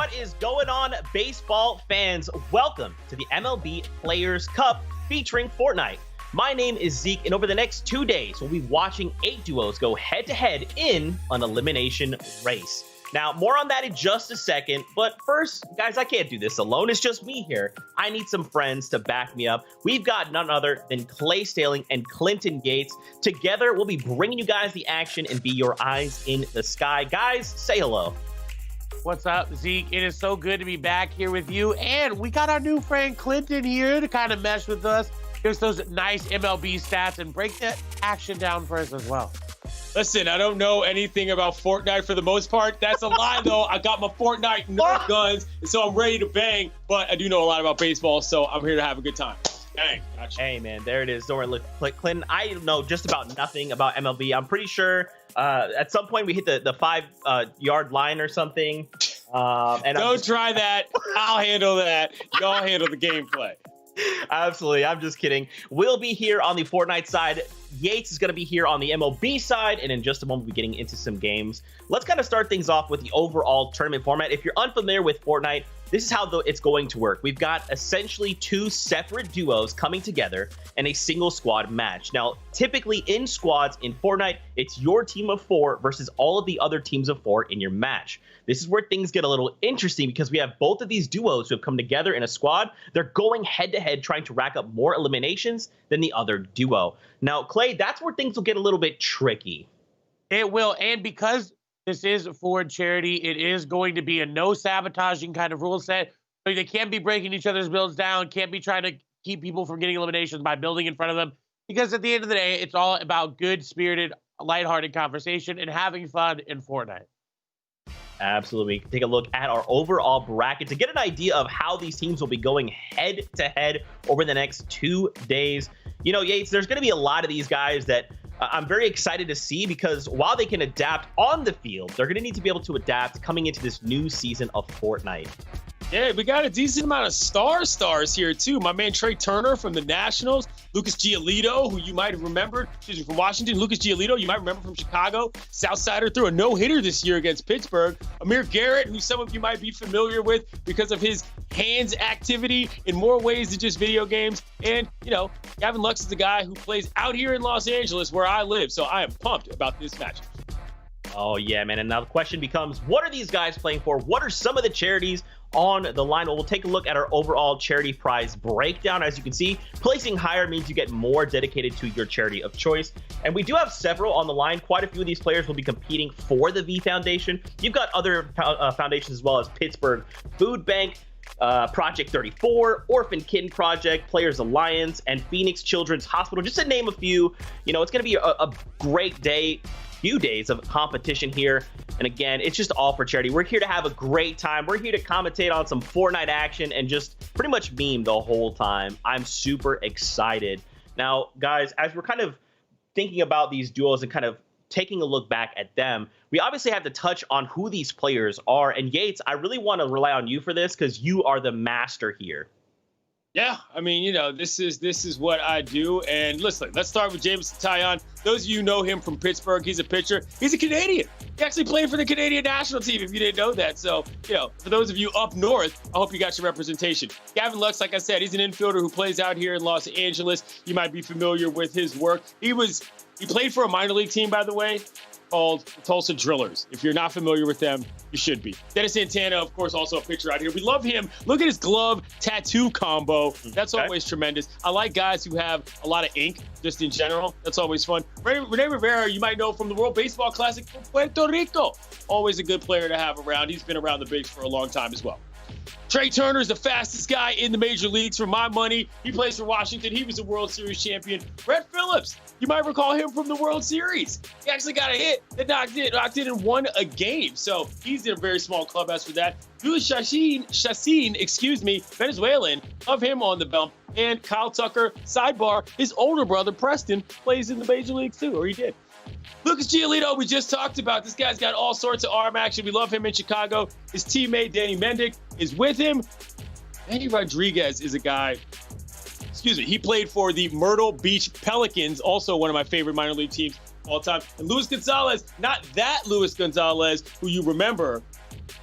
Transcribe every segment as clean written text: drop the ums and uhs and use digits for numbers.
What is going on, baseball fans? Welcome to the MLB Players Cup featuring Fortnite. My name is Zeke, and over the next 2 days, we'll be watching 8 duos go head-to-head in an elimination race. Now, more on that in just a second, but first, guys, I can't do this alone. It's just me here. I need some friends to back me up. We've got none other than Clay Staling and Clinton Gates. Together, we'll be bringing you guys the action and be your eyes in the sky. Guys, say hello. What's up, Zeke? It is so good to be back here with you. And we got our new friend Clinton here to kind of mesh with us. Here's those nice MLB stats and break that action down for us as well. Listen, I don't know anything about Fortnite for the most part. That's a lie, though. I got my Fortnite Nerf guns, so I'm ready to bang. But I do know a lot about baseball, so I'm here to have a good time. Dang, gotcha. Hey, man, there it is. Don't worry, look, Clinton, I know just about nothing about MLB. I'm pretty sure at some point we hit the 5-yard line or something. Don't try that. I'll handle that. Y'all handle the gameplay. Absolutely. I'm just kidding. We'll be here on the Fortnite side. Yates is going to be here on the MLB side, and in just a moment, we'll be getting into some games. Let's kind of start things off with the overall tournament format. If you're unfamiliar with Fortnite, this is how it's going to work. We've got essentially 2 separate duos coming together in a single squad match. Now, typically in squads in Fortnite, it's your team of 4 versus all of the other teams of 4 in your match. This is where things get a little interesting because we have both of these duos who have come together in a squad. They're going head-to-head trying to rack up more eliminations than the other duo. Now, Clay, that's where things will get a little bit tricky. It will, and because this is for charity, it is going to be a no sabotaging kind of rule set. So they can't be breaking each other's builds down, can't be trying to keep people from getting eliminations by building in front of them. Because at the end of the day, it's all about good-spirited, lighthearted conversation and having fun in Fortnite. Absolutely. Take a look at our overall bracket to get an idea of how these teams will be going head-to-head over the next 2 days. You know, Yates, there's going to be a lot of these guys that I'm very excited to see because while they can adapt on the field, they're going to need to be able to adapt coming into this new season of Fortnite. Yeah, we got a decent amount of stars here, too. My man Trey Turner from the Nationals, Lucas Giolito, who you might have remembered, from Washington. Lucas Giolito, you might remember from Chicago. Southsider threw a no-hitter this year against Pittsburgh. Amir Garrett, who some of you might be familiar with because of his hands activity in more ways than just video games. And, you know, Gavin Lux is the guy who plays out here in Los Angeles where I live, so I am pumped about this match. Oh, yeah, man. And now the question becomes, what are these guys playing for? What are some of the charities on the line? Well, we'll take a look at our overall charity prize breakdown. As you can see, placing higher means you get more dedicated to your charity of choice. And we do have several on the line. Quite a few of these players will be competing for the V Foundation. You've got other foundations as well as Pittsburgh Food Bank, Project 34, Orphan Kitten Project, Players Alliance, and Phoenix Children's Hospital, just to name a few. You know, it's going to be a great day. Few days of competition here, and again, it's just all for charity. We're here to have a great time. We're here to commentate on some Fortnite action and just pretty much meme the whole time. I'm super excited. Now, guys, as we're kind of thinking about these duos and kind of taking a look back at them, we obviously have to touch on who these players are. And Yates, I really want to rely on you for this because you are the master here. Yeah, I mean, you know, this is what I do. And listen, let's start with Jameson Taillon. Those of you know him from Pittsburgh. He's a pitcher. He's a Canadian. He actually played for the Canadian national team, if you didn't know that. So, you know, for those of you up north, I hope you got your representation. Gavin Lux, like I said, he's an infielder who plays out here in Los Angeles. You might be familiar with his work. He played for a minor league team, by the way, called the Tulsa Drillers. If you're not familiar with them, you should be. Dennis Santana, of course, also a pitcher out here. We love him. Look at his glove tattoo combo. That's always tremendous. I like guys who have a lot of ink, just in general. That's always fun. Rene Rivera, you might know from the World Baseball Classic from Puerto Rico. Always a good player to have around. He's been around the bigs for a long time as well. Trey Turner is the fastest guy in the major leagues for my money. He plays for Washington. He was a World Series champion. Brett Phillips, you might recall him from the World Series. He actually got a hit that knocked in and won a game. So he's in a very small clubhouse for that. Luis Chacin, Venezuelan, of him on the bump. And Kyle Tucker, sidebar, his older brother, Preston, plays in the major leagues too, or he did. Lucas Giolito, we just talked about. This guy's got all sorts of arm action. We love him in Chicago. His teammate, Danny Mendick, is with him. Manny Rodriguez is a guy, he played for the Myrtle Beach Pelicans, also one of my favorite minor league teams of all time. And Luis Gonzalez, not that Luis Gonzalez who you remember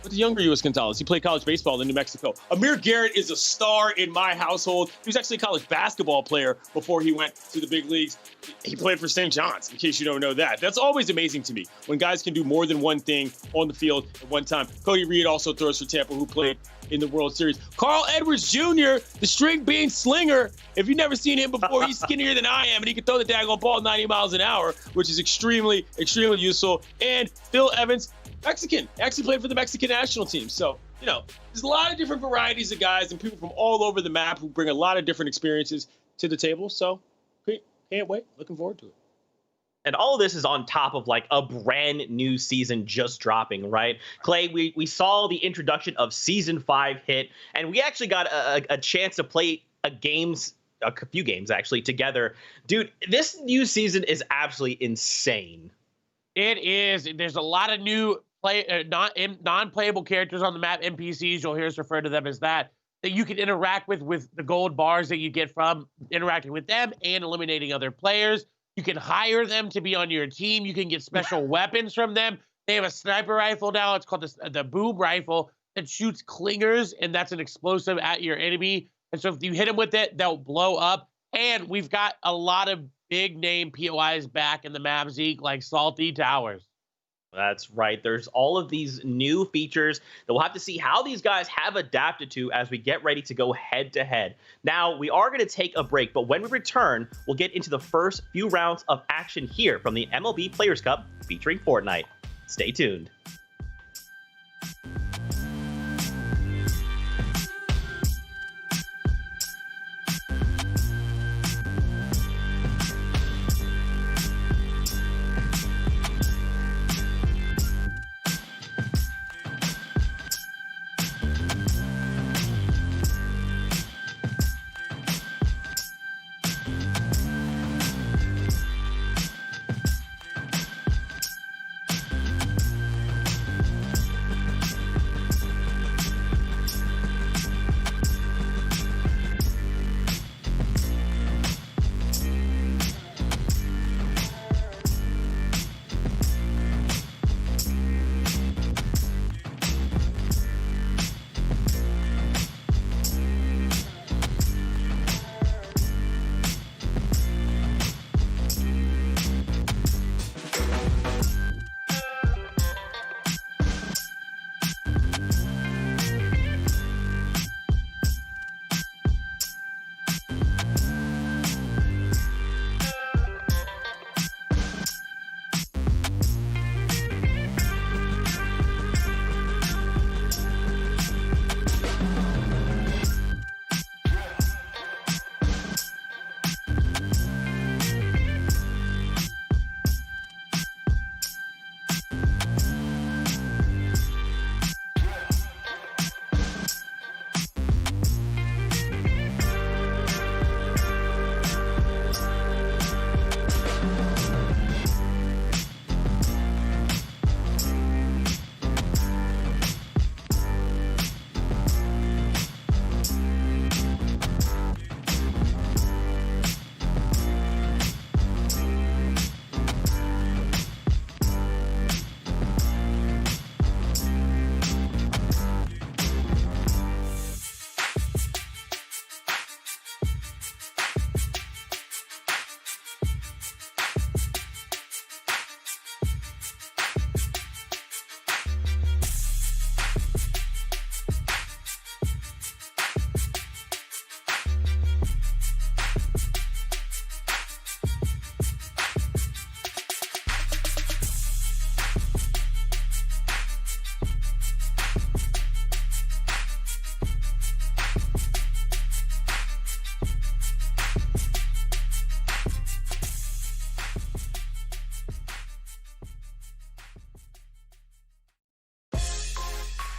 What's the younger U.S. Gonzalez? He played college baseball in New Mexico. Amir Garrett is a star in my household. He was actually a college basketball player before he went to the big leagues. He played for St. John's, in case you don't know that. That's always amazing to me when guys can do more than one thing on the field at one time. Cody Reed also throws for Tampa, who played in the World Series. Carl Edwards Jr., the string being slinger. If you've never seen him before, he's skinnier than I am, and he can throw the daggone ball 90 miles an hour, which is extremely, extremely useful. And Phil Evans, Mexican, actually played for the Mexican national team. So, there's a lot of different varieties of guys and people from all over the map who bring a lot of different experiences to the table. So, can't wait. Looking forward to it. And all of this is on top of like a brand new season just dropping, right? Clay, we saw the introduction of season 5 hit, and we actually got a chance to play a few games actually together. Dude, this new season is absolutely insane. It is. There's a lot of new non-playable characters on the map, NPCs. You'll hear us refer to them as that you can interact with the gold bars that you get from interacting with them and eliminating other players. You can hire them to be on your team. You can get special weapons from them. They have a sniper rifle now. It's called the boom rifle that shoots clingers, and that's an explosive at your enemy. And so if you hit them with it, they'll blow up. And we've got a lot of big-name POIs back in the map, Zeke, like Salty Towers. That's right. There's all of these new features that we'll have to see how these guys have adapted to as we get ready to go head-to-head. Now, we are going to take a break, but when we return, we'll get into the first few rounds of action here from the MLB Players Cup featuring Fortnite. Stay tuned.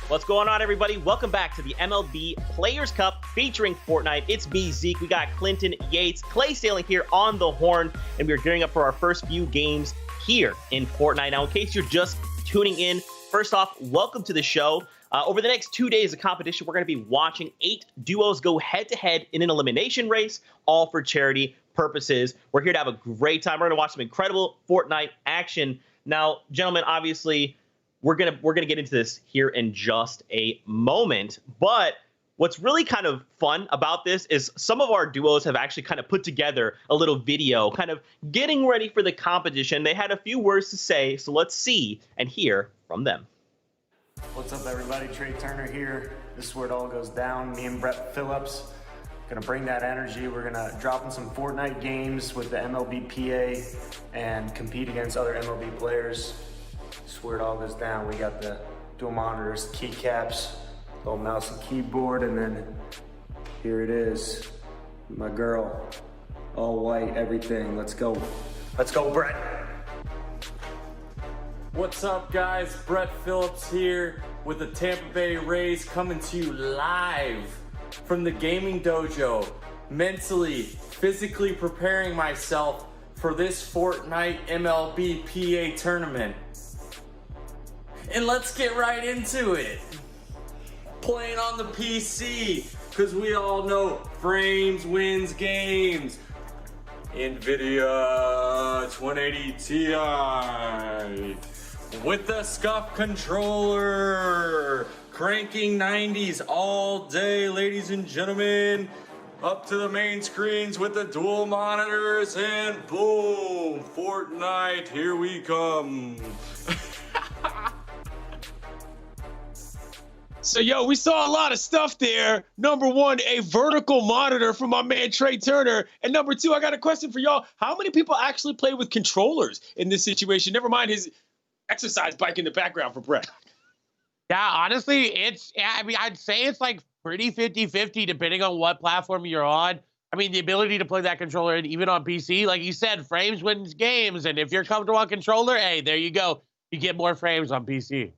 What's going on, everybody? Welcome back to the MLB Players Cup featuring Fortnite. It's me, Zeke. We got Clinton, Yates, Clay sailing here on the horn, and we're gearing up for our first few games here in Fortnite. Now, in case you're just tuning in, first off, welcome to the show. Over the next 2 days of competition, we're going to be watching 8 duos go head-to-head in an elimination race, all for charity purposes. We're here to have a great time. We're going to watch some incredible Fortnite action. Now, gentlemen, obviously, we're gonna get into this here in just a moment. But what's really kind of fun about this is some of our duos have actually kind of put together a little video, kind of getting ready for the competition. They had a few words to say, so let's see and hear from them. What's up, everybody? Trey Turner here. This is where it all goes down. Me and Brett Phillips gonna bring that energy. We're gonna drop in some Fortnite games with the MLB PA and compete against other MLB players. This is where it all goes down. We got the dual monitors, keycaps, little mouse and keyboard, and then here it is, my girl, all white, everything. Let's go. Let's go, Brett. What's up, guys? Brett Phillips here with the Tampa Bay Rays, coming to you live from the gaming dojo, mentally, physically preparing myself for this Fortnite MLB PA tournament. And let's get right into it. Playing on the PC, because we all know frames wins games. NVIDIA 2080 Ti with the SCUF controller, cranking 90s all day, ladies and gentlemen. Up to the main screens with the dual monitors, and boom, Fortnite, here we come. So, yo, we saw a lot of stuff there. Number one, a vertical monitor from my man Trey Turner. And number two, I got a question for y'all. How many people actually play with controllers in this situation? Never mind his exercise bike in the background for Brett. Yeah, honestly, I'd say it's like pretty 50-50 depending on what platform you're on. I mean, the ability to play that controller, and even on PC, like you said, frames wins games. And if you're comfortable on controller, hey, there you go. You get more frames on PC.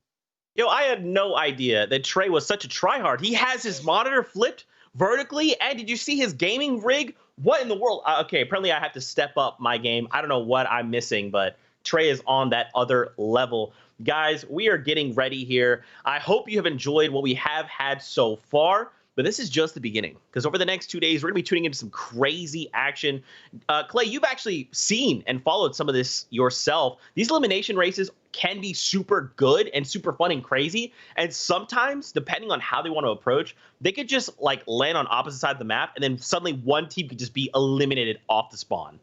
Yo, I had no idea that Trey was such a tryhard. He has his monitor flipped vertically, and did you see his gaming rig? What in the world? Okay, apparently I have to step up my game. I don't know what I'm missing, but Trey is on that other level. Guys, we are getting ready here. I hope you have enjoyed what we have had so far, but this is just the beginning, because over the next 2 days, we're going to be tuning into some crazy action. Clay, you've actually seen and followed some of this yourself. These elimination races can be super good and super fun and crazy. And sometimes, depending on how they want to approach, they could just like land on opposite sides of the map, and then suddenly one team could just be eliminated off the spawn.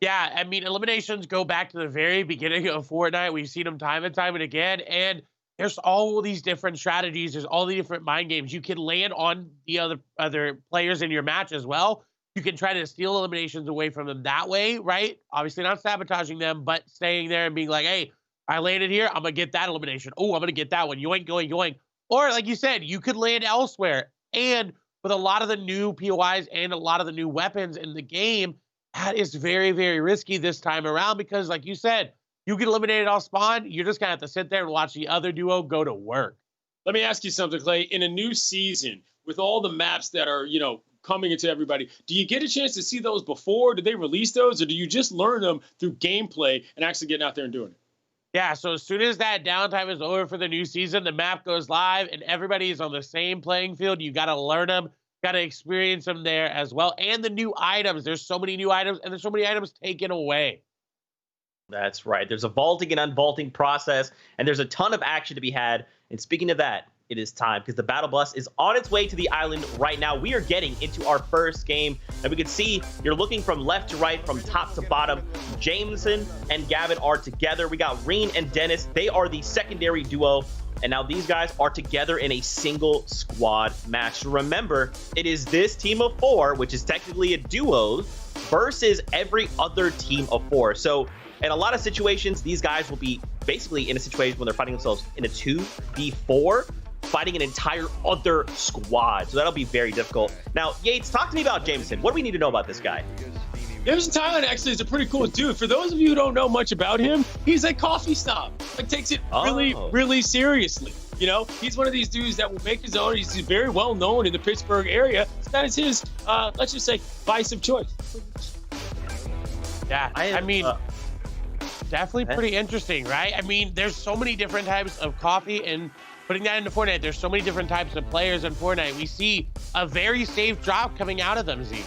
Yeah, I mean, eliminations go back to the very beginning of Fortnite. We've seen them time and time and again, and there's all these different strategies. There's all the different mind games. You can land on the other players in your match as well. You can try to steal eliminations away from them that way, right? Obviously not sabotaging them, but staying there and being like, hey, I landed here, I'm going to get that elimination. Oh, I'm going to get that one. Yoink, yoink, yoink. Or like you said, you could land elsewhere. And with a lot of the new POIs and a lot of the new weapons in the game, that is very, very risky this time around, because like you said, you get eliminated off spawn, you're just going to have to sit there and watch the other duo go to work. Let me ask you something, Clay. In a new season, with all the maps that are, coming into everybody, do you get a chance to see those before? Did they release those, or do you just learn them through gameplay and actually getting out there and doing it? Yeah, so as soon as that downtime is over for the new season, the map goes live and everybody is on the same playing field. You got to learn them, got to experience them there as well. And the new items. There's so many new items, and there's so many items taken away. That's right. There's a vaulting and unvaulting process, and there's a ton of action to be had. And speaking of that, it is time, because the battle bus is on its way to the island right now. We are getting into our first game, and we can see you're looking from left to right, from top to bottom. Jameson and Gavin are together. We got Reen and Dennis. They are the secondary duo, and now these guys are together in a single squad match. So remember, it is this team of four, which is technically a duo, versus every other team of four. So in a lot of situations, these guys will be basically in a situation when they're fighting themselves in a 2v4, fighting an entire other squad. So that'll be very difficult. Now, Yates, talk to me about Jameson. What do we need to know about this guy? Jameson Thailand actually is a pretty cool dude. For those of you who don't know much about him, he's a coffee snob. Like, takes it really, really seriously. He's one of these dudes that will make his own. He's very well known in the Pittsburgh area. So that is his, let's just say, vice of choice. Yeah, I mean, definitely pretty interesting, right? I mean, there's so many different types of coffee, and putting that into Fortnite, there's so many different types of players in Fortnite. We see a very safe drop coming out of them, Z.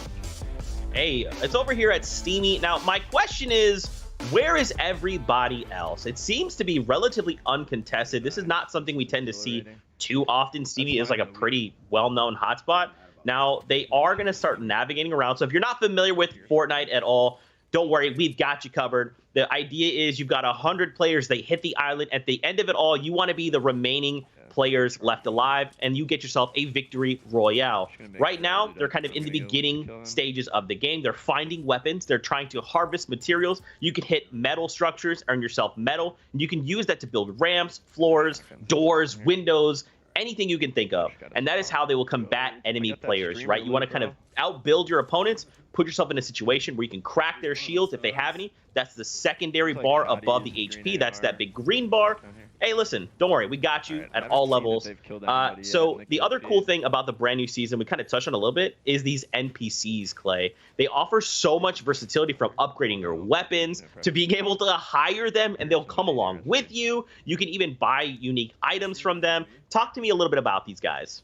Hey, it's over here at Steamy. Now, my question is, Where is everybody else? It seems to be relatively uncontested. This is not something we tend to see too often. Stevie is like a pretty well-known hotspot. Now, they are going to start navigating around. So if you're not familiar with Fortnite at all, don't worry, we've got you covered. The idea is you've got 100 players. They hit the island. At the end of it all, you want to be the remaining players left alive, and you get yourself a victory royale. Right now, they're kind of in the beginning stages of the game. They're finding weapons. They're trying to harvest materials. You can hit metal structures, earn yourself metal, and you can use that to build ramps, floors, doors, windows, anything you can think of. And that is how they will combat enemy players, right? You want to kind of outbuild your opponents, put yourself in a situation where you can crack their shields if they have any. That's the secondary bar above the HP. That's that big green bar. Hey, listen, don't worry. We got you at all levels. So the other cool thing about the brand new season, we kind of touched on a little bit, is these NPCs, Clay. They offer so much versatility, from upgrading your weapons to being able to hire them, and they'll come along with you. You can even buy unique items from them. Talk to me a little bit about these guys.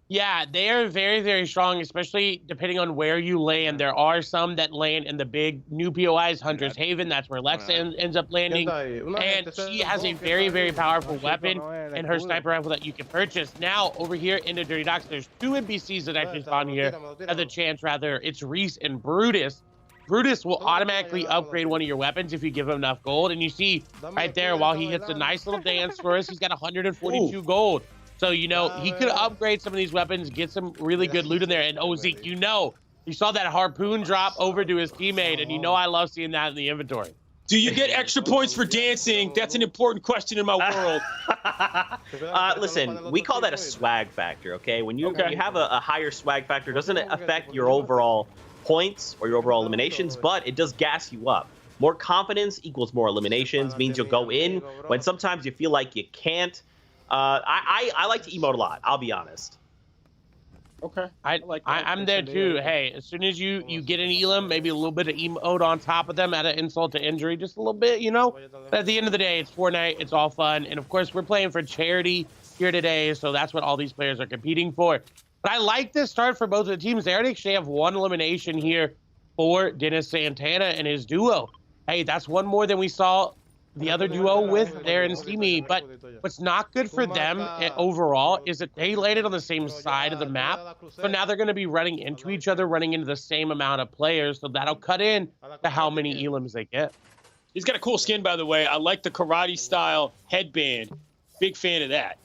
Yeah, they are very, very strong, especially depending on where you land. There are some that land in the big new POIs, Hunter's Haven. That's where Lex ends up landing. And she has a very, very powerful weapon and her sniper rifle that you can purchase. Now, over here in the Dirty Docks, there's 2 NPCs that actually spawn here. Have the chance, rather. It's Reese and Brutus. Brutus will automatically upgrade one of your weapons if you give him enough gold. And you see right there, while he hits a nice little dance for us, he's got 142 gold. So, you know, he could upgrade some of these weapons, get some really good loot in there. And, oh, Zeke, you saw that harpoon drop over to his teammate, and you know I love seeing that in the inventory. Do you get extra points for dancing? That's an important question in my world. Listen, we call that a swag factor, okay? When you have a higher swag factor, doesn't it affect your overall points or your overall eliminations, but it does gas you up. More confidence equals more eliminations, means you'll go in when sometimes you feel like you can't. I like to emote a lot, I'll be honest. Okay. I'm there too. Hey, as soon as you get an elim, maybe a little bit of emote on top of them, add an insult to injury, just a little bit, you know? But at the end of the day, it's Fortnite, it's all fun. And of course, we're playing for charity here today, so that's what all these players are competing for. But I like this start for both of the teams. They already actually have 1 elimination here for Dennis Santana and his duo. Hey, that's 1 more than we saw the other duo with there in Steamy. But what's not good for them overall is that they landed on the same side of the map. So now they're going to be running into each other, running into the same amount of players. So that'll cut in to how many elims they get. He's got a cool skin, by the way. I like the karate style headband. Big fan of that.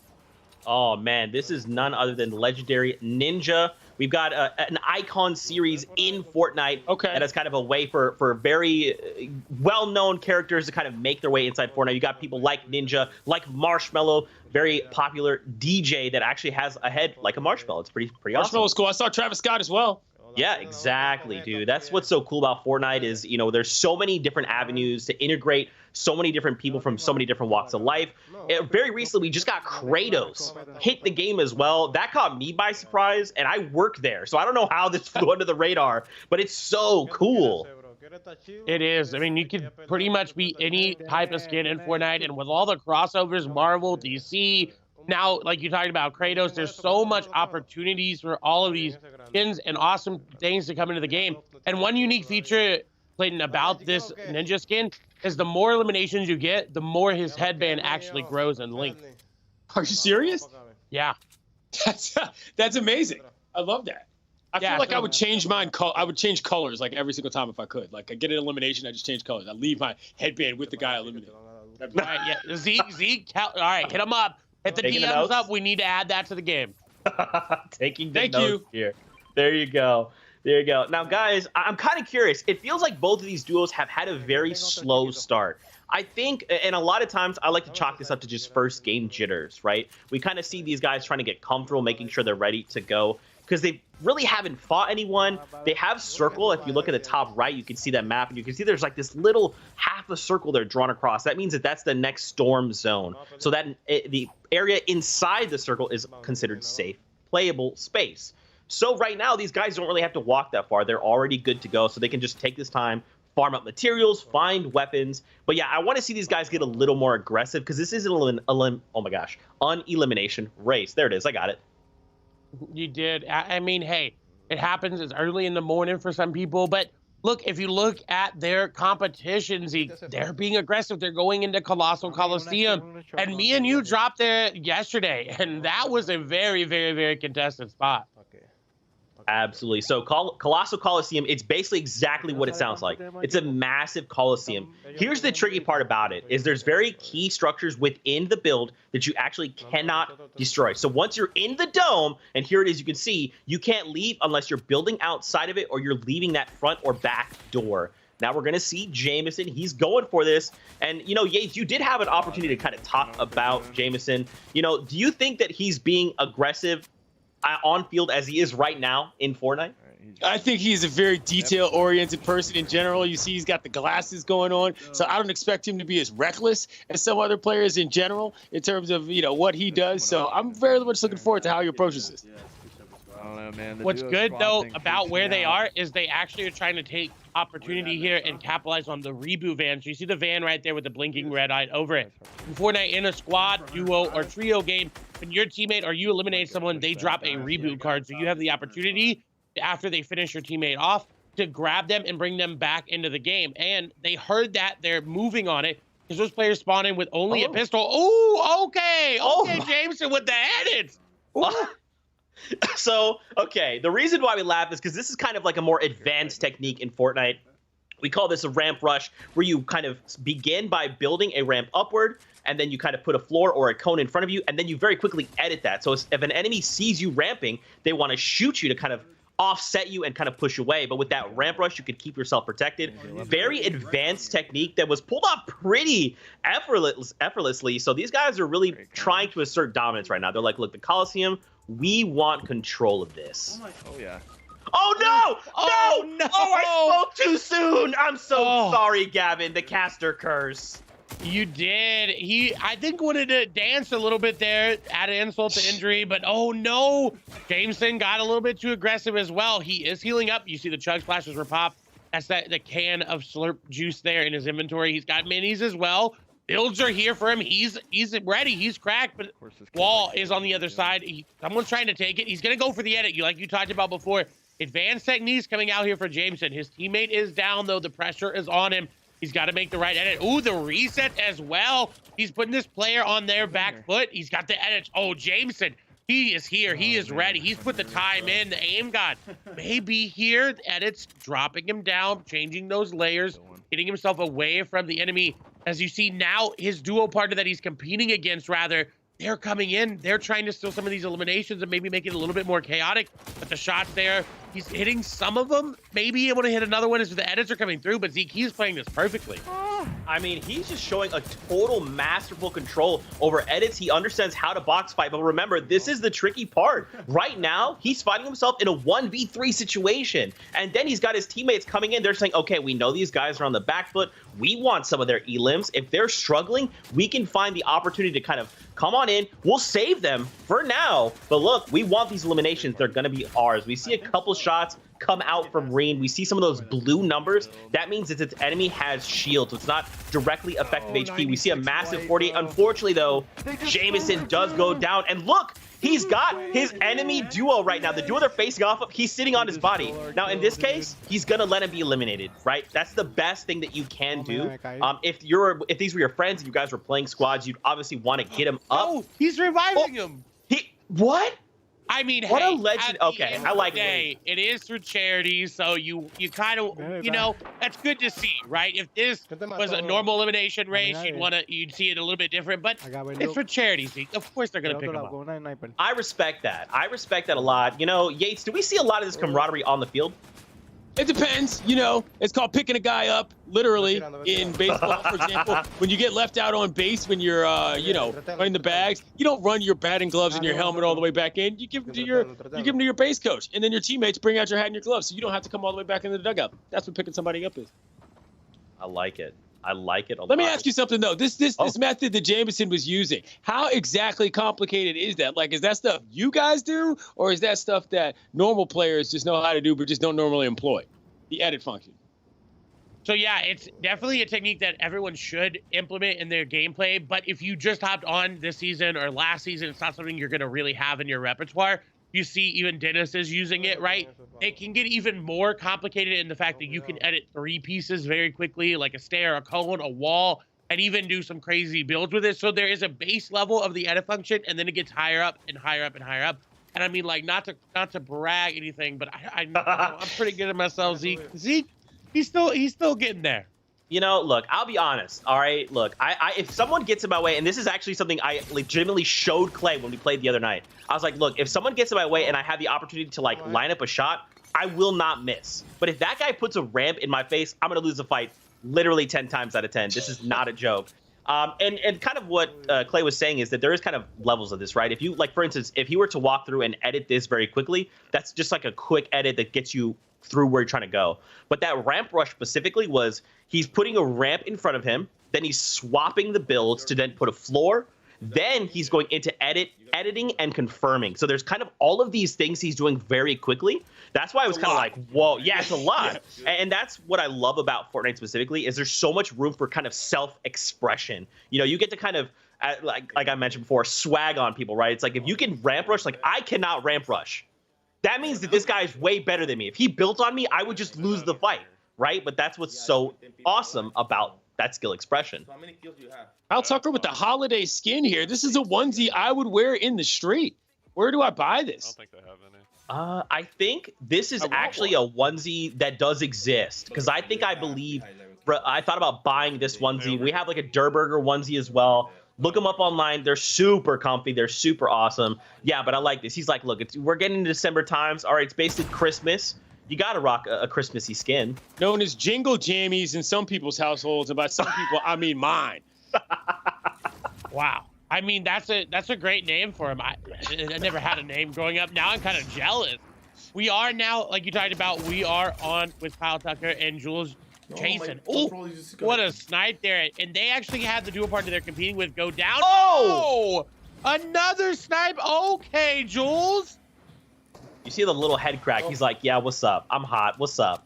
Oh, man, this is none other than legendary Ninja. We've got an icon series in Fortnite that is kind of a way for very well-known characters to kind of make their way inside Fortnite. You got people like Ninja, like Marshmello, very popular DJ that actually has a head like a marshmallow. It's pretty awesome. Marshmello's cool. I saw Travis Scott as well. Yeah, exactly, dude. That's what's so cool about Fortnite is, you know, there's so many different avenues to integrate so many different people from so many different walks of life. Very recently, we just got Kratos hit the game as well. That caught me by surprise, and I work there, so I don't know how this flew under the radar, but it's so cool. It is. I mean, you could pretty much be any type of skin in Fortnite, and with all the crossovers, Marvel, DC, now, like you talked about Kratos, there's so much opportunities for all of these skins and awesome things to come into the game. And one unique feature, Clayton, about this Ninja skin is the more eliminations you get, the more his headband actually grows in length. Are you serious? Yeah. That's amazing. I love that. I feel like I would change mine. I would change colors like every single time if I could. Like I get an elimination, I just change colors. I leave my headband with the guy eliminated. All right, yeah. Zeke, all right, hit him up. Hit the DMs up. We need to add that to the game. Taking the notes here. There you go. There you go. Now, guys, I'm kind of curious. It feels like both of these duos have had a very slow start. I think, and a lot of times, I like to chalk this up to just first game jitters, right? We kind of see these guys trying to get comfortable, making sure they're ready to go, because they really haven't fought anyone. They have circle. If you look at the top right, you can see that map, and you can see there's like this little half a circle they're drawn across. That means that that's the next storm zone. So that the area inside the circle is considered safe, playable space. So right now, these guys don't really have to walk that far. They're already good to go, so they can just take this time, farm up materials, find weapons. But yeah, I want to see these guys get a little more aggressive, because this is an elimination race. There it is. I got it. You did. I mean, hey, it happens. It's early in the morning for some people, but Look, if you look at their competitions, they're being aggressive. They're going into Colossal Coliseum. And me and you dropped there yesterday, and that was a very, very, very contested spot. Absolutely. So Colossal Coliseum, it's basically exactly what it sounds like. It's a massive Coliseum. Here's the tricky part about it, is there's very key structures within the build that you actually cannot destroy. So once you're in the dome, and here it is, you can see, you can't leave unless you're building outside of it or you're leaving that front or back door. Now we're going to see Jameson. He's going for this. And, you know, Yates, you did have an opportunity to kind of talk about Jameson. You know, do you think that he's being aggressive on field as he is right now in Fortnite? I think he's a very detail-oriented person in general. You see he's got the glasses going on, so I don't expect him to be as reckless as some other players in general in terms of, you know, what he does. So I'm very much looking forward to how he approaches this. I don't know, man. What's good, though, about where they are is they actually are trying to take opportunity here and capitalize on the reboot van. So you see the van right there with the blinking red eye over it. In Fortnite, in a squad, duo, or trio game, when your teammate or you eliminate someone, they drop a reboot card. So you have the opportunity, after they finish your teammate off, to grab them and bring them back into the game. And they heard that they're moving on it because those players spawn in with only a pistol. Oh, okay. Okay, Jameson with the edits. So, okay, the reason why we laugh is because this is kind of like a more advanced technique in Fortnite. We call this a ramp rush, where you kind of begin by building a ramp upward, and then you kind of put a floor or a cone in front of you, and then you very quickly edit that. So if an enemy sees you ramping, they want to shoot you to kind of offset you and kind of push away. But with that ramp rush, you could keep yourself protected. Very advanced technique that was pulled off pretty effortlessly. So these guys are really trying to assert dominance right now. They're like, look, the Coliseum, we want control of this. Oh, yeah. Oh, no! Oh, no! Oh, I spoke too soon! I'm so sorry, Gavin. The caster curse. You did. I think, wanted to dance a little bit there, add insult to injury, but oh no! Jameson got a little bit too aggressive as well. He is healing up. You see the chug splashes were popped. That's the can of slurp juice there in his inventory. He's got minis as well. Builds are here for him. He's ready. He's cracked, but Wall is on the other side. Someone's trying to take it. He's going to go for the edit, like you talked about before. Advanced techniques coming out here for Jameson. His teammate is down, though. The pressure is on him. He's got to make the right edit. Ooh, the reset as well. He's putting this player on their back foot. He's got the edits. Oh, Jameson, he is here. He is ready. He's put the time in. The aim god may be here. The edits dropping him down, changing those layers, getting himself away from the enemy. As you see now, his duo partner that he's competing against, rather, they're coming in. They're trying to steal some of these eliminations and maybe make it a little bit more chaotic. But the shots there, he's hitting some of them. Maybe able to hit another one as the edits are coming through. But Zeke, he's playing this perfectly. I mean, he's just showing a total masterful control over edits. He understands how to box fight. But remember, this is the tricky part. Right now, he's fighting himself in a 1v3 situation. And then he's got his teammates coming in. They're saying, okay, we know these guys are on the back foot. We want some of their elims. If they're struggling, we can find the opportunity to kind of come on in. We'll save them for now. But look, we want these eliminations. They're going to be ours. We see a couple shots come out from Reen. We see some of those blue numbers. That means that its enemy has shield, so it's not directly effective HP. We see a massive 48. Unfortunately, though, Jameson does go down. And look, he's got his enemy duo right now. The duo they're facing off of, he's sitting on his body. Now, in this case, he's going to let him be eliminated, right? That's the best thing that you can do. If these were your friends and you guys were playing squads, you'd obviously want to get him up. Oh, he's reviving him. What? I mean, what hey, a legend. Okay, I like it. It is through charity, so you kind of, you know, that's good to see, right? If this was a normal elimination race, you'd see it a little bit different, but it's for charity, Zeke. Of course they're going to pick him up. I respect that. I respect that a lot. You know, Yates, do we see a lot of this camaraderie on the field? It depends, you know. It's called picking a guy up, literally, in baseball, for example. When you get left out on base, when you're, you know, running the bags, you don't run your batting gloves and your helmet all the way back in. You give them to your base coach, and then your teammates bring out your hat and your gloves, so you don't have to come all the way back into the dugout. That's what picking somebody up is. I like it. I like it a lot. Let me ask you something, though. This method that Jameson was using, how exactly complicated is that? Like, is that stuff you guys do, or is that stuff that normal players just know how to do but just don't normally employ, the edit function? So, yeah, it's definitely a technique that everyone should implement in their gameplay. But if you just hopped on this season or last season, it's not something you're going to really have in your repertoire. You see even Dennis is using it, right? It can get even more complicated in the fact that you can edit 3 pieces very quickly, like a stair, a cone, a wall, and even do some crazy builds with it. So there is a base level of the edit function, and then it gets higher up and higher up and higher up. And I mean, like, not to brag anything, but I'm pretty good at myself, Zeke. Zeke, he's still getting there. You know, look, I'll be honest. All right, look, if someone gets in my way, and this is actually something I legitimately showed Clay when we played the other night. I was like, look, if someone gets in my way and I have the opportunity to like line up a shot, I will not miss. But if that guy puts a ramp in my face, I'm gonna lose the fight literally 10 times out of 10. This is not a joke. And kind of what Clay was saying is that there is kind of levels of this, right? If you, like, for instance, if he were to walk through and edit this very quickly, that's just like a quick edit that gets you through where you're trying to go. But that ramp rush specifically was he's putting a ramp in front of him, then he's swapping the builds to then put a floor, then he's going into editing and confirming. So there's kind of all of these things he's doing very quickly. That's why I was kind of like, whoa, yeah, it's a lot. And that's what I love about Fortnite specifically, is there's so much room for kind of self-expression. You know, you get to kind of, like I mentioned before, swag on people, right? It's like, if you can ramp rush, like I cannot ramp rush. That means that this guy is way better than me. If he built on me, I would just lose the fight, right? But that's what's so awesome about that skill expression. Al Tucker with the holiday skin here. This is a onesie I would wear in the street. Where do I buy this? I don't think they have any. I think this is actually a onesie that does exist, because I believe I thought about buying this onesie. We have like a Durburger onesie as well. Look them up online. They're super comfy. They're super awesome. Yeah, but I like this. He's like, look, we're getting into December times. All right, it's basically Christmas. You got to rock a Christmassy skin. Known as jingle jammies in some people's households, and by some people, I mean mine. Wow. I mean, that's a great name for him. I never had a name growing up. Now I'm kind of jealous. We are now, like you talked about, we are on with Kyle Tucker and Jules Jason. Oh, what a snipe there. And they actually had the dual partner they're competing with go down. Oh, another snipe. Okay, Jules. You see the little head crack. He's like, yeah, what's up? I'm hot. What's up?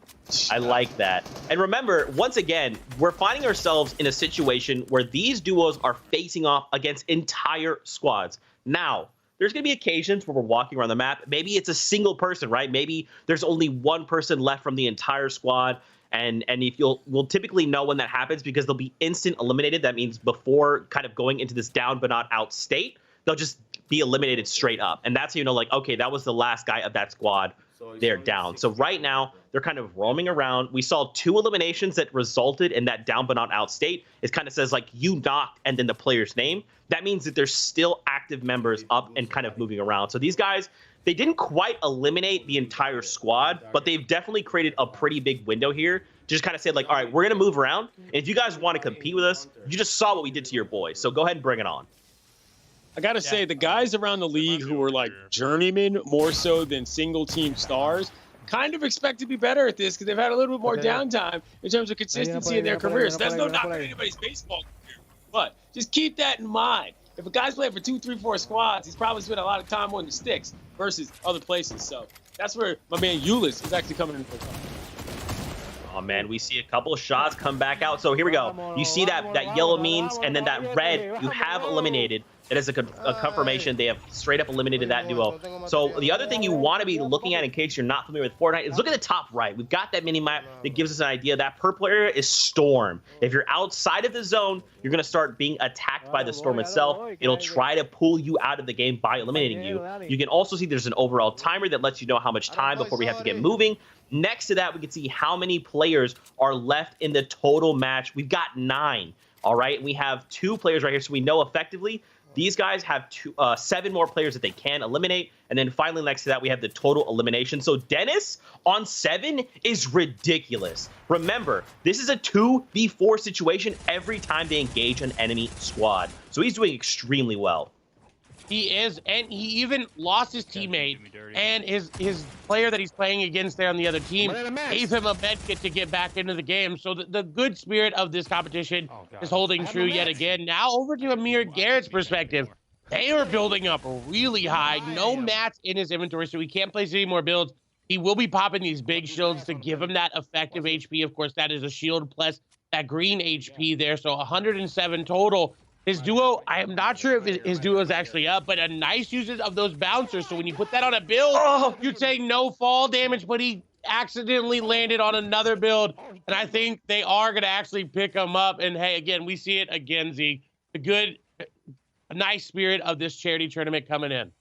I like that. And remember, once again, we're finding ourselves in a situation where these duos are facing off against entire squads. Now, there's going to be occasions where we're walking around the map. Maybe it's a single person, right? Maybe there's only one person left from the entire squad. And if we'll typically know when that happens, because they'll be instant eliminated. That means before kind of going into this down but not out state, they'll just be eliminated straight up. And that's how you know, like, okay, that was the last guy of that squad. They're down. So right now, they're kind of roaming around. We saw 2 eliminations that resulted in that down but not out state. It kind of says, like, you knocked and then the player's name. That means that there's still active members up and kind of moving around. So these guys, they didn't quite eliminate the entire squad, but they've definitely created a pretty big window here to just kind of say, like, all right, we're going to move around. And if you guys want to compete with us, you just saw what we did to your boys. So go ahead and bring it on. I got to say, the guys around the league who are like journeymen more so than single team stars kind of expect to be better at this because they've had a little bit more downtime in terms of consistency in their careers. That's no knock on anybody's baseball career, but just keep that in mind. If a guy's playing for 2, 3, 4 squads, he's probably spent a lot of time on the sticks versus other places. So that's where my man Ulis is actually coming in for time. Oh, man, we see a couple of shots come back out. So here we go. You see that yellow means, and then that red you have eliminated. It is a confirmation. They have straight up eliminated that duo. So the other thing you want to be looking at, in case you're not familiar with Fortnite, is look at the top right. We've got that mini map that gives us an idea. That purple area is Storm. If you're outside of the zone, you're going to start being attacked by the Storm itself. It'll try to pull you out of the game by eliminating you. You can also see there's an overall timer that lets you know how much time before we have to get moving. Next to that, we can see how many players are left in the total match. We've got 9. All right, we have 2 players right here, so we know effectively these guys have 7 more players that they can eliminate. And then finally, next to that, we have the total elimination. So Dennis on 7 is ridiculous. Remember, this is a 2v4 situation every time they engage an enemy squad. So he's doing extremely well. He is, and he even lost his teammate, and his player that he's playing against there on the other team gave him a med kit to get back into the game. So the good spirit of this competition is holding true yet again. Now over to Amir Garrett's perspective. They are building up really high. No mats in his inventory, so he can't place any more builds. He will be popping these big shields to give him that effective HP. Of course, that is a shield plus that green HP there, so 107 total. His duo, I am not sure if his duo is actually up, but a nice usage of those bouncers. So when you put that on a build, you take no fall damage, but he accidentally landed on another build. And I think they are going to actually pick him up. And hey, again, we see it again, Zeke. A nice spirit of this charity tournament coming in.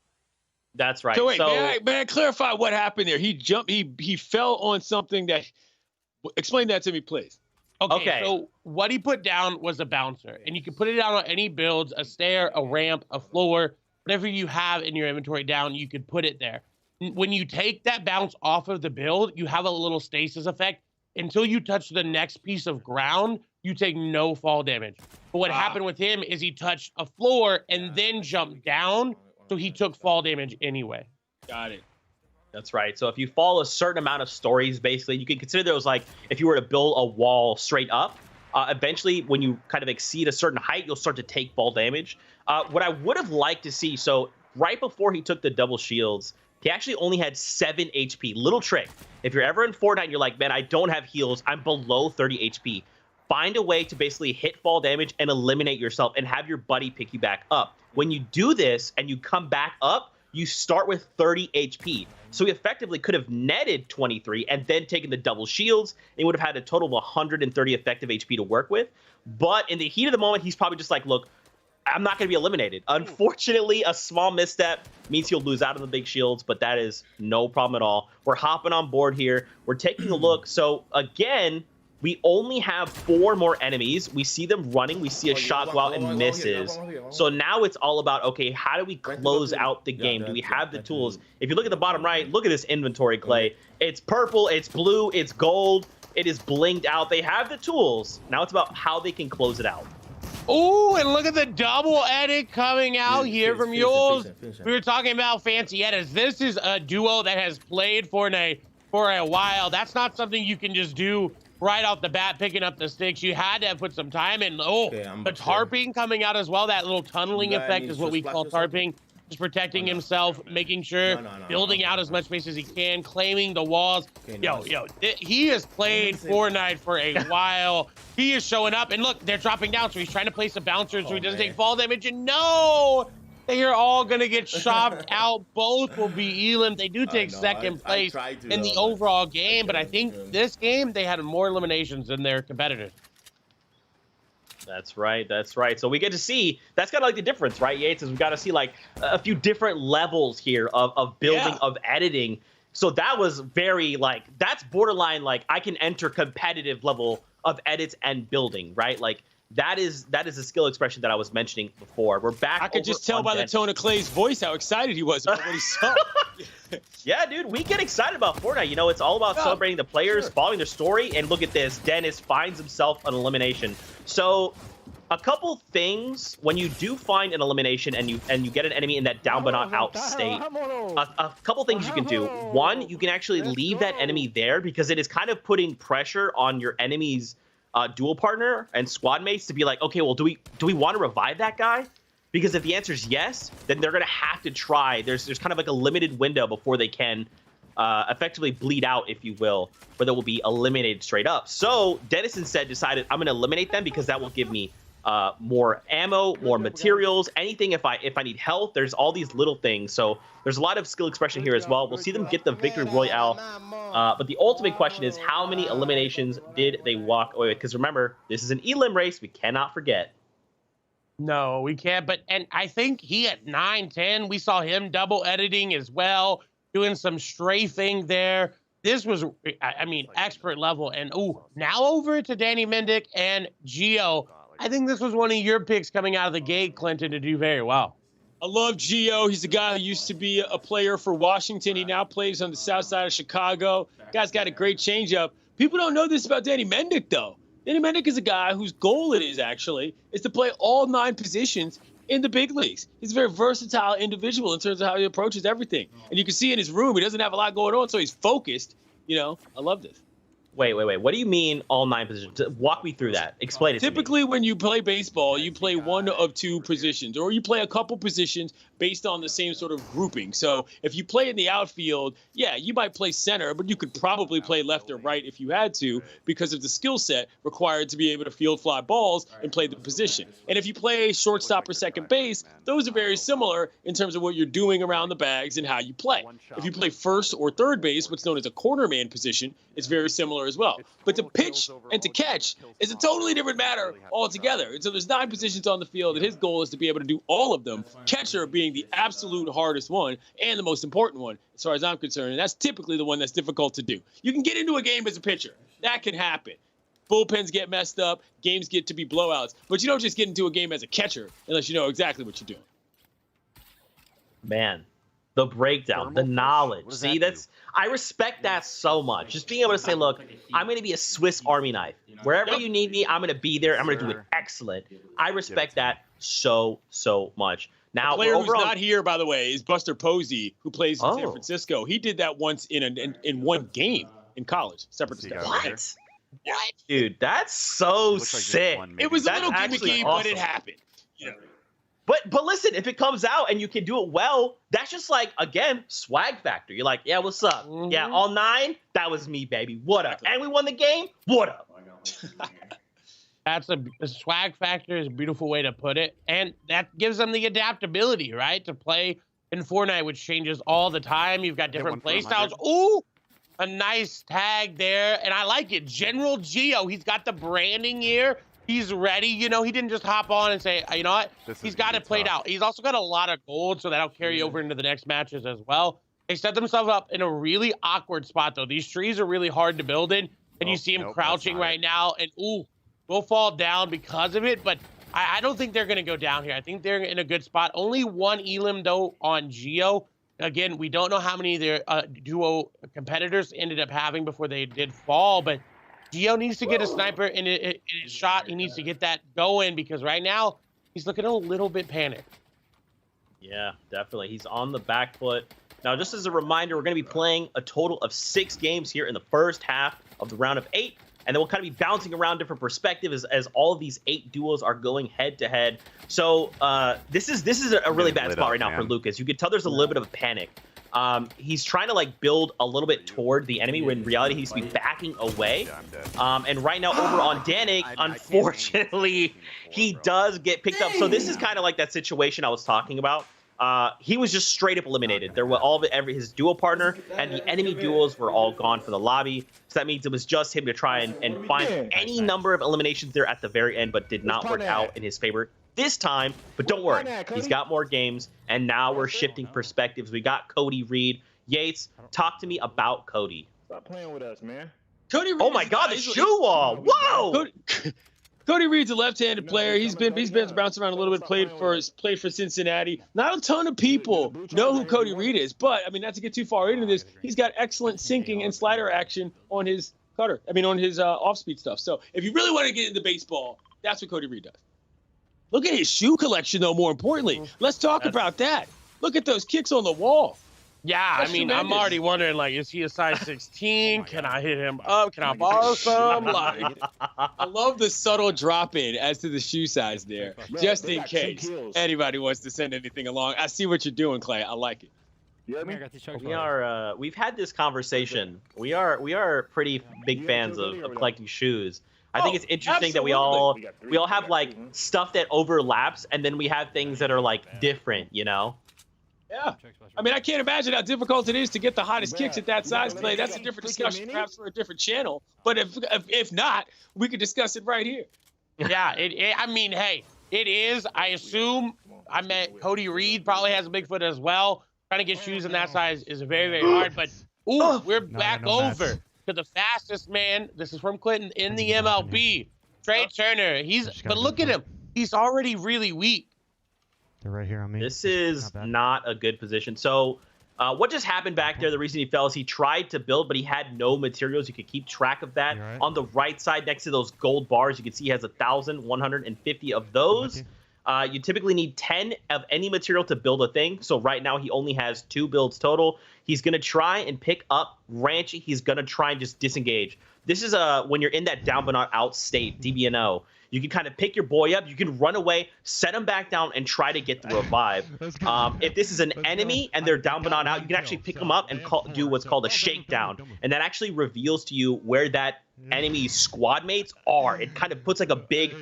That's right. So wait, may I clarify what happened there? He jumped, he fell on something that, explain that to me, please. Okay, so what he put down was a bouncer, and you can put it down on any builds, a stair, a ramp, a floor, whatever you have in your inventory down, you could put it there. When you take that bounce off of the build, you have a little stasis effect. Until you touch the next piece of ground, you take no fall damage. But what happened with him is he touched a floor and then jumped down, so he took fall damage anyway. Got it. That's right. So if you fall a certain amount of stories, basically, you can consider those like if you were to build a wall straight up, eventually when you kind of exceed a certain height, you'll start to take fall damage. What I would have liked to see, so right before he took the double shields, he actually only had 7 HP. Little trick. If you're ever in Fortnite and you're like, man, I don't have heals, I'm below 30 HP, find a way to basically hit fall damage and eliminate yourself and have your buddy pick you back up. When you do this and you come back up, you start with 30 HP. So he effectively could have netted 23 and then taken the double shields. And would have had a total of 130 effective HP to work with. But in the heat of the moment, he's probably just like, look, I'm not going to be eliminated. Unfortunately, a small misstep means he'll lose out on the big shields, but that is no problem at all. We're hopping on board here. We're taking a look. So again, we only have 4 more enemies. We see them running. We see a shot go out and misses. So now it's all about, okay, how do we close out the game? Do we have the tools? If you look at the bottom right, look at this inventory, Clay. It's purple, it's blue, it's gold. It is blinged out. They have the tools. Now it's about how they can close it out. Oh, and look at the double edit coming out here from Yules. We were talking about fancy edits. This is a duo that has played Fortnite for a while. That's not something you can just do right off the bat, picking up the sticks. You had to have put some time in. The tarping coming out as well. That little tunneling effect is what we call tarping. Just protecting himself, making sure, building out as much space as he can, claiming the walls. He has played Fortnite for a while. He is showing up, and look, they're dropping down, so he's trying to place a bouncer so he doesn't take fall damage, and no! They are all going to get chopped out. Both will be elim. They do take second place in the overall game, but I think this game, they had more eliminations than their competitors. That's right. That's right. So we get to see, that's kind of like the difference, right, Yates? Is we got to see like a few different levels here of building, of editing. So that was very like, that's borderline like I can enter competitive level of edits and building, right? Like that is a skill expression that I was mentioning before. We're back. I could just tell by the tone of Clay's voice how excited he was about what he saw. Yeah, dude, we get excited about Fortnite. You know, it's all about celebrating the players, following their story, and look at this. Dennis finds himself an elimination. So a couple things, when you do find an elimination and you get an enemy in that down but not out state, a couple things you can do. One, you can actually leave that enemy there because it is kind of putting pressure on your enemy's dual partner and squad mates to be like, okay, well, do we want to revive that guy? Because if the answer is yes, then they're going to have to try. There's kind of like a limited window before they can effectively bleed out, if you will, where they will be eliminated straight up. So Dennis instead decided, I'm going to eliminate them because that will give me more ammo, more materials, anything if I need health. There's all these little things. So there's a lot of skill expression here as well. We'll see them get the victory royale. But the ultimate question is, how many eliminations did they walk away with? Because remember, this is an elim race. We cannot forget. No, we can't. And I think he at 9-10, we saw him double editing as well, doing some strafing there. This was, I mean, expert level. And now over to Danny Mendick and Gio. I think this was one of your picks coming out of the gate, Clinton, to do very well. I love Gio. He's a guy who used to be a player for Washington. He now plays on the south side of Chicago. Guy's got a great changeup. People don't know this about Danny Mendick, though. Danny Mendick is a guy whose goal is to play all 9 positions in the big leagues. He's a very versatile individual in terms of how he approaches everything. And you can see in his room, he doesn't have a lot going on, so he's focused. You know, I love this. Wait. What do you mean all 9 positions? Walk me through that. Explain it to me. Typically, when you play baseball, you play one of 2 positions, or you play a couple positions based on the same sort of grouping. So if you play in the outfield, yeah, you might play center, but you could probably play left or right if you had to, because of the skill set required to be able to field fly balls and play the position. And if you play shortstop or second base, those are very similar in terms of what you're doing around the bags and how you play. If you play first or third base, what's known as a cornerman position, it's very similar as well. But to pitch and to catch is a totally different matter altogether. And so there's 9 positions on the field, and his goal is to be able to do all of them, catcher being the absolute hardest one and the most important one, as far as I'm concerned. And that's typically the one that's difficult to do. You can get into a game as a pitcher. That can happen. Bullpens get messed up. Games get to be blowouts. But you don't just get into a game as a catcher unless you know exactly what you're doing. Man, the breakdown, the knowledge. See, I respect that so much. Just being able to say, look, I'm going to be a Swiss Army knife. Wherever you need me, I'm going to be there. I'm going to do it excellent. I respect that so much. Now, the player who's not here, by the way, is Buster Posey, who plays in San Francisco. He did that once in one game in college, separate discussion. What? Dude, that's so sick. It was a little gimmicky, but it happened. You know. But listen, if it comes out and you can do it well, that's just like, again, swag factor. You're like, yeah, what's up? Mm-hmm. Yeah, all 9, that was me, baby. What up? And we won the game. What up? That's a swag factor is a beautiful way to put it. And that gives them the adaptability, right? To play in Fortnite, which changes all the time. You've got different play styles. Ooh, a nice tag there. And I like it. General Geo, he's got the branding here. He's ready. You know, he didn't just hop on and say, you know what? He's got it played out. He's also got a lot of gold, so that'll carry over into the next matches as well. They set themselves up in a really awkward spot, though. These trees are really hard to build in, and you see him crouching right now, and will fall down because of it, but I don't think they're going to go down here. I think they're in a good spot. Only 1 elim, though, on Geo. Again, we don't know how many of their duo competitors ended up having before they did fall, but Geo needs to get a sniper in his shot. He needs to get that going because right now he's looking a little bit panicked. Yeah, definitely. He's on the back foot. Now, just as a reminder, we're going to be playing a total of 6 games here in the first half of the round of 8. And then we'll kind of be bouncing around different perspectives as all of these 8 duos are going head-to-head. So this is a really bad spot right now for Lucas. You could tell there's a little bit of a panic. He's trying to like build a little bit toward the enemy when in reality he's to be backing away. And right now over on Danik, unfortunately, he does get picked up. So this is kind of like that situation I was talking about. He was just straight up eliminated. There were his duo partner and the enemy duos were all gone from the lobby. So that means it was just him to try and find any number of eliminations there at the very end, but did not work out in his favor this time. But don't worry, he's got more games, and now we're shifting perspectives. We got Cody Reed. Yates, talk to me about Cody. Stop playing with us, man. Cody Reed, oh my God, the shoe wall! Whoa! Cody Reed's a left-handed player. He's been bouncing around a little bit. Played for Cincinnati. Not a ton of people know who Cody Reed is, but I mean, not to get too far into this, he's got excellent sinking and slider action on his cutter. I mean, on his off-speed stuff. So if you really want to get into baseball, that's what Cody Reed does. Look at his shoe collection, though. More importantly, let's talk about that. Look at those kicks on the wall. Yeah, I mean, I'm already wondering, like, is he a size 16? Can I hit him up? Can I borrow some? Like, I love the subtle drop-in as to the shoe size there, just in case anybody wants to send anything along. I see what you're doing, Clay. I like it. We've had this conversation. We are pretty big fans of collecting shoes. I think it's interesting that we all have like stuff that overlaps, and then we have things that are like different, you know? Yeah. I mean, I can't imagine how difficult it is to get the hottest kicks at that size, Clay. That's a different discussion, perhaps for a different channel. But if not, we could discuss it right here. Yeah, I mean, hey, it is. I assume Cody Reed probably has a big foot as well. Trying to get shoes in that size is very, very hard. But we're back over to the fastest man. This is from Clinton in the MLB. Trey Turner. But look at him. He's already really weak. They're right here on me. This is not a good position. So what just happened back there, the reason he fell is he tried to build, but he had no materials. You could keep track of that. Right. On the right side next to those gold bars, you can see he has 1,150 of those. You typically need 10 of any material to build a thing. So right now he only has 2 builds total. He's going to try and pick up Ranchy. He's going to try and just disengage. This is when you're in that down but not out state, DBNO. You can kind of pick your boy up. You can run away, set him back down, and try to get the revive. If this is an enemy and they're down but not out, you can actually pick them up and do what's called a shakedown. And that actually reveals to you where that enemy's squad mates are. It kind of puts like a big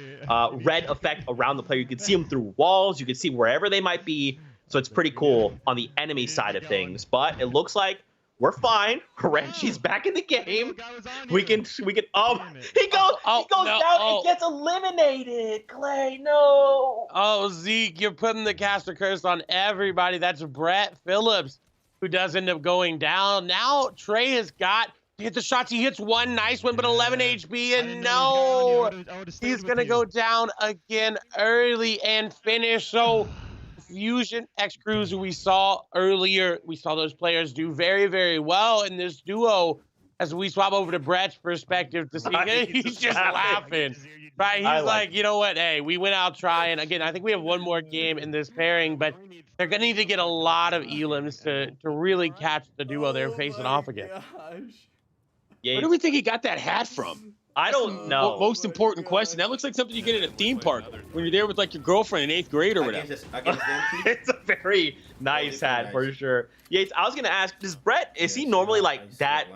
red effect around the player. You can see them through walls. You can see wherever they might be. So it's pretty cool on the enemy side of things. But it looks like we're fine. Ranchy's back in the game. We can. Oh, he goes down and gets eliminated. Clay, no. Oh, Zeke, you're putting the caster curse on everybody. That's Brett Phillips, who does end up going down. Now Trey has got to hit the shots. He hits one nice one, but 11 HP, and no, he's gonna go down again early and finish. So Fusion X Crews, who we saw earlier, we saw those players do very, very well in this duo. As we swap over to Brett's perspective to see, he's just laughing. Right? He's like, you know what? Hey, we went out trying. Again, I think we have one more game in this pairing, but they're going to need to get a lot of elims to really catch the duo they're facing off again. Where do we think he got that hat from? I don't know. Most important question. That looks like something you get at a theme park when you're there with like your girlfriend in 8th grade or whatever. It's a very nice hat for sure. Yates, I was gonna ask, is he normally like that,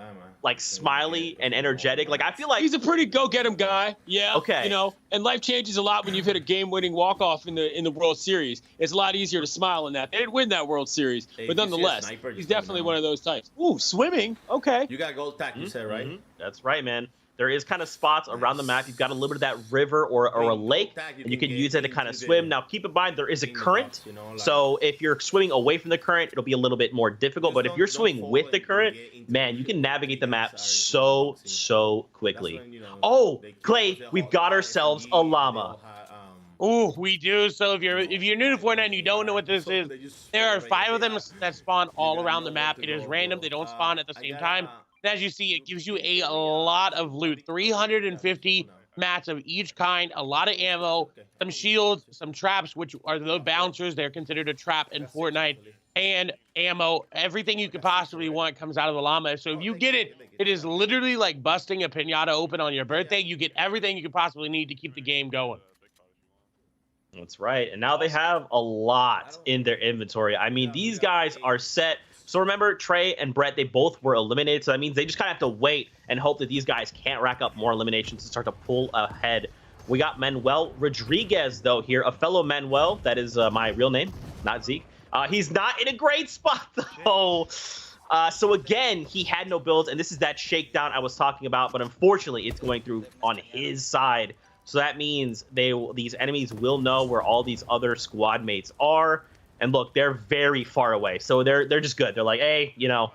like smiley and energetic? Like I feel like he's a pretty go-get-him guy. Yeah. Okay. You know, and life changes a lot when you've hit a game-winning walk-off in the World Series. It's a lot easier to smile in that. They didn't win that World Series, but nonetheless, he's definitely one of those types. Ooh, swimming. Okay. You got gold tack, you said, right? That's right, man. There is kind of spots around the map. You've got a little bit of that river or a lake, and you can use it to kind of swim. Now, keep in mind, there is a current, so if you're swimming away from the current, it'll be a little bit more difficult. But if you're swimming with the current, man, you can navigate the map so quickly. Oh, Clay, we've got ourselves a llama. Ooh, we do. So if you're new to Fortnite and you don't know what this is, there are 5 of them that spawn all around the map. It is random. They don't spawn at the same time. As you see, it gives you a lot of loot, 350 mats of each kind, a lot of ammo, some shields, some traps, which are the bouncers. They're considered a trap in Fortnite, and ammo. Everything you could possibly want comes out of the llama. So if you get it, it is literally like busting a piñata open on your birthday. You get everything you could possibly need to keep the game going. That's right. And now they have a lot in their inventory. I mean, these guys are set. So remember, Trey and Brett, they both were eliminated. So that means they just kind of have to wait and hope that these guys can't rack up more eliminations and start to pull ahead. We got Manuel Rodriguez, though, here. A fellow Manuel. That is my real name, not Zeke. He's not in a great spot, though. So again, he had no builds. And this is that shakedown I was talking about. But unfortunately, it's going through on his side. So that means these enemies will know where all these other squad mates are. And look, they're very far away, so they're just good. They're like, hey, you know,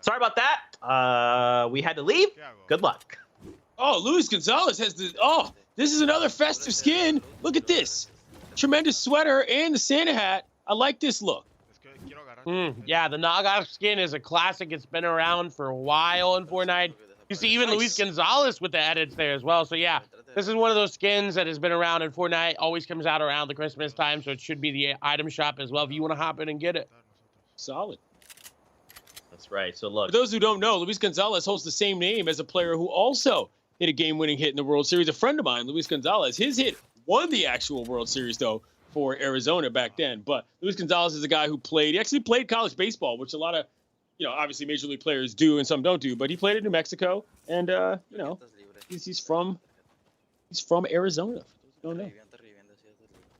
sorry about that. We had to leave. Good luck. Oh, Luis Gonzalez has the. Oh, this is another festive skin. Look at this, tremendous sweater and the Santa hat. I like this look. Yeah, the Naga skin is a classic. It's been around for a while in Fortnite. You see even Luis Gonzalez with the edits there as well. So yeah, this is one of those skins that has been around in Fortnite, always comes out around the Christmas time, so it should be the item shop as well if you want to hop in and get it. Solid. That's right. So look. For those who don't know, Luis Gonzalez holds the same name as a player who also hit a game-winning hit in the World Series. A friend of mine, Luis Gonzalez, his hit won the actual World Series, though, for Arizona back then. But Luis Gonzalez is a guy who he actually played college baseball, which a lot of, you know, obviously major league players do and some don't do, but he played in New Mexico, and you know, he's from Arizona. For those who don't know.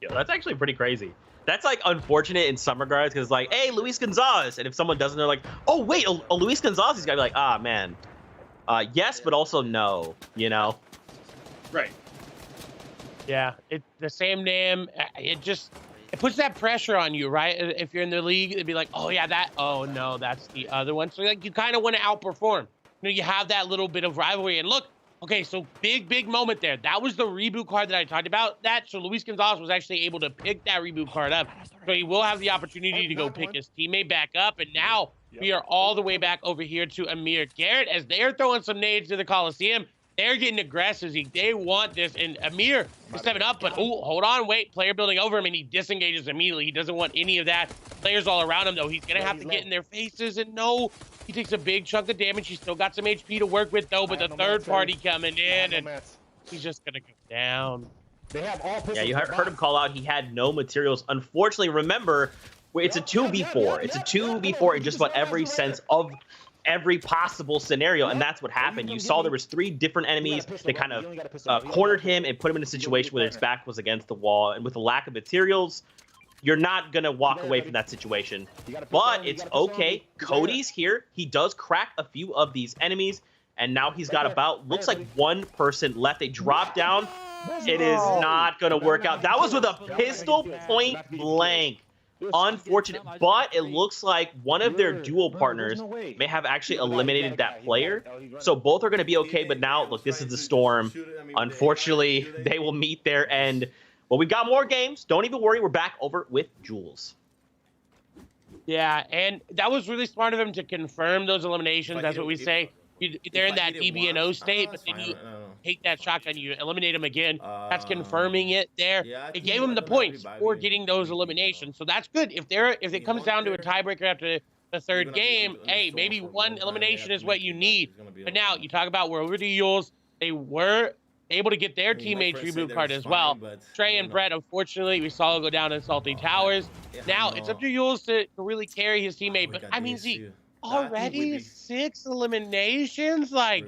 Yeah, that's actually pretty crazy. That's like unfortunate in some regards because like, hey, Luis Gonzalez, and if someone doesn't, they're like, oh wait, a Luis Gonzalez, he's gotta be like, ah man, yes, but also no, you know? Right. Yeah, the same name. It puts that pressure on you, right? If you're in the league, it'd be like, oh yeah, oh no, that's the other one. So like you kind of want to outperform. You know, you have that little bit of rivalry. And look, okay, so big moment there. That was the reboot card that I talked about. So Luis Gonzalez was actually able to pick that reboot card up. So he will have the opportunity to go pick his teammate back up. And now we are all the way back over here to Amir Garrett as they're throwing some nades to the Coliseum. They're getting aggressive. They want this, and Amir is stepping up, but oh, hold on, wait. Player building over him, and he disengages immediately. He doesn't want any of that. Players all around him, though. He's going to have to get in their faces, and no, he takes a big chunk of damage. He's still got some HP to work with, though, but the third party coming in, and he's just going to go down. They have all yeah, you heard him call out he had no materials. Unfortunately, remember, it's a 2v4. It's a 2v4 in just about every sense of every possible scenario, and that's what happened. You saw there was 3 different enemies that kind of cornered him and put him in a situation where his back was against the wall, and with the lack of materials, you're not gonna walk away from that situation. But it's okay. Cody's here. He does crack a few of these enemies, and now he's got about, looks like 1 person left. They drop down. It is not gonna work out. That was with a pistol point blank. Unfortunate, but it looks like one of their duo partners may have actually eliminated that player. So both are going to be okay, but now, look, this is the Storm. Unfortunately, they will meet their end. But we've got more games. Don't even worry. We're back over with Jules. Yeah, and that was really smart of them to confirm those eliminations. That's what we say. They're in that EBNO state, but then you take that shotgun, you eliminate them again. That's confirming it there. It gave them the points for getting those eliminations, so that's good. If it comes down to a tiebreaker after the third game, hey, maybe 1 elimination is what you need. But now you talk about where over the Yules, they were able to get their teammates reboot card as well. Trey and Brett, unfortunately, we saw go down in Salty Towers. Now it's up to Yules to really carry his teammate. But I mean, Zeke, already 6 eliminations? Like,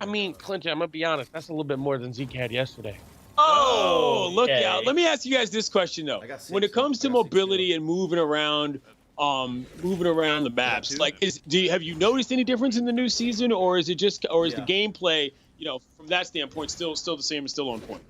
I mean, Clinton, I'm going to be honest, that's a little bit more than Zeke had yesterday. Oh, look out. Let me ask you guys this question, though. When it comes to mobility and moving around the maps, like, have you noticed any difference in the new season, or is it just, or is the gameplay, from that standpoint, still the same and still on point?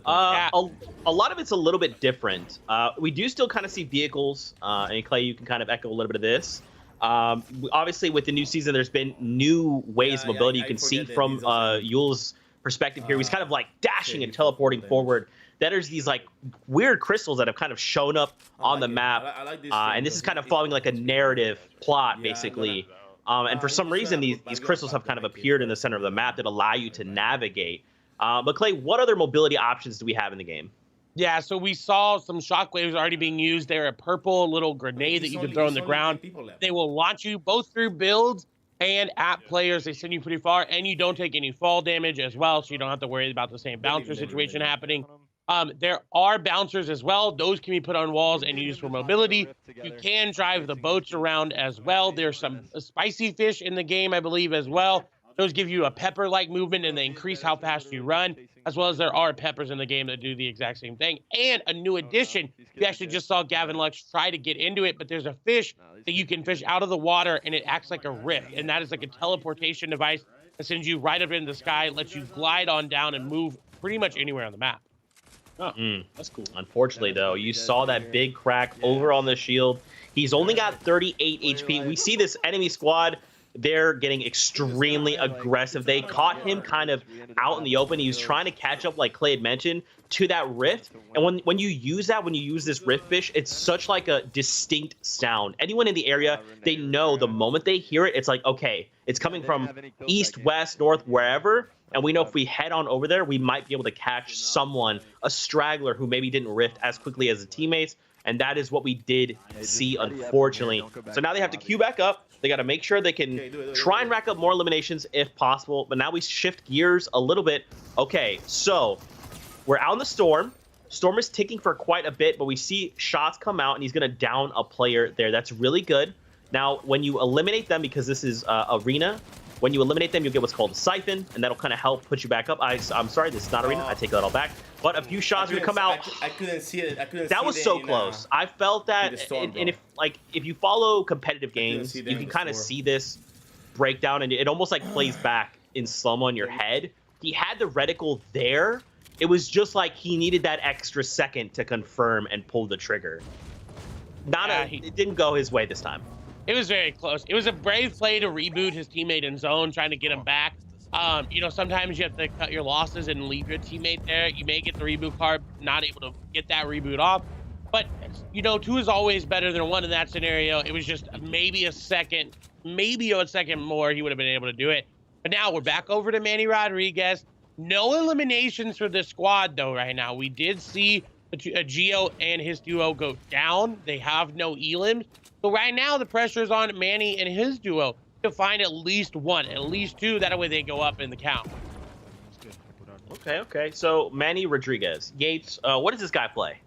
A lot of it's a little bit different. We do still kind of see vehicles, and Clay, you can kind of echo a little bit of this. Obviously, with the new season, there's been new ways of mobility. You can see from Yule's perspective here, he's kind of like dashing and teleporting forward. Then there's these like weird crystals that have kind of shown up on the map, and this is kind of following like a narrative plot, basically. And for some reason, these crystals have kind of appeared in the center of the map that allow you to navigate. But Clay, what other mobility options do we have in the game? Yeah, so we saw some shockwaves already being used. They're a purple little grenade that you can throw on the ground. They will launch you both through builds and at players. They send you pretty far, and you don't take any fall damage as well, so you don't have to worry about the same bouncer situation happening. There are bouncers as well. Those can be put on walls and used for mobility. You can drive the boats around as well. There's some spicy fish in the game, I believe, as well. Those give you a pepper-like movement, and they increase how fast you run, as well as there are peppers in the game that do the exact same thing. And a new addition, you actually just saw Gavin Lux try to get into it, but there's a fish that you can fish out of the water, and it acts like a rift, and that is like a teleportation device that sends you right up into the sky, lets you glide on down and move pretty much anywhere on the map. Oh, that's cool. Unfortunately, though, you saw that big crack over on the shield. He's only got 38 HP. We see this enemy squad. They're getting extremely aggressive. They caught him kind of out in the open. He was trying to catch up, like Clay had mentioned, to that rift. And when you use this rift fish, it's such like a distinct sound. Anyone in the area, they know the moment they hear it, it's like, okay, it's coming from east, west, north, wherever. And we know if we head on over there, we might be able to catch someone, a straggler who maybe didn't rift as quickly as the teammates. And that is what we did see, unfortunately. So now they have to queue back up. They got to make sure they can try and rack up more eliminations if possible. But now we shift gears a little bit. Okay, so we're out in the Storm. Storm is ticking for quite a bit, but we see shots come out, and he's going to down a player there. That's really good. Now, when you eliminate them, because this is Arena, when you eliminate them, you'll get what's called a siphon, and that'll kind of help put you back up. I'm sorry, this is not Arena. I take that all back. But a few shots are going to come out. I couldn't see it. That was so close. I felt that, and if you follow competitive games, you can kind of see this breakdown, and it almost like plays back in slow-mo in your head. He had the reticle there. It was just like he needed that extra second to confirm and pull the trigger. It didn't go his way this time. It was very close. It was a brave play to reboot his teammate in zone, trying to get him back. Sometimes you have to cut your losses and leave your teammate there. You may get the reboot card, not able to get that reboot off. But, 2 is always better than 1 in that scenario. It was just maybe a second more he would have been able to do it. But now we're back over to Manny Rodriguez. No eliminations for the squad, though, right now. We did see Gio and his duo go down. They have no elims. So right now, the pressure is on Manny and his duo to find at least one, at least two. That way they go up in the count. Okay. So Manny Rodriguez. Yates, what does this guy play?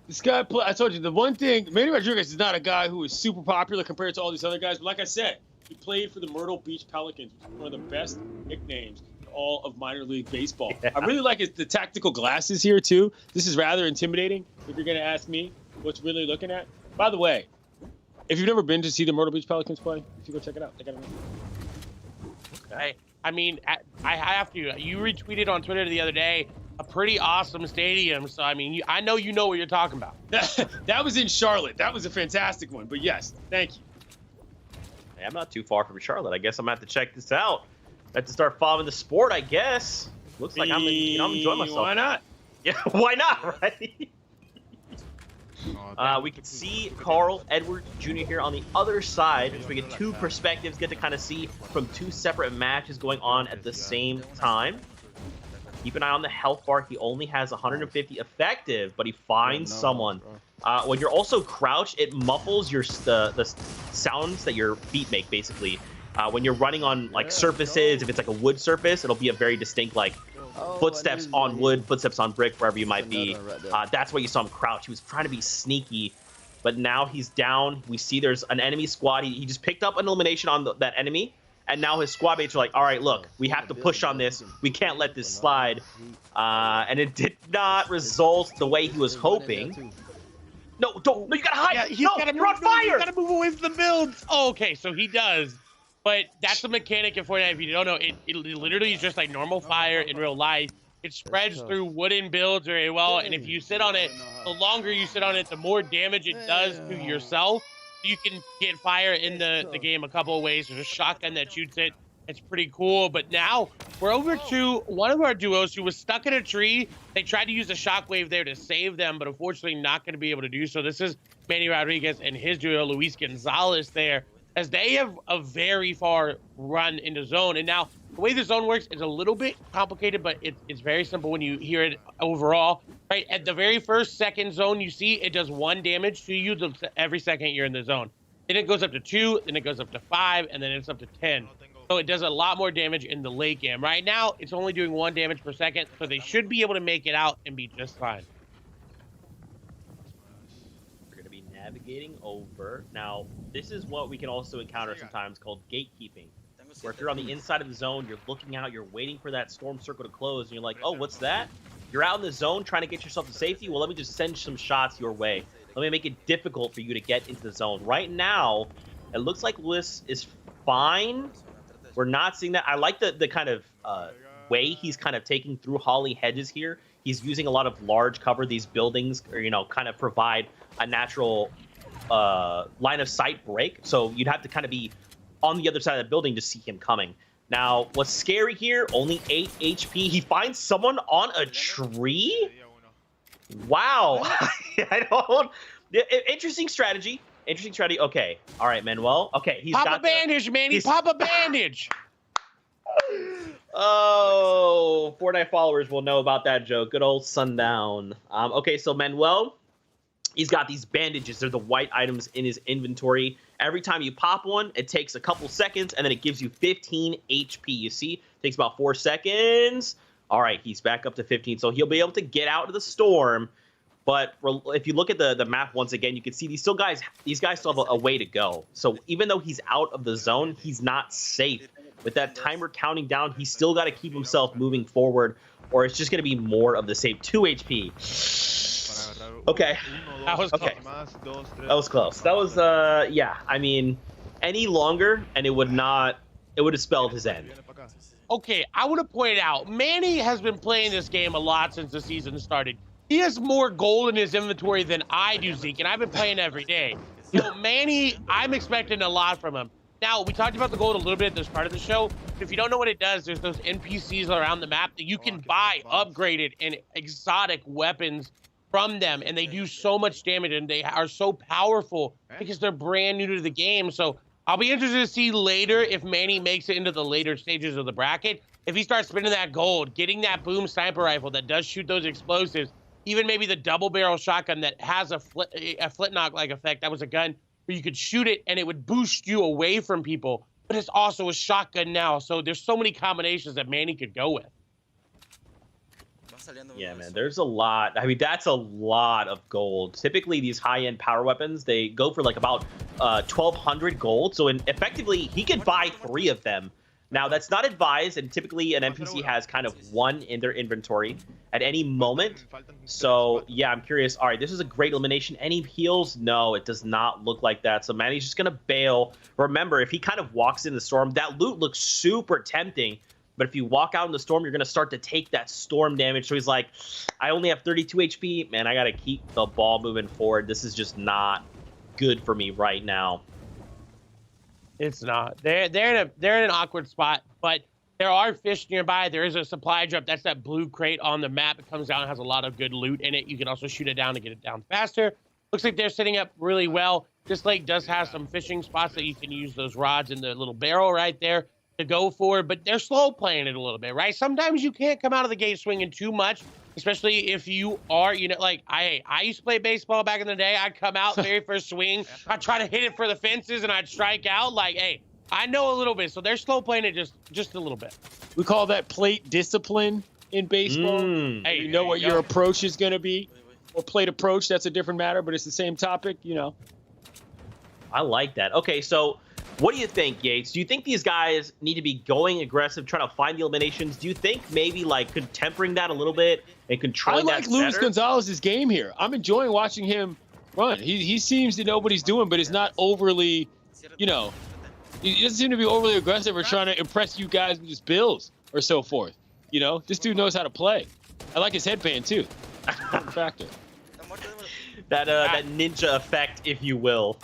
This guy, I told you, the one thing, Manny Rodriguez is not a guy who is super popular compared to all these other guys. But like I said, he played for the Myrtle Beach Pelicans, which is one of the best nicknames in all of minor league baseball. Yeah. I really like the tactical glasses here, too. This is rather intimidating, if you're going to ask me what's really looking at. By the way, if you've never been to see the Myrtle Beach Pelicans play, you should go check it out. They got it. Okay. I mean, I have to. You retweeted on Twitter the other day a pretty awesome stadium. So, I mean, I know you know what you're talking about. That was in Charlotte. That was a fantastic one. But, yes, thank you. Hey, I'm not too far from Charlotte. I guess I'm going to have to check this out. I have to start following the sport, I guess. Looks like I'm enjoying myself. Why not? Yeah, why not, right? We can see Carl Edwards Jr. here on the other side. So we get two perspectives, get to kind of see from two separate matches going on at the same time. Keep an eye on the health bar. He only has 150 effective, but he finds someone. When you're also crouched, it muffles the sounds that your feet make, basically. When you're running on like surfaces, if it's like a wood surface, it'll be a very distinct like footsteps on wood, footsteps on brick, wherever you might be. That's why you saw him crouch. He was trying to be sneaky, but now he's down. We see there's an enemy squad. He just picked up an elimination on that enemy, and now his squad mates are like, all right, look, we have to push on this. We can't let this slide. And it did not result the way he was hoping. No, you gotta hide. Yeah, you're on fire. You gotta move away from the builds. Oh, okay, so he does. But that's the mechanic in Fortnite. If you don't know, it literally is just like normal fire in real life. It spreads through wooden builds very well, and if you sit on it, the longer you sit on it, the more damage it does to yourself. You can get fire in the game a couple of ways. There's a shotgun that shoots it. It's pretty cool. But now we're over to one of our duos who was stuck in a tree. They tried to use a shockwave there to save them, but unfortunately not going to be able to do so. This is Manny Rodriguez and his duo, Luis Gonzalez, there, as they have a very far run into zone. And now the way the zone works is a little bit complicated, but it's very simple when you hear it overall. Right at the very first second zone you see, it does 1 damage to you every second you're in the zone. Then it goes up to 2, then it goes up to 5, and then it's up to 10. So it does a lot more damage in the late game. Right now, it's only doing 1 damage per second, so they should be able to make it out and be just fine. Navigating over. Now, this is what we can also encounter sometimes called gatekeeping, where if you're on the inside of the zone, you're looking out, you're waiting for that storm circle to close, and you're like, oh, what's that? You're out in the zone trying to get yourself to safety? Well, let me just send some shots your way. Let me make it difficult for you to get into the zone. Right now, it looks like Lewis is fine. We're not seeing that. I like the kind of way he's kind of taking through Holly hedges here. He's using a lot of large cover. These buildings, or, kind of provide a natural line of sight break. So you'd have to kind of be on the other side of the building to see him coming. Now, what's scary here, only 8 HP. He finds someone on a tree? Wow. I don't... Interesting strategy. Interesting strategy. Okay. All right, Manuel. Okay, he's pop got a bandage, Manny. Pop a bandage. Oh, Fortnite followers will know about that joke. Good old Sundown. Okay, so Manuel, he's got these bandages. They're the white items in his inventory. Every time you pop one, it takes a couple seconds, and then it gives you 15 HP. You see, it takes about 4 seconds. All right, he's back up to 15, so he'll be able to get out of the storm. But if you look at the map once again, you can see these guys still have a way to go. So even though he's out of the zone, he's not safe. With that timer counting down, he's still got to keep himself moving forward, or it's just going to be more of the same. 2 HP. Okay. That was close. That was close. That was, yeah. I mean, any longer, and it would have spelled his end. Okay, I want to point out, Manny has been playing this game a lot since the season started. He has more gold in his inventory than I do, Zeke, and I've been playing every day. So Manny, I'm expecting a lot from him. Now, we talked about the gold a little bit at this part of the show. If you don't know what it does, there's those NPCs around the map that you can buy upgraded and exotic weapons from them, and they do so much damage, and they are so powerful because they're brand new to the game. So I'll be interested to see later if Manny makes it into the later stages of the bracket. If he starts spinning that gold, getting that boom sniper rifle that does shoot those explosives, even maybe the double barrel shotgun that has a flintlock like effect. That was a gun where you could shoot it and it would boost you away from people, but it's also a shotgun now. So there's so many combinations that Manny could go with. Yeah, man, there's a lot. I mean, that's a lot of gold. Typically, these high-end power weapons, they go for like about 1,200 gold. So effectively, he could buy 3 of them. Now, that's not advised, and typically an NPC has kind of 1 in their inventory at any moment. So, yeah, I'm curious. All right, this is a great elimination. Any heals? No, it does not look like that. So, Manny's just going to bail. Remember, if he kind of walks in the storm, that loot looks super tempting. But if you walk out in the storm, you're going to start to take that storm damage. So he's like, I only have 32 HP. Man, I got to keep the ball moving forward. This is just not good for me right now. It's not. They're in an awkward spot, but there are fish nearby. There is a supply drop. That's that blue crate on the map. It comes down and has a lot of good loot in it. You can also shoot it down to get it down faster. Looks like they're setting up really well. This lake does have some fishing spots that you can use those rods in the little barrel right there to go for, but they're slow playing it a little bit, right? Sometimes you can't come out of the gate swinging too much, especially if you are, you know, like I used to play baseball back in the day. I'd come out very first swing, I'd try to hit it for the fences and I'd strike out. Like, hey, I know a little bit, so they're slow playing it just a little bit. We call that plate discipline in baseball. Hey, you know what your approach is going to be, or plate approach. That's a different matter, but it's the same topic, you know. I like that. Okay, so what do you think, Yates? Do you think these guys need to be going aggressive, trying to find the eliminations? Do you think maybe like tempering that a little bit and controlling that better? I like Luis Gonzalez's game here. I'm enjoying watching him run. He seems to know what he's doing, but it's not overly, you know, he doesn't seem to be overly aggressive or trying to impress you guys with his builds or so forth. You know, this dude knows how to play. I like his headband too. Factor. that ninja effect, if you will.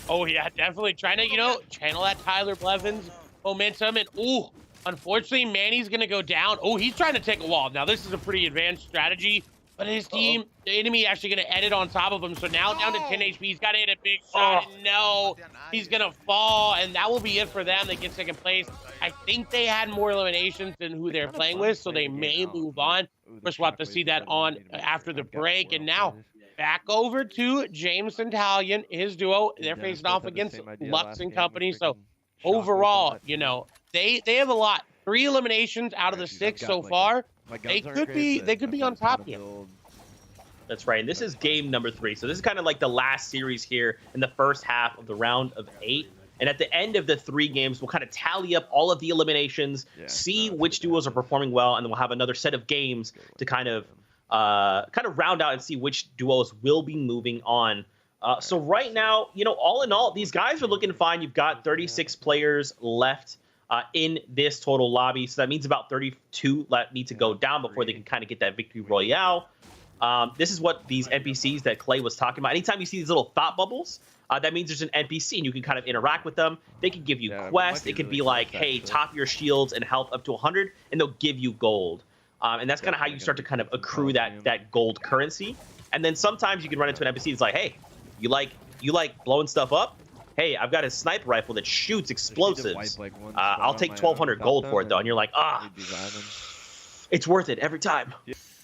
Oh, yeah, definitely trying to, you know, channel that Tyler Blevins momentum. And, ooh, unfortunately, Manny's going to go down. Oh, he's trying to take a wall. Now, this is a pretty advanced strategy, but his team, the enemy, actually going to edit on top of him. So now down to 10 HP. He's got to hit a big shot. And no, he's going to fall, and that will be it for them. They get second place. I think they had more eliminations than who they're playing with, so they may move on. First, we'll have to see that on after the break. And now back over to James Centalion, his duo. They're facing off against Lux and company. So overall, you know, they have a lot. 3 eliminations out of the 6 so far. They could be on top here. That's right. And this is game number 3. So this is kind of like the last series here in the first half of the round of 8. And at the end of the 3 games, we'll kind of tally up all of the eliminations, see which duos are performing well, and then we'll have another set of games to kind of round out and see which duos will be moving on. So right now, you know, all in all, these guys are looking fine. You've got 36 players left in this total lobby. So that means about 32 need to go down before they can kind of get that victory royale. This is what these NPCs that Clay was talking about. Anytime you see these little thought bubbles, that means there's an NPC and you can kind of interact with them. They can give you quests. It could be like, hey, top your shields and health up to 100, and they'll give you gold. And that's kind of how you start to kind of accrue that gold currency. And then sometimes you can run into an NPC that's like, hey, you like blowing stuff up? Hey, I've got a sniper rifle that shoots explosives. I'll take 1,200 gold for it, though. And you're like, it's worth it every time.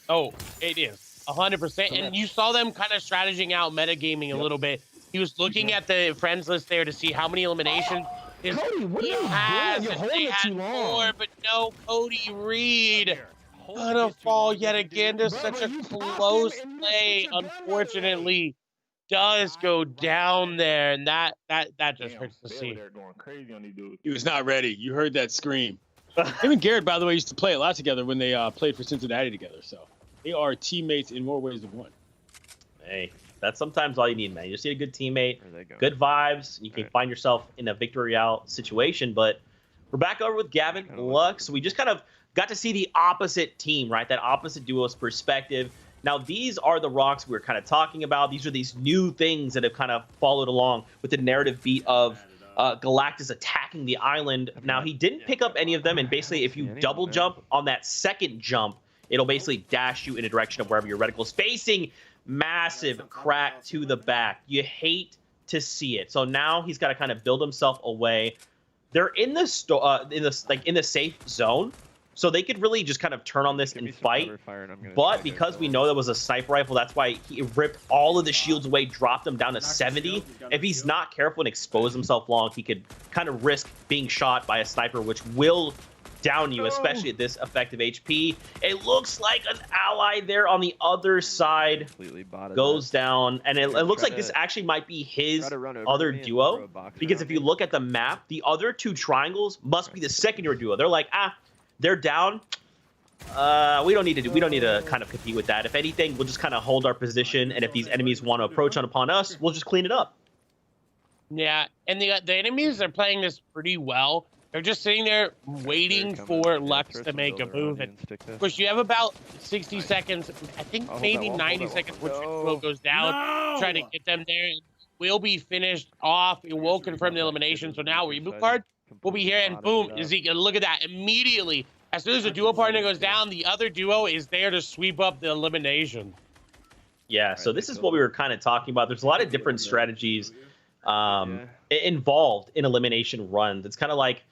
Oh, it is 100%. And you saw them kind of strategizing out metagaming a little bit. He was looking at the friends list there to see how many eliminations Cody, what are you doing? You're holding it too long. But no, Cody Reed gonna fall yet again. Just such a close play, unfortunately, does go down there, and that just hurts to see. He was not ready. You heard that scream. Him and Garrett, by the way, used to play a lot together when they played for Cincinnati together. So they are teammates in more ways than one. Hey, that's sometimes all you need, man. You just need a good teammate, good vibes. You can find yourself in a victory out situation. But we're back over with Gavin Lux. We just kind of got to see the opposite team, right? That opposite duo's perspective. Now, these are the rocks we were kind of talking about. These are these new things that have kind of followed along with the narrative beat of Galactus attacking the island. Now, he didn't pick up any of them, and basically, if you double jump on that second jump, it'll basically dash you in a direction of wherever your reticle is facing. Massive crack to the back. You hate to see it. So now he's got to kind of build himself away. They're in the safe zone, so they could really just kind of turn on this and fight. But because we know that was a sniper rifle, that's why he ripped all of the shields away, dropped them down to 70. If he's not careful and expose himself long, he could kind of risk being shot by a sniper, which will down you, especially at this effective HP. It looks like an ally there on the other side goes down, and it looks like this actually might be his other duo, because if you look at the map, the other two triangles must be the secondary duo. They're like, they're down. We don't need to kind of compete with that. If anything, we'll just kind of hold our position, and if these enemies want to approach upon us, we'll just clean it up. Yeah, and the enemies are playing this pretty well. They're just sitting there waiting for Lux to make a move. And of course, you have about 60 seconds, I think maybe 90 seconds before Duo goes down, trying to get them there. We'll be finished off. It will confirm the elimination. So now reboot card will be here, and boom, Ezekiel, look at that. Immediately, as soon as the duo partner goes down, the other duo is there to sweep up the elimination. Yeah, so this is what we were kind of talking about. There's a lot of different strategies involved in elimination runs. It's kind of like,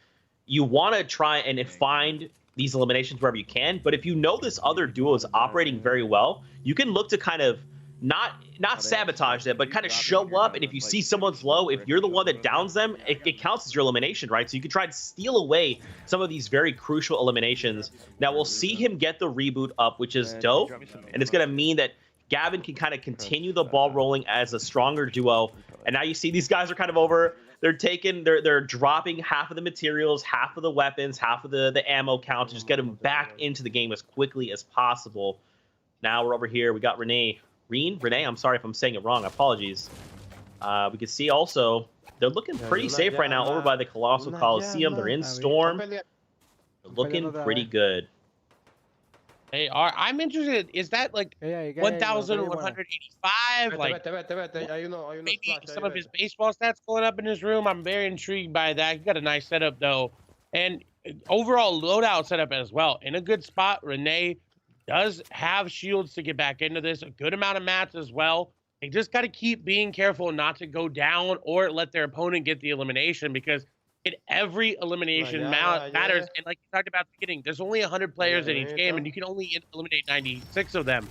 you want to try and find these eliminations wherever you can, but if you know this other duo is operating very well, you can look to kind of not sabotage them, but kind of show up, and if you see someone's low, if you're the one that downs them, it counts as your elimination, right? So you can try to steal away some of these very crucial eliminations. Now, we'll see him get the reboot up, which is dope, and it's going to mean that Gavin can kind of continue the ball rolling as a stronger duo, and now you see these guys are kind of over. They're dropping half of the materials, half of the weapons, half of the ammo count to just get them back into the game as quickly as possible. Now we're over here. We got Renee. I'm sorry if I'm saying it wrong. Apologies. We can see also they're looking pretty safe right now over by the Colossal Coliseum. They're in Storm. They're looking pretty good. They are. I'm interested. Is that like 1,185? Like maybe some of his baseball stats going up in his room. I'm very intrigued by that. He got a nice setup though, and overall loadout setup as well. In a good spot. Renee does have shields to get back into this. A good amount of mats as well. They just got to keep being careful not to go down or let their opponent get the elimination, because every elimination matters. And like you talked about at the beginning, there's only 100 players in each game, and you can only eliminate 96 of them.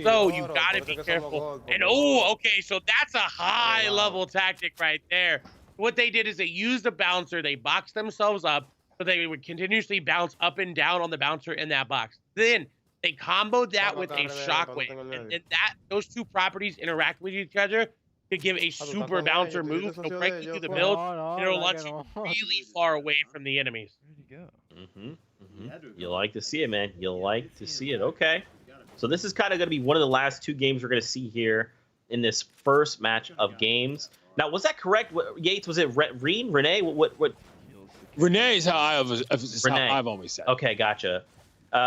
So you've got to be careful. And okay, so that's a high level tactic right there. What they did is they used a bouncer. They boxed themselves up, so they would continuously bounce up and down on the bouncer in that box. Then they comboed that with a shockwave, and those two properties interact with each other to give a super bouncer move. So break you through the build, and it'll launch you really far away from the enemies. You like to see it, man. You like to see it. Okay. So this is kind of going to be one of the last two games we're going to see here in this first match of games. Now, was that correct? Yates, was it Renee? What? Renee is how I've always said. Okay, gotcha.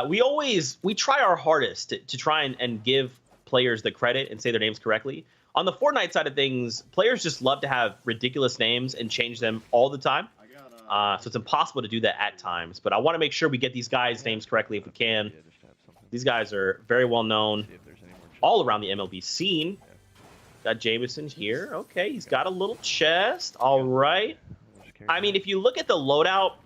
We try our hardest to try and give players the credit and say their names correctly. On the Fortnite side of things, players just love to have ridiculous names and change them all the time. So it's impossible to do that at times. But I want to make sure we get these guys' names correctly if we can. These guys are very well known all around the MLB scene. Got Jameson here. Okay, he's got a little chest. All right. I mean, if you look at the loadout,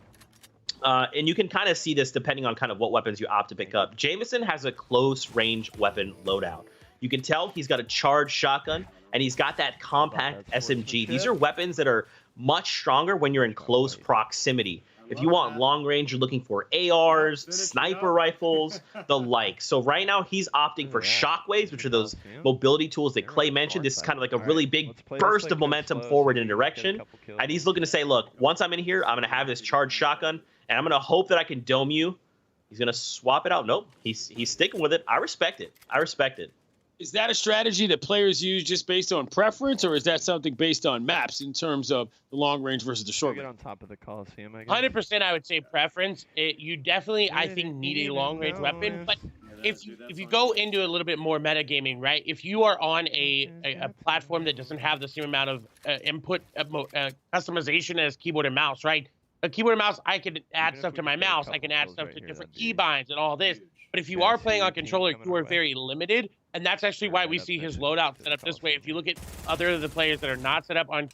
and you can kind of see this depending on kind of what weapons you opt to pick up. Jameson has a close range weapon loadout. You can tell he's got a charged shotgun, and he's got that compact SMG. These are weapons that are much stronger when you're in close proximity. If you want long range, you're looking for ARs, sniper rifles, the like. So right now he's opting for shockwaves, which are those mobility tools that Clay mentioned. This is kind of like a really big burst of momentum forward in a direction. And he's looking to say, look, once I'm in here, I'm going to have this charged shotgun, and I'm going to hope that I can dome you. He's going to swap it out. Nope, he's sticking with it. I respect it. I respect it. Is that a strategy that players use just based on preference, or is that something based on maps in terms of the long range versus the short range? On top of the Coliseum, I guess. 100%, I would say preference. You definitely, I think, need a long range weapon. But if you go into a little bit more metagaming, right? If you are on a platform that doesn't have the same amount of input customization as keyboard and mouse, right? A keyboard and mouse, I can add stuff to my mouse. I can add stuff to different keybinds and all this. But if you are playing on controller, you are very limited, and that's actually why we see his loadout set up this way. If you look at other of the players that are not set up on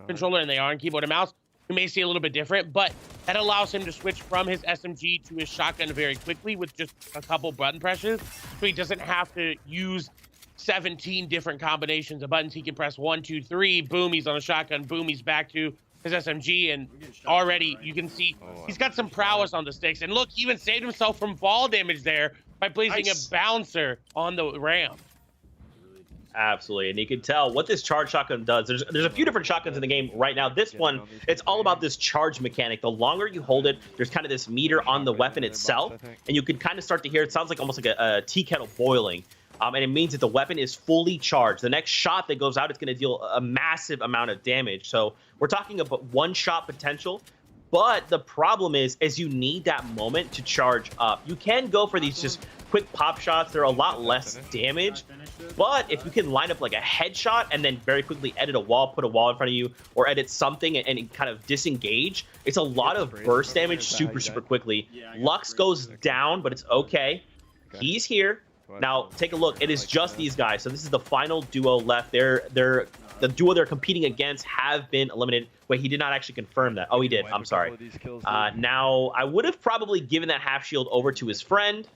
controller and they are on keyboard and mouse, you may see a little bit different, but that allows him to switch from his SMG to his shotgun very quickly with just a couple button presses, so he doesn't have to use 17 different combinations of buttons. He can press 1, 2, 3, boom, he's on a shotgun, boom, he's back to his SMG, and already you can see he's got some prowess on the sticks. And look, he even saved himself from fall damage there by placing a bouncer on the ramp. Absolutely, and you can tell what this charge shotgun does. There's a few different shotguns in the game right now. This one, it's all about this charge mechanic. The longer you hold it, there's kind of this meter on the weapon itself, and you can kind of start to hear, it sounds like almost like a tea kettle boiling. And it means that the weapon is fully charged. The next shot that goes out, it's going to deal a massive amount of damage. So we're talking about one shot potential. But the problem is you need that moment to charge up. You can go for these just quick pop shots. They're a lot less damage. But if you can line up like a headshot and then very quickly edit a wall, put a wall in front of you, or edit something and kind of disengage, it's a lot of burst damage super quickly. Lux goes down, but it's okay. He's here. Now, take a look. It is just these guys. So this is the final duo left. The duo they're competing against have been eliminated. Wait, he did not actually confirm that. Oh, he did. I'm sorry. Now, I would have probably given that half shield over to his friend.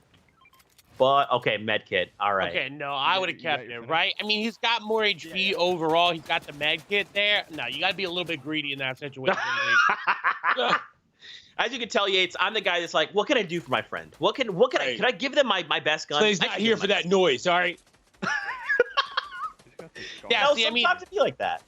But, okay, medkit. All right. Okay, no, I would have kept it, right? I mean, he's got more HP overall. He's got the medkit there. No, you got to be a little bit greedy in that situation. As you can tell, Yates, I'm the guy that's like, what can I do for my friend? Can I give them my best gun? So he's not here for that noise, all right? Yeah, no, see, I mean, sometimes it be like that.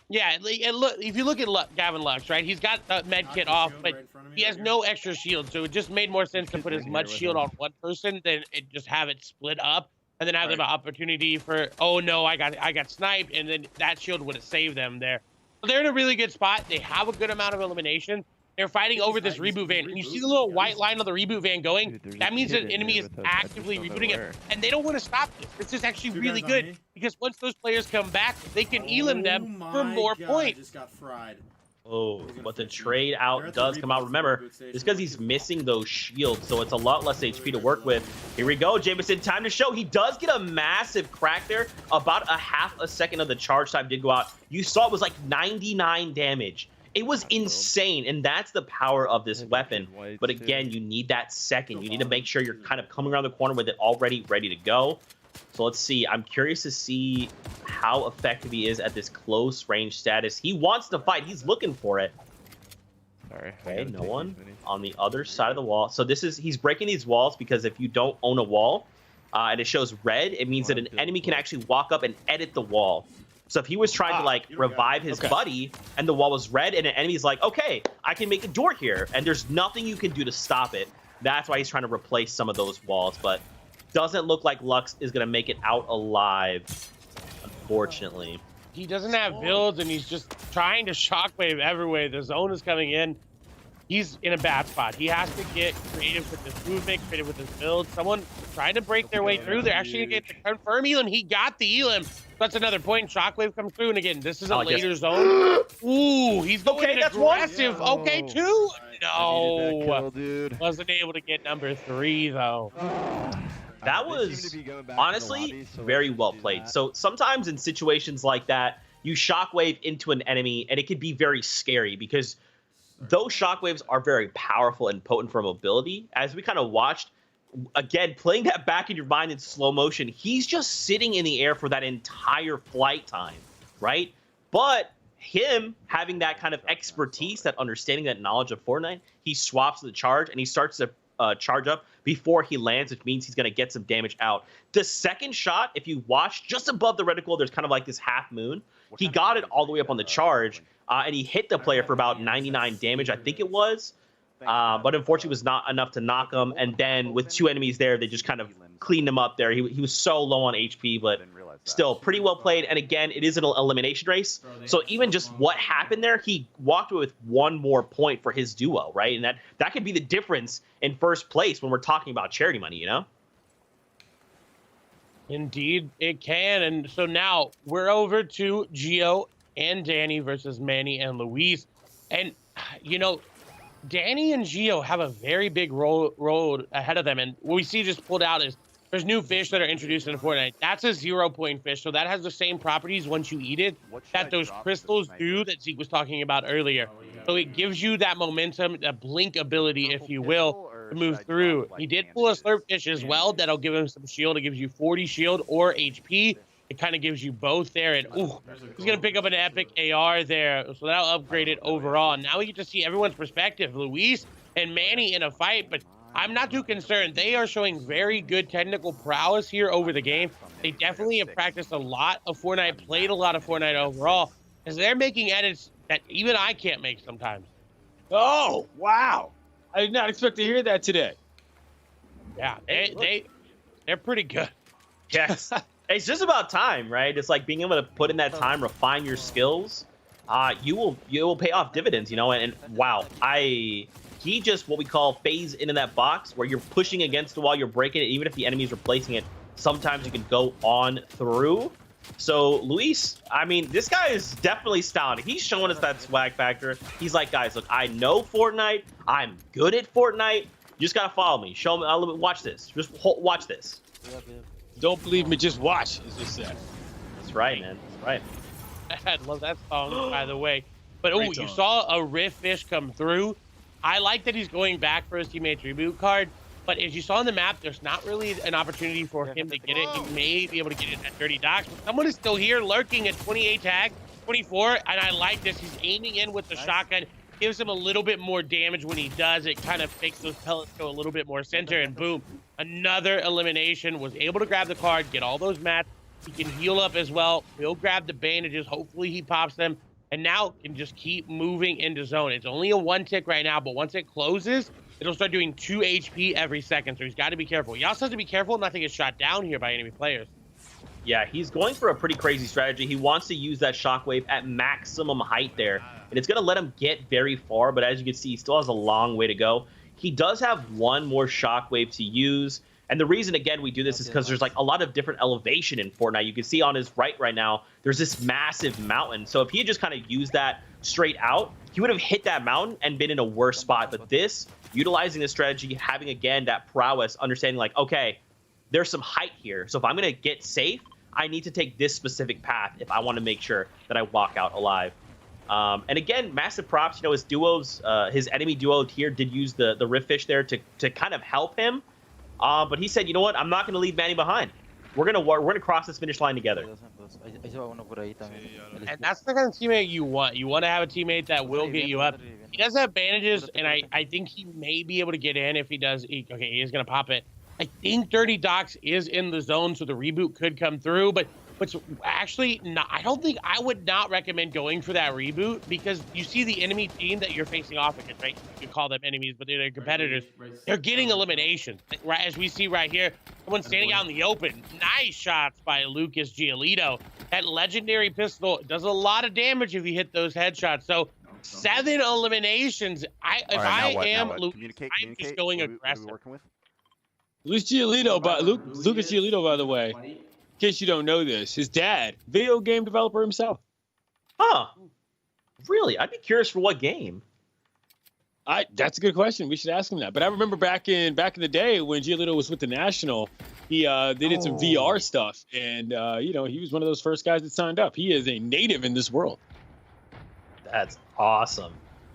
Yeah, and look, if you look at Gavin Lux, right? He's got the med kit off, but he has no extra shield, so it just made more sense to put as much shield on one person than just have it split up and then have them an opportunity for, oh no, I got sniped, and then that shield would have saved them there. So they're in a really good spot. They have a good amount of elimination. They're fighting over this reboot van, and you see the little white line on the reboot van going? That means an enemy is actively rebooting it, and they don't want to stop this. This is actually really good, because once those players come back, they can elim them for more points. Just got fried. Oh, but the trade out does come out. Remember, it's because he's missing those shields, so it's a lot less HP to work with. Here we go, Jameson, time to show. He does get a massive crack there. About a half a second of the charge time did go out. You saw it was like 99 damage. It was insane, and that's the power of this weapon. But again, you need that second. You need to make sure you're kind of coming around the corner with it already ready to go. So let's see. I'm curious to see how effective he is at this close range status. He wants to fight. He's looking for it. Okay, no one on the other side of the wall. So he's breaking these walls because if you don't own a wall and it shows red, it means that an enemy can actually walk up and edit the wall. So if he was trying to like revive his buddy and the wall was red and an enemy's like, okay, I can make a door here and there's nothing you can do to stop it. That's why he's trying to replace some of those walls, but doesn't look like Lux is going to make it out alive, unfortunately. He doesn't have builds and he's just trying to shockwave everywhere. The zone is coming in. He's in a bad spot. He has to get creative with his movement, creative with his build. Someone trying to break their way through. They're actually going to get the confirm elim. He got the elim. That's another point. Shockwave comes through, and again, this is a later zone. Ooh, he's going aggressive. Yeah. Okay, two. No, kill, dude. Wasn't able to get number 3 though. That was honestly very well played. So sometimes in situations like that, you shockwave into an enemy, and it could be very scary because those shockwaves are very powerful and potent for mobility. As we kind of watched, again, playing that back in your mind in slow motion, he's just sitting in the air for that entire flight time, right? But him having that kind of expertise, that understanding, that knowledge of Fortnite, he swaps the charge and he starts to charge up before he lands, which means he's going to get some damage out. The second shot, if you watch just above the reticle, there's kind of like this half moon. He got it all the way up on the charge, and he hit the player for about 99 damage, I think it was. But unfortunately, it was not enough to knock him. And then with 2 enemies there, they just kind of cleaned him up there. He was so low on HP, but still pretty well played. And again, it is an elimination race. So even just what happened there, he walked away with 1 more point for his duo, right? And that could be the difference in first place when we're talking about charity money, you know? Indeed, it can. And so now we're over to Gio and Danny versus Manny and Luis. And, you know, Danny and Gio have a very big road ahead of them. And what we see just pulled out is there's new fish that are introduced in Fortnite. That's a 0-point fish. So that has the same properties once you eat it that those crystals do that Zeke was talking about earlier. So it gives you that momentum, that blink ability, if you will, to move through. He did pull a slurp fish as well. That'll give him some shield. It gives you 40 shield or HP. It kind of gives you both there. And, ooh, he's going to pick up an epic AR there. So that'll upgrade it overall. And now we get to see everyone's perspective. Luis and Manny in a fight, but I'm not too concerned. They are showing very good technical prowess here over the game. They definitely have practiced a lot of Fortnite, played a lot of Fortnite overall, because they're making edits that even I can't make sometimes. Oh, wow. I did not expect to hear that today. Yeah, they're pretty good. Yes. It's just about time, right? It's like being able to put in that time, refine your skills. You will pay off dividends, you know. And wow, he just what we call phase into that box where you're pushing against the wall, you're breaking it, even if the enemy's replacing it. Sometimes you can go on through. So Luis, I mean, this guy is definitely styling. He's showing us that swag factor. He's like, guys, look, I know Fortnite. I'm good at Fortnite. You just gotta follow me. Show me. Watch this. Just watch this. Don't believe me, just watch, as they said. That's right, man. That's right. I love that song, by the way. But, oh, you saw a Rift Fish come through. I like that he's going back for his teammate's reboot card. But as you saw on the map, there's not really an opportunity for him to get it. He may be able to get it at 30 docks. But someone is still here lurking at 28 tag, 24. And I like this. He's aiming in with the shotgun. Gives him a little bit more damage when he does. It kind of makes those pellets go a little bit more center. And boom, another elimination. Was able to grab the card, get all those mats. He can heal up as well. He'll grab the bandages. Hopefully he pops them. And now can just keep moving into zone. It's only a 1 tick right now, but once it closes, it'll start doing 2 HP every second. So he's got to be careful. He also has to be careful not to get shot down here by enemy players. Yeah, he's going for a pretty crazy strategy. He wants to use that shockwave at maximum height there. And it's going to let him get very far. But as you can see, he still has a long way to go. He does have one more shockwave to use. And the reason, again, we do this is because there's like a lot of different elevation in Fortnite. You can see on his right now, there's this massive mountain. So if he had just kind of used that straight out, he would have hit that mountain and been in a worse spot. But this, utilizing this strategy, having, again, that prowess, understanding like, okay, there's some height here. So if I'm going to get safe, I need to take this specific path if I want to make sure that I walk out alive. And again, massive props. You know, his duos, his enemy duo here did use the Rift Fish there to kind of help him. But he said, you know what? I'm not going to leave Manny behind. We're gonna cross this finish line together. And that's the kind of teammate you want. You want to have a teammate that will get you up. He does have bandages, and I think he may be able to get in if he does. Okay, he is going to pop it. I think Dirty Docs is in the zone, so the reboot could come through. But actually, not, I don't think I would not recommend going for that reboot because you see the enemy team that you're facing off against, right? You could call them enemies, but they're their competitors. They're getting eliminations, right? As we see right here, someone standing out in the open. Nice shots by Lucas Giolito. That legendary pistol does a lot of damage if you hit those headshots. So 7 eliminations. If I am Lucas, I'm just going aggressive. Lucas Giolito, by the way, in case you don't know this, his dad, video game developer himself. Huh. Really? I'd be curious for what game. That's a good question. We should ask him that. But I remember back in the day when Giolito was with the National, they did some VR stuff, and you know, he was one of those first guys that signed up. He is a native in this world. That's awesome.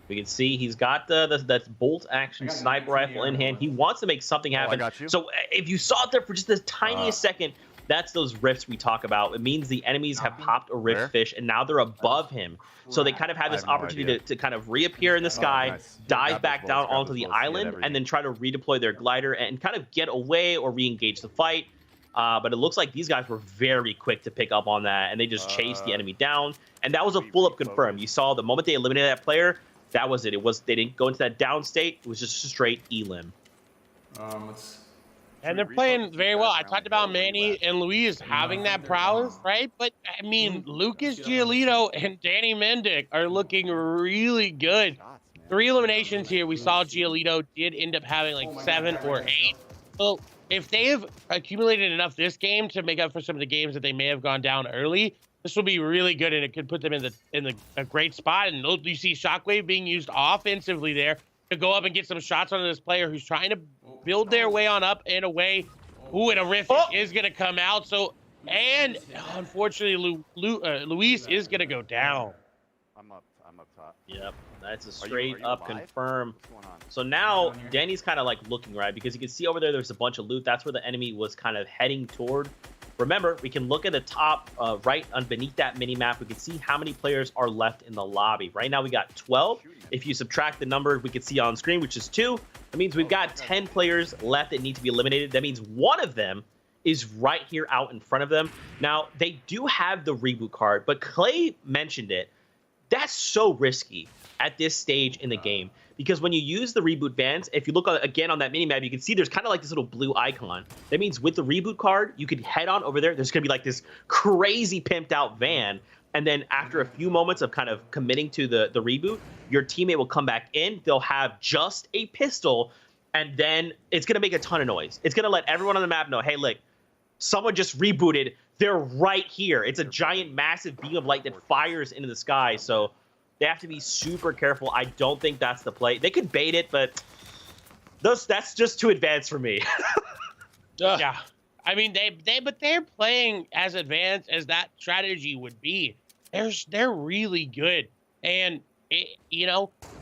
We can see he's got that bolt action sniper rifle in hand. He wants to make something happen. So if you saw it there for just the tiniest second, that's those rifts we talk about. It means the enemies have popped a rift fish, and now they're above him. So they kind of have this opportunity to kind of reappear in the sky, dive back down onto the island, and then try to redeploy their glider and kind of get away or re-engage the fight. But it looks like these guys were very quick to pick up on that, and they just chased the enemy down. And that was a full-up confirm. You saw the moment they eliminated that player, that was it. They didn't go into that down state. It was just a straight elim. And they're playing very well. I talked about Manny and Luis having that prowess, right? But, I mean, Lucas Giolito and Danny Mendick are looking really good. 3 eliminations here. We saw Giolito did end up having like 7 or 8. So if they have accumulated enough this game to make up for some of the games that they may have gone down early, this will be really good, and it could put them in a great spot. And you see Shockwave being used offensively there. to go up and get some shots on this player who's trying to build their way on up and away. Ooh, and a rift is going to come out. So, and unfortunately, Luis is going to go down. I'm up top. Yep, that's a straight up alive? confirm. What's going on? So now Danny's kind of like looking right because you can see over there's a bunch of loot. That's where the enemy was kind of heading toward. Remember, we can look at the top right beneath that mini map. We can see how many players are left in the lobby. Right now we got 12. If you subtract the number we can see on screen, which is 2, that means we've got 10 players left that need to be eliminated. That means one of them is right here out in front of them. Now, they do have the reboot card, but Clay mentioned it. That's so risky at this stage in the game because when you use the reboot bans, if you look again on that minimap, you can see there's kind of like this little blue icon. That means with the reboot card, you could head on over there. There's going to be like this crazy pimped out van. And then after a few moments of kind of committing to the reboot, your teammate will come back in. They'll have just a pistol, and then it's going to make a ton of noise. It's going to let everyone on the map know, hey, look, someone just rebooted. They're right here. It's a giant, massive beam of light that fires into the sky. So they have to be super careful. I don't think that's the play. They could bait it, but that's just too advanced for me. Yeah. I mean, but they're playing as advanced as that strategy would be. They're really good. And,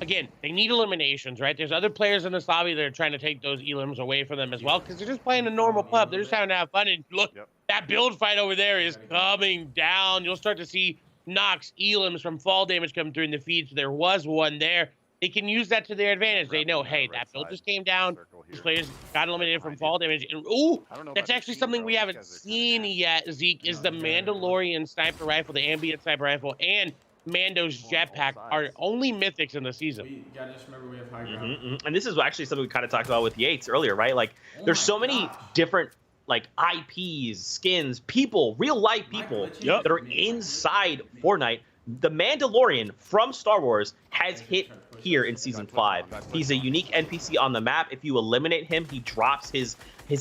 again, they need eliminations, right? There's other players in this lobby that are trying to take those elims away from them as well because they're just playing a normal pub. They're just having to have fun. And look, that build fight over there is coming down. You'll start to see Nox elims from fall damage come through in the feed. So there was one there. They can use that to their advantage. They know, hey, that build just came down. These players got eliminated from fall damage. And, ooh, that's actually something we haven't seen yet, Zeke, is the Mandalorian sniper rifle, the ambient sniper rifle, and Mando's jetpack are only mythics in the season. You gotta just remember we have high ground. And this is actually something we kind of talked about with Yates earlier, right? Like, there's so many different like IPs, skins, people, real life people that are inside Fortnite. The Mandalorian from Star Wars has hit here in Season 5. He's a unique NPC on the map. If you eliminate him, he drops his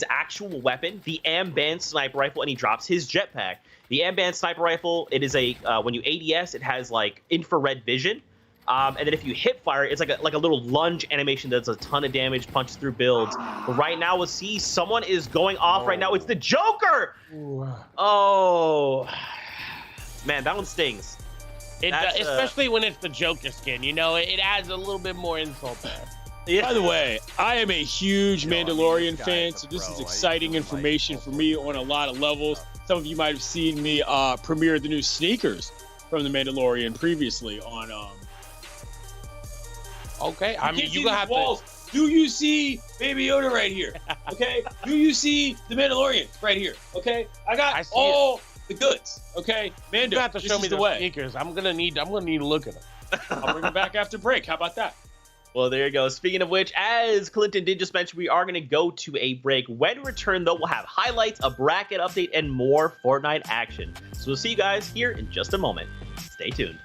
actual weapon, the Amban sniper rifle, and he drops his jetpack. The Amban sniper rifle, it is a, when you ADS, it has like infrared vision. And then if you hip fire, it's like a little lunge animation that does a ton of damage, punches through builds. But right now, we'll see someone is going off right now. It's the Joker! Oh, man, that one stings. Especially when it's the Joker skin, it adds a little bit more insult there. Yeah. By the way, I am a huge Mandalorian fan, so this is exciting information for me on a lot of levels. Some of you might have seen me premiere the new sneakers from the Mandalorian previously on. Okay, I mean, you have to. Do you see Baby Yoda right here? Okay. Do you see the Mandalorian right here? Okay. I got all the goods. Okay. Mando, you have to show me the sneakers. I'm gonna need to look at them. I'll bring them back after break. How about that? Well, there you go. Speaking of which, as Clinton did just mention, we are going to go to a break. When we return, though, we'll have highlights, a bracket update, and more Fortnite action. So we'll see you guys here in just a moment. Stay tuned.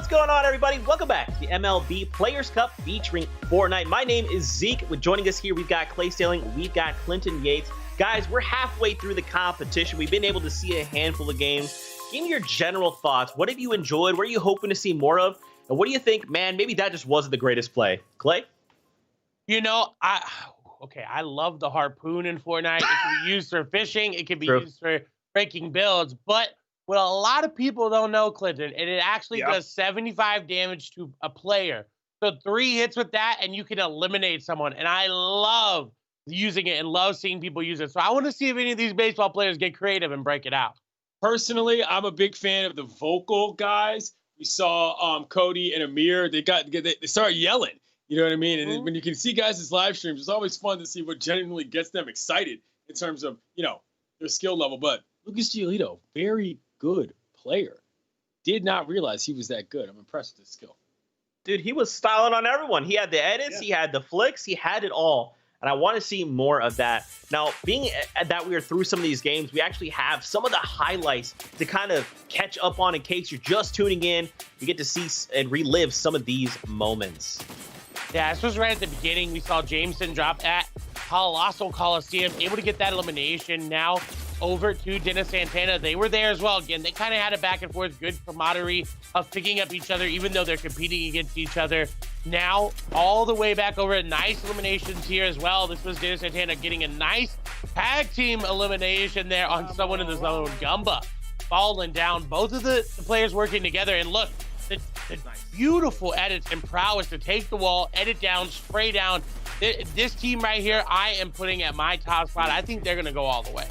What's going on, everybody? Welcome back to the MLB Players Cup featuring Fortnite. My name is Zeke. With joining us here, we've got Clay Sailing, we've got Clinton Yates. Guys, we're halfway through the competition. We've been able to see a handful of games. Give me your general thoughts. What have you enjoyed? What are you hoping to see more of? And what do you think, man, maybe that just wasn't the greatest play? Clay? You know, I love the harpoon in Fortnite. It can be used for fishing. It can be used for breaking builds. But what a lot of people don't know, Clinton, and it actually does 75 damage to a player. So 3 hits with that, and you can eliminate someone. And I love using it and love seeing people use it. So I want to see if any of these baseball players get creative and break it out. Personally, I'm a big fan of the vocal guys. We saw Cody and Amir. They started yelling. You know what I mean? And when you can see guys' live streams, it's always fun to see what genuinely gets them excited in terms of, you know, their skill level. But Lucas Giolito, very good player. Did not realize he was that good. I'm impressed with his skill. Dude, he was styling on everyone. He had the edits, he had the flicks, he had it all. And I want to see more of that. Now, being that we are through some of these games, we actually have some of the highlights to kind of catch up on in case you're just tuning in. You get to see and relive some of these moments. Yeah, this was right at the beginning. We saw Jameson drop at Colossal Coliseum, able to get that elimination. Now over to Dennis Santana. They were there as well. Again, they kind of had a back and forth, good camaraderie of picking up each other, even though they're competing against each other. Now, all the way back over, nice eliminations here as well. This was Dennis Santana getting a nice tag team elimination there on someone in the zone. Gumba falling down. Both of the players working together. And look, the beautiful edits and prowess to take the wall, edit down, spray down. This team right here, I am putting at my top spot. I think they're going to go all the way.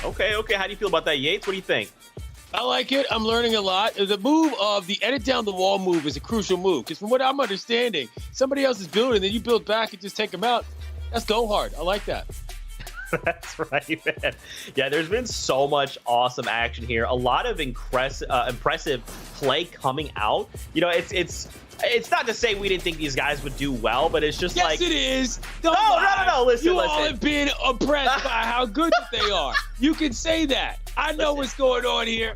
Okay. How do you feel about that, Yates? What do you think? I like it. I'm learning a lot. The move of the edit down the wall move is a crucial move because from what I'm understanding, somebody else is building, then you build back and just take them out. That's go hard. I like that. That's right, man. Yeah, there's been so much awesome action here. A lot of impressive play coming out. You know, it's not to say we didn't think these guys would do well, but it's just yes, it is. No. Listen. You all have been impressed by how good they are. You can say that. I know what's going on here.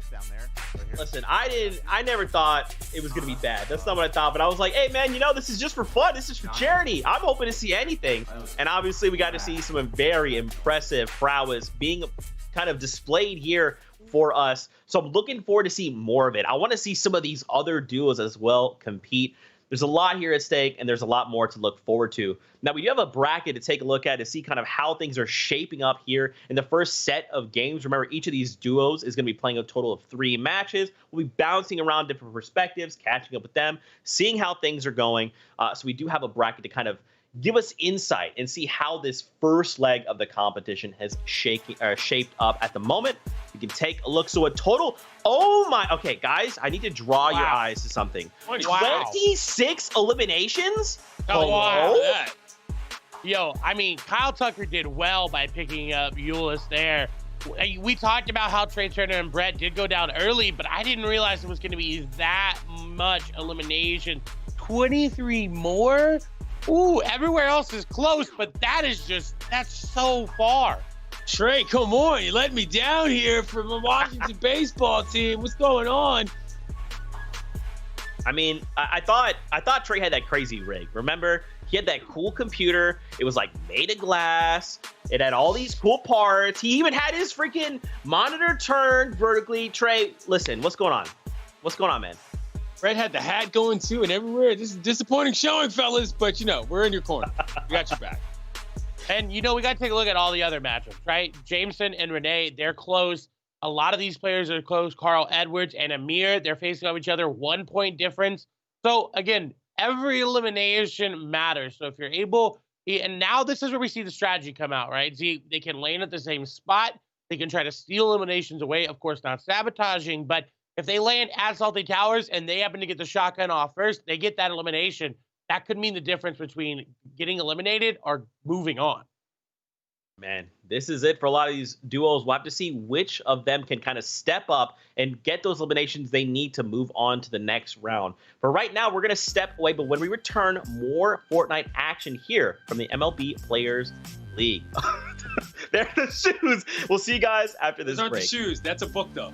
Listen, I never thought it was going to be bad. That's not what I thought. But I was like, hey, man, you know, this is just for fun. This is for charity. I'm hoping to see anything. And obviously, we got to see some very impressive prowess being kind of displayed here for us. So I'm looking forward to see more of it. I want to see some of these other duos as well compete. There's a lot here at stake, and there's a lot more to look forward to. Now, we do have a bracket to take a look at to see kind of how things are shaping up here in the first set of games. Remember, each of these duos is going to be playing a total of 3 matches. We'll be bouncing around different perspectives, catching up with them, seeing how things are going. So we do have a bracket to kind of give us insight and see how this first leg of the competition has shaped up at the moment. We can take a look. So a total, okay, guys, I need to draw your eyes to something. 26 eliminations? Wow. Yo, I mean, Kyle Tucker did well by picking up Eulis there. We talked about how Trey Turner and Brett did go down early, but I didn't realize it was going to be that much elimination. 23 more? Ooh, everywhere else is close, but that's so far. Trey, come on. You let me down here from the Washington baseball team. What's going on? I mean, I thought Trey had that crazy rig. Remember? He had that cool computer. It was like made of glass. It had all these cool parts. He even had his freaking monitor turned vertically. Trey, listen, what's going on? What's going on, man? Brett had the hat going too and everywhere. This is disappointing showing, fellas, but you know, we're in your corner. We got your back. And you know, we got to take a look at all the other matchups, right? Jameson and Renee, they're close. A lot of these players are close. Carl Edwards and Amir, they're facing off each other, 1 point difference. So again, every elimination matters. So if you're able, and now this is where we see the strategy come out, right? See, they can lane at the same spot. They can try to steal eliminations away. Of course, not sabotaging, but if they land at Salty Towers and they happen to get the shotgun off first, they get that elimination. That could mean the difference between getting eliminated or moving on. Man, this is it for a lot of these duos. We'll have to see which of them can kind of step up and get those eliminations they need to move on to the next round. For right now, we're going to step away, but when we return, more Fortnite action here from the MLB Players League. There are the shoes. We'll see you guys after this break. Those aren't the shoes. That's a book, though.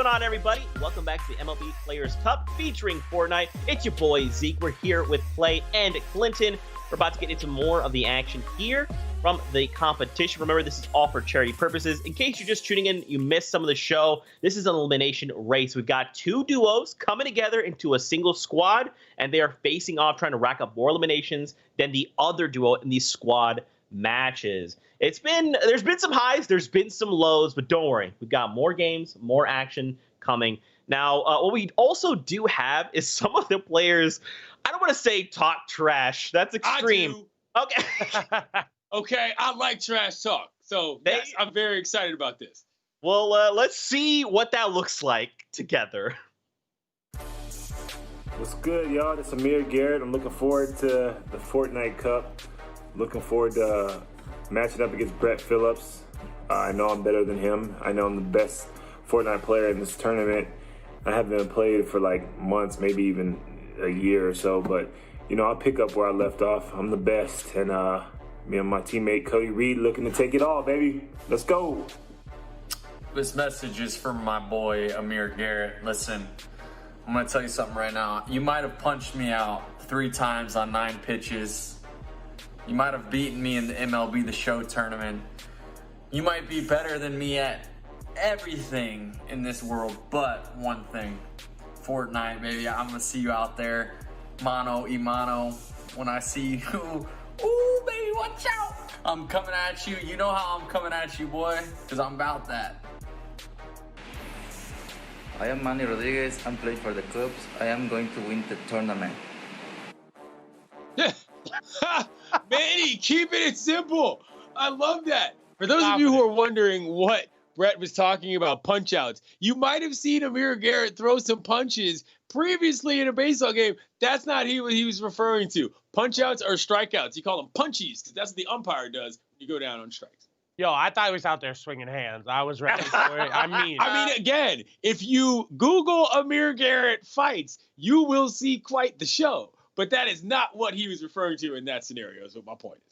going on, everybody? Welcome back to the MLB Players Cup featuring Fortnite. It's your boy Zeke. We're here with Clay and Clinton. We're about to get into more of the action here from the competition. Remember, this is all for charity purposes. In case you're just tuning in, you missed some of the show. This is an elimination race. We've got two duos coming together into a single squad, and they are facing off trying to rack up more eliminations than the other duo in these squad matches. There's been some highs, there's been some lows, but don't worry. We've got more games, more action coming. Now, what we also do have is some of the players, I don't want to say talk trash. That's extreme. I do. Okay. Okay, I like trash talk. So, yes, I'm very excited about this. Well, let's see what that looks like together. What's good, y'all? It's Amir Garrett. I'm looking forward to the Fortnite Cup. Looking forward to matching up against Brett Phillips. I know I'm better than him. I know I'm the best Fortnite player in this tournament. I haven't played for like months, maybe even a year or so, but you know, I'll pick up where I left off. I'm the best, and me and my teammate Cody Reed looking to take it all, baby. Let's go. This message is from my boy Amir Garrett. Listen, I'm gonna tell you something right now. You might have punched me out 3 times on 9 pitches. You might have beaten me in the MLB The Show tournament. You might be better than me at everything in this world, but one thing. Fortnite, baby. I'm gonna see you out there. Mano y mano. When I see you, ooh, baby, watch out. I'm coming at you. You know how I'm coming at you, boy, because I'm about that. I am Manny Rodriguez. I'm playing for the Cubs. I am going to win the tournament. Manny, keeping it simple. I love that. For those of you who are wondering what Brett was talking about, punch outs, you might have seen Amir Garrett throw some punches previously in a baseball game. That's not what he was referring to. Punch outs are strikeouts. You call them punchies because that's what the umpire does when you go down on strikes. Yo, I thought he was out there swinging hands. I was ready for it. I mean, again, if you Google Amir Garrett fights, you will see quite the show. But that is not what he was referring to in that scenario, is what my point is.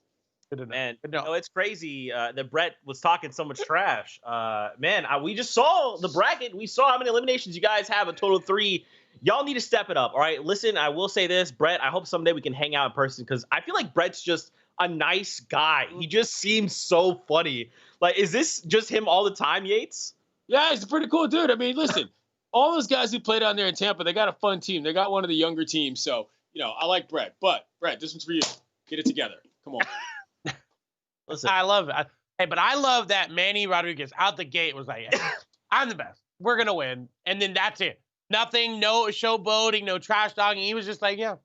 Man, no, it's crazy that Brett was talking so much trash. Man, we just saw the bracket. We saw how many eliminations you guys have, a total of 3. Y'all need to step it up, all right? Listen, I will say this, Brett, I hope someday we can hang out in person because I feel like Brett's just a nice guy. He just seems so funny. Like, is this just him all the time, Yates? Yeah, he's a pretty cool dude. I mean, listen, all those guys who played down there in Tampa, they got a fun team. They got one of the younger teams, so you know, I like Brett, but Brett, this one's for you. Get it together. Come on. Listen, I love it. Hey, but I love that Manny Rodriguez out the gate was like, hey, I'm the best. We're going to win. And then that's it. Nothing, no showboating, no trash talking. He was just like, yeah,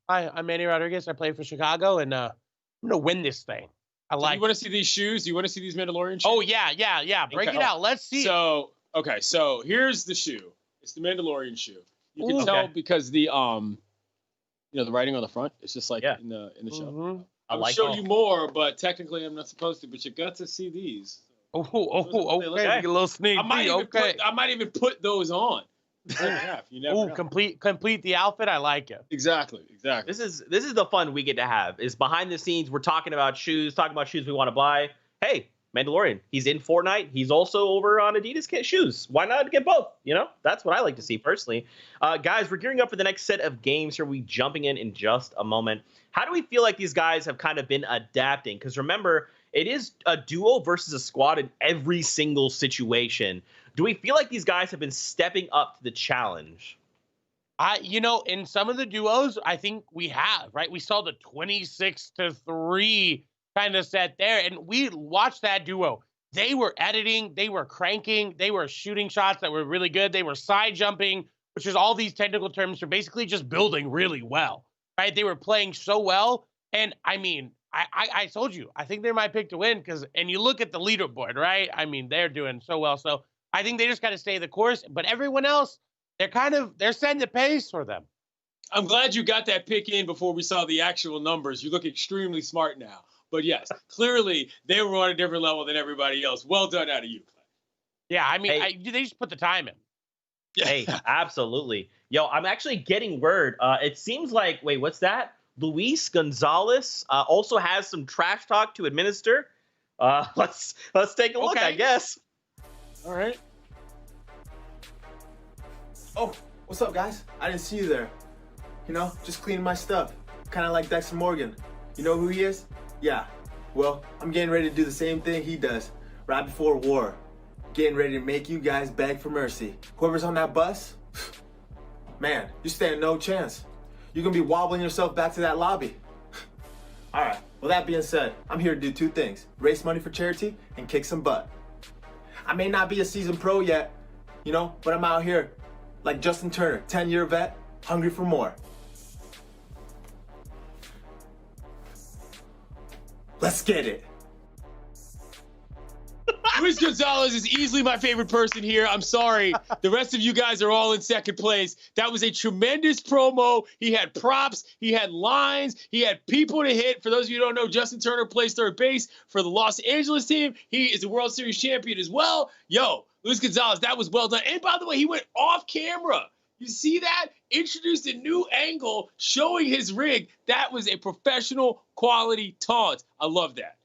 hi, I'm Manny Rodriguez. I play for Chicago, and I'm going to win this thing. You want to see these shoes? Do you want to see these Mandalorian shoes? Oh, yeah. Break it out. Let's see. So here's the shoe. It's the Mandalorian shoe. You can tell because the the writing on the front, it's just like in the show. Mm-hmm. I'll show you more, but technically I'm not supposed to. But you got to see these. Okay. A little sneak peek. I might even put those on. You never know. Complete the outfit. I like it. Exactly. This is the fun we get to have. Is behind the scenes. We're talking about shoes we want to buy. Hey, Mandalorian, he's in Fortnite. He's also over on Adidas shoes. Why not get both? You know, that's what I like to see personally. Guys, we're gearing up for the next set of games here. We'll be jumping in just a moment. How do we feel like these guys have kind of been adapting? Because remember, it is a duo versus a squad in every single situation. Do we feel like these guys have been stepping up to the challenge? In some of the duos, I think we have, right? We saw the 26-3 kind of set there, and we watched that duo. They were editing, they were cranking, they were shooting shots that were really good, they were side jumping, which is all these technical terms for basically just building really well, right? They were playing so well, and I mean, I told you, I think they're my pick to win and you look at the leaderboard, right? I mean, they're doing so well, so I think they just got to stay the course, but everyone else, they're setting the pace for them. I'm glad you got that pick in before we saw the actual numbers. You look extremely smart now. But yes, clearly they were on a different level than everybody else. Well done out of you, Clay. Yeah, I mean, they just put the time in. Hey, absolutely. Yo, I'm actually getting word. It seems like, wait, what's that? Luis Gonzalez also has some trash talk to administer. Let's take a look, I guess. All right. Oh, what's up, guys? I didn't see you there. You know, just cleaning my stuff. Kind of like Dexter Morgan. You know who he is? Yeah. Well, I'm getting ready to do the same thing he does right before war. Getting ready to make you guys beg for mercy. Whoever's on that bus, man, you stand no chance. You're gonna be wobbling yourself back to that lobby. All right, well, that being said, I'm here to do 2 things. Raise money for charity and kick some butt. I may not be a seasoned pro yet, you know, but I'm out here like Justin Turner, 10-year vet, hungry for more. Let's get it. Luis Gonzalez is easily my favorite person here. I'm sorry. The rest of you guys are all in second place. That was a tremendous promo. He had props. He had lines. He had people to hit. For those of you who don't know, Justin Turner plays third base for the Los Angeles team. He is a World Series champion as well. Yo, Luis Gonzalez, that was well done. And by the way, he went off camera. You see that? Introduced a new angle showing his rig. That was a professional quality taunt. I love that.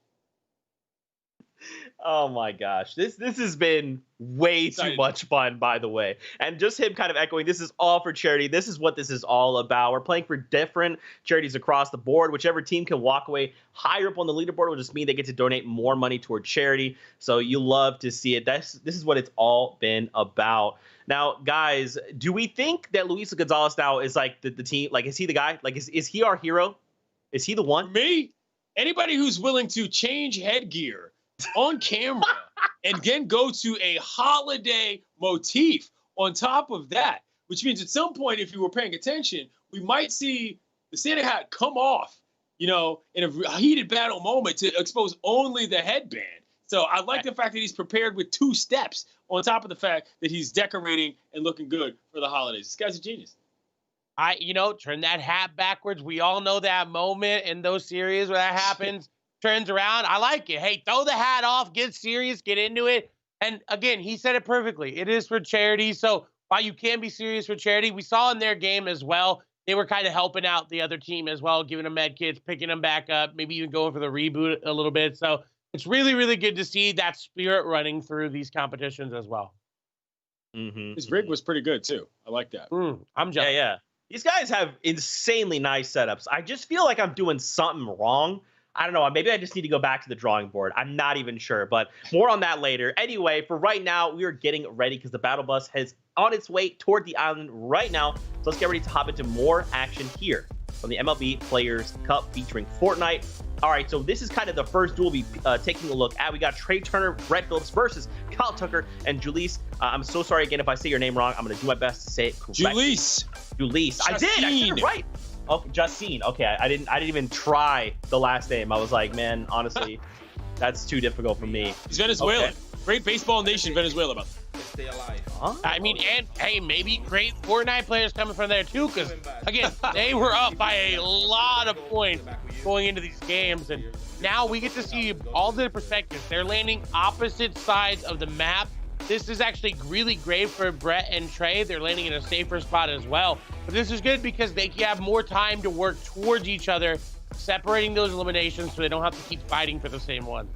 Oh my gosh, this has been way too much fun, by the way. And just him kind of echoing, this is all for charity. This is what this is all about. We're playing for different charities across the board. Whichever team can walk away higher up on the leaderboard will just mean they get to donate more money toward charity. So you love to see it. This is what it's all been about. Now, guys, do we think that Luis Gonzalez now is like the team? Like, is he the guy? Like, is he our hero? Is he the one? For me, anybody who's willing to change headgear on camera and then go to a holiday motif on top of that, which means at some point, if you were paying attention, we might see the Santa hat come off, you know, in a heated battle moment to expose only the headband. So I like the fact that he's prepared with 2 steps on top of the fact that he's decorating and looking good for the holidays. This guy's a genius. Turn that hat backwards. We all know that moment in those series where that happens. Turns around. I like it. Hey, throw the hat off, get serious, get into it. And again, he said it perfectly. It is for charity. So while you can be serious for charity, we saw in their game as well, they were kind of helping out the other team as well, giving them med kits, picking them back up, maybe even going for the reboot a little bit. So it's really, really good to see that spirit running through these competitions as well. His rig was pretty good, too. I like that. I'm jealous. Yeah. These guys have insanely nice setups. I just feel like I'm doing something wrong. I don't know. Maybe I just need to go back to the drawing board. I'm not even sure, but more on that later. Anyway, for right now, we are getting ready because the battle bus is on its way toward the island right now. So let's get ready to hop into more action here from the MLB Players Cup featuring Fortnite. All right, so this is kind of the first duel we'll be taking a look at. We got Trey Turner, Brett Phillips versus Kyle Tucker and Julice. I'm so sorry again if I say your name wrong. I'm going to do my best to say it correctly. Julice. I did. I said it right. Oh, Justine. Okay, I didn't even try the last name. I was like, man, honestly, that's too difficult for me. He's Venezuelan. Okay. Great baseball nation, Venezuela. Stay alive. I mean, and hey, maybe great Fortnite players coming from there too, because again, they were up by a lot of points going into these games, and now we get to see all the perspectives. They're landing opposite sides of the map. This is actually really great for Brett and Trey. They're landing in a safer spot as well. But this is good because they have more time to work towards each other, separating those eliminations so they don't have to keep fighting for the same one.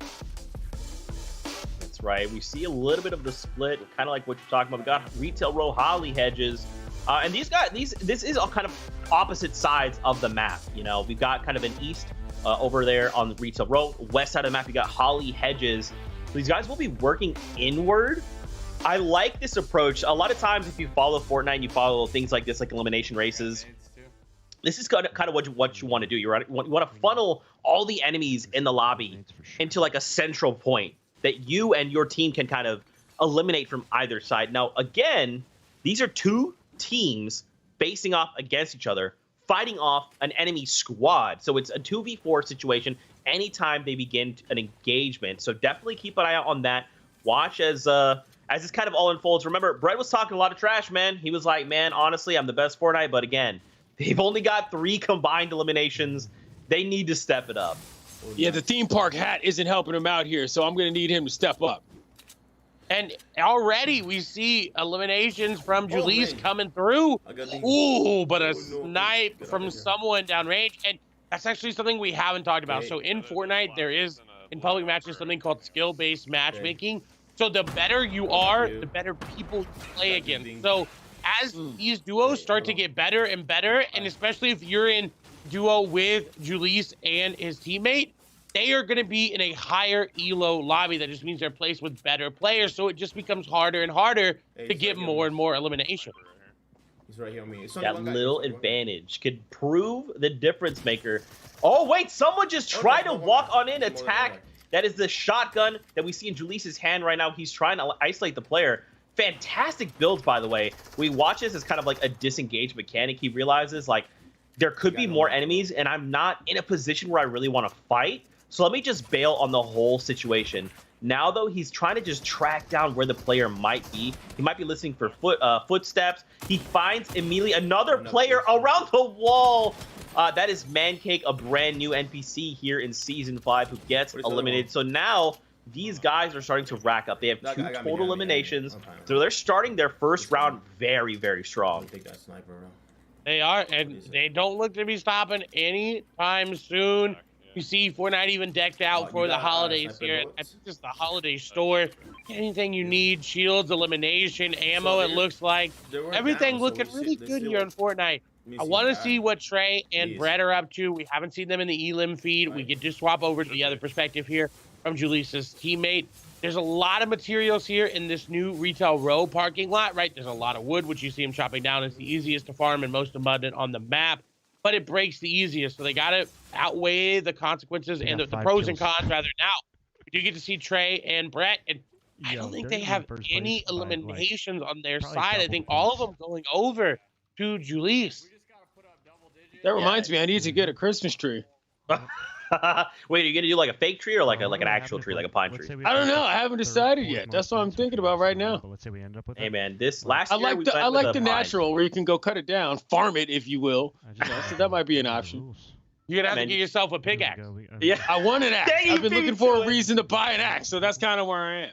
That's right. We see a little bit of the split, kind of like what you're talking about. We got Retail Row, Holly Hedges. And these guys, this is all kind of opposite sides of the map. You know, we've got kind of an east over there on the Retail Row. West side of the map, we got Holly Hedges. So these guys will be working inward. I like this approach. A lot of times, if you follow Fortnite and you follow things like this, like elimination races, this is kind of what you want to do. You want to funnel all the enemies in the lobby into like a central point that you and your team can kind of eliminate from either side. Now, again, these are 2 teams facing off against each other, fighting off an enemy squad. So it's a 2v4 situation anytime they begin an engagement. So definitely keep an eye out on that. Watch as this kind of all unfolds. Remember, Brett was talking a lot of trash, man. He was like, man, honestly, I'm the best Fortnite. But again, they've only got 3 combined eliminations. They need to step it up. Yeah, the theme park hat isn't helping him out here, so I'm going to need him to step up. And already we see eliminations from Julice coming through. Ooh, but a snipe from someone downrange. And that's actually something we haven't talked about. So in Fortnite, there is, in public matches, something called skill-based matchmaking. So the better you are, the better people you play against. So as these duos start to get better and better, and especially if you're in duo with Julius and his teammate, they are going to be in a higher ELO lobby. That just means they're placed with better players, so it just becomes harder and harder to get more and more elimination. He's right here on me. That little advantage could prove the difference maker. Oh, wait, someone just tried to walk on in, attack. That is the shotgun that we see in Julius's hand right now. He's trying to isolate the player. Fantastic builds, by the way. We watch this as kind of like a disengaged mechanic. He realizes, like, there could be more enemies, and I'm not in a position where I really want to fight. So let me just bail on the whole situation. Now, though, he's trying to just track down where the player might be. He might be listening for footsteps. He finds immediately another player around the wall. That is Mancake, a brand new NPC here in Season 5 who gets eliminated. So now these guys are starting to rack up. They have 2 total eliminations. So they're starting their first round very, very strong. They are, and they don't look to be stopping anytime soon. You see Fortnite even decked out for the holidays here. I think this is the holiday store. Get anything you need, shields, elimination, ammo, it looks like. Everything looking really good here on Fortnite. I want to see what Trey and Brett are up to. We haven't seen them in the Elim feed. We get to swap over to the other perspective here from Julius's teammate. There's a lot of materials here in this new Retail Row parking lot, right? There's a lot of wood, which you see him chopping down. It's the easiest to farm and most abundant on the map, but it breaks the easiest. So they got to outweigh the consequences and the pros and cons rather. Now, we do get to see Trey and Brett, and I don't think they have any eliminations on their side. I think all of them going over to Julius. That reminds me, I need to get a Christmas tree. Wait, are you gonna do like a fake tree or like an actual tree, like a pine tree? I don't know. I haven't decided yet. That's what I'm thinking about right now. Hey man, this last year I like the natural where you can go cut it down, farm it if you will. So that might be an option. You're gonna have to get yourself a pickaxe. Yeah, I want an axe. I've been looking for a reason to buy an axe, so that's kind of where I am.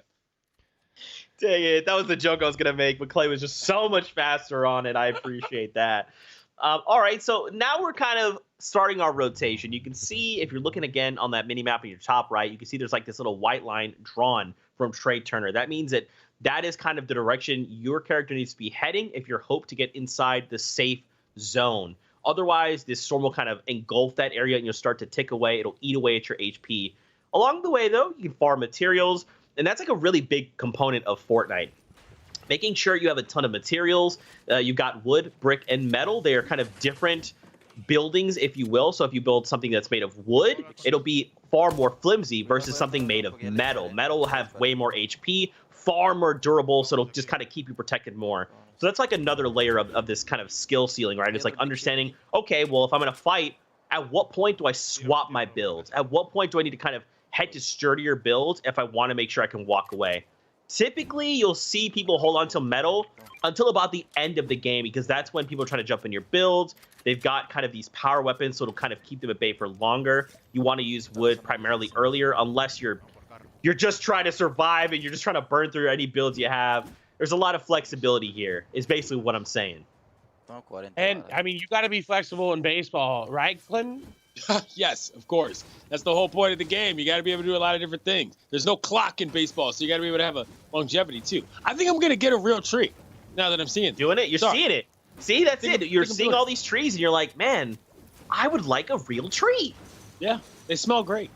Dang it, that was the joke I was gonna make, but Clay was just so much faster on it. I appreciate that. All right, so now we're kind of starting our rotation. You can see, if you're looking again on that mini map in your top right, you can see there's like this little white line drawn from Trey Turner. That means that is kind of the direction your character needs to be heading if you hope to get inside the safe zone. Otherwise, this storm will kind of engulf that area and you'll start to tick away. It'll eat away at your HP. Along the way, though, you can farm materials, and that's like a really big component of Fortnite. Making sure you have a ton of materials. You've got wood, brick, and metal. They are kind of different buildings, if you will. So if you build something that's made of wood, it'll be far more flimsy versus something made of metal. Metal will have way more HP, far more durable, so it'll just kind of keep you protected more. So that's like another layer of this kind of skill ceiling, right? It's like understanding, okay, well, if I'm going to fight, at what point do I swap my builds? At what point do I need to kind of head to sturdier builds if I want to make sure I can walk away? Typically, you'll see people hold on to metal until about the end of the game because that's when people are trying to jump in your builds. They've got kind of these power weapons, so it'll kind of keep them at bay for longer. You want to use wood primarily earlier unless you're just trying to survive and you're just trying to burn through any builds you have. There's a lot of flexibility here, is basically what I'm saying. And, I mean, you got to be flexible in baseball, right, Clinton? Yes, of course. That's the whole point of the game. You got to be able to do a lot of different things. There's no clock in baseball, so you got to be able to have a longevity, too. I think I'm going to get a real tree now that I'm seeing it. Doing it? You're seeing it. See, that's it. You're seeing all these trees, and you're like, man, I would like a real tree. Yeah, they smell great.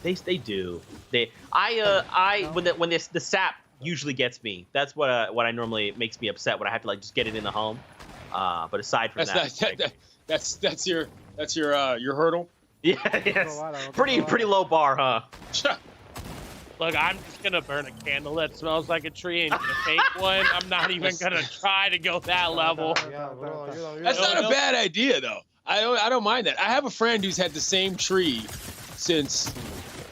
They do. When the sap usually gets me. That's what I normally makes me upset when I have to like just get it in the home. But aside from that's your hurdle. Yeah, yes. Pretty low bar, huh? Look, I'm just gonna burn a candle that smells like a tree and get a fake one. I'm not even gonna try to go that level. That's not a bad idea, though. I don't mind that. I have a friend who's had the same tree since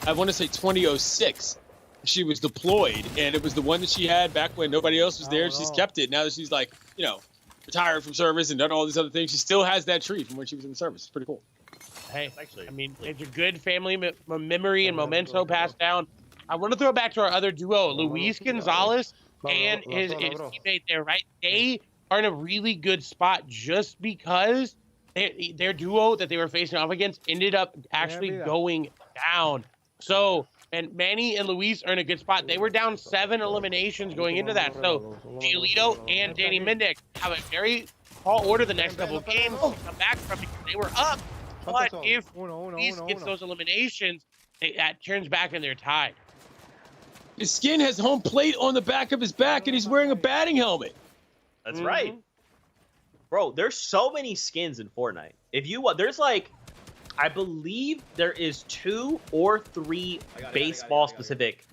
I want to say 2006. She was deployed, and it was the one that she had back when nobody else was there. She's kept it. Now that she's like, retired from service and done all these other things, she still has that tree from when she was in the service. It's pretty cool. Hey, I mean, it's a good family memory and memento passed down. I want to throw it back to our other duo, Luis Gonzalez and his teammate there, right? They are in a really good spot just because their duo that they were facing off against ended up actually going down. So And Manny and Luis are in a good spot. They were down 7 eliminations going into that. So Giolito and Danny Mendick have a very tall order the next couple of games to come back from because they were up. But if Luis gets those eliminations, that turns back and they're tied. His skin has home plate on the back of his back, and he's wearing a batting helmet. That's right. Bro, there's so many skins in Fortnite. If you want, there's like, I believe there is 2 or 3 baseball-specific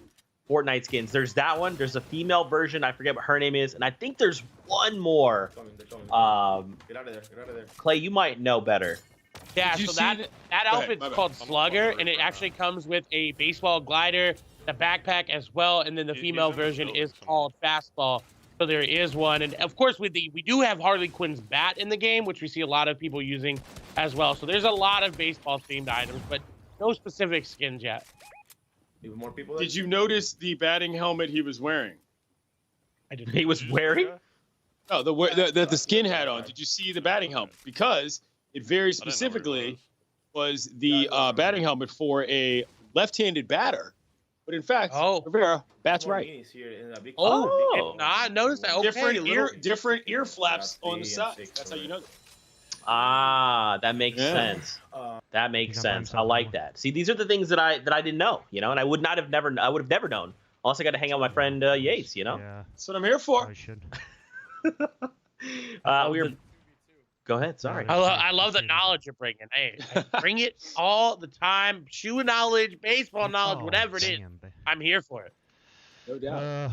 Fortnite skins. There's that one. There's a female version. I forget what her name is. And I think there's one more. Get out of there. Get out of there. Clay, you might know better. Yeah, so that outfit's called Slugger, and it actually comes with a baseball glider, the backpack as well, and then the female version is called Fastball. So there is one, and of course we do have Harley Quinn's bat in the game, which we see a lot of people using as well. So there's a lot of baseball-themed items, but no specific skins yet. Even more people. Did you notice the batting helmet he was wearing? I didn't. He was wearing? No, the skin hat on. Did you see the batting helmet? Because it very specifically was the batting helmet for a left-handed batter. But in fact, Rivera, bats right. Nah, notice that. Okay. Different ear flaps on the side. That's how you know that. Ah, that makes sense. That makes sense. I like that. See, these are the things that I didn't know, you know, and I would have never known unless I got to hang out with my friend Yates, you know. Yeah. That's what I'm here for. I should. Go ahead. Sorry. I love the knowledge you're bringing. Hey, I bring it all the time. Shoe knowledge, baseball knowledge, whatever it is. I'm here for it. No doubt.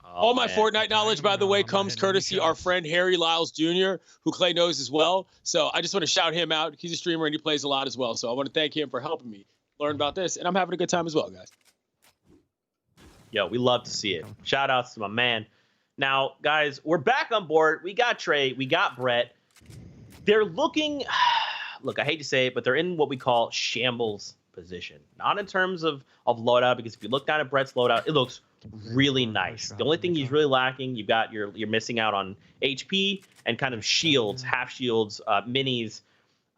All my Fortnite knowledge, by the way, comes courtesy our friend Harry Lyles Jr., who Clay knows as well. So I just want to shout him out. He's a streamer and he plays a lot as well. So I want to thank him for helping me learn about this. And I'm having a good time as well, guys. Yo, we love to see it. Shout outs to my man. Now, guys, we're back on board. We got Trey. We got Brett. They're looking, look, I hate to say it, but they're in what we call shambles position. Not in terms of loadout, because if you look down at Brett's loadout, it looks really nice. The only thing he's really lacking, you're missing out on HP and kind of shields, half shields, minis.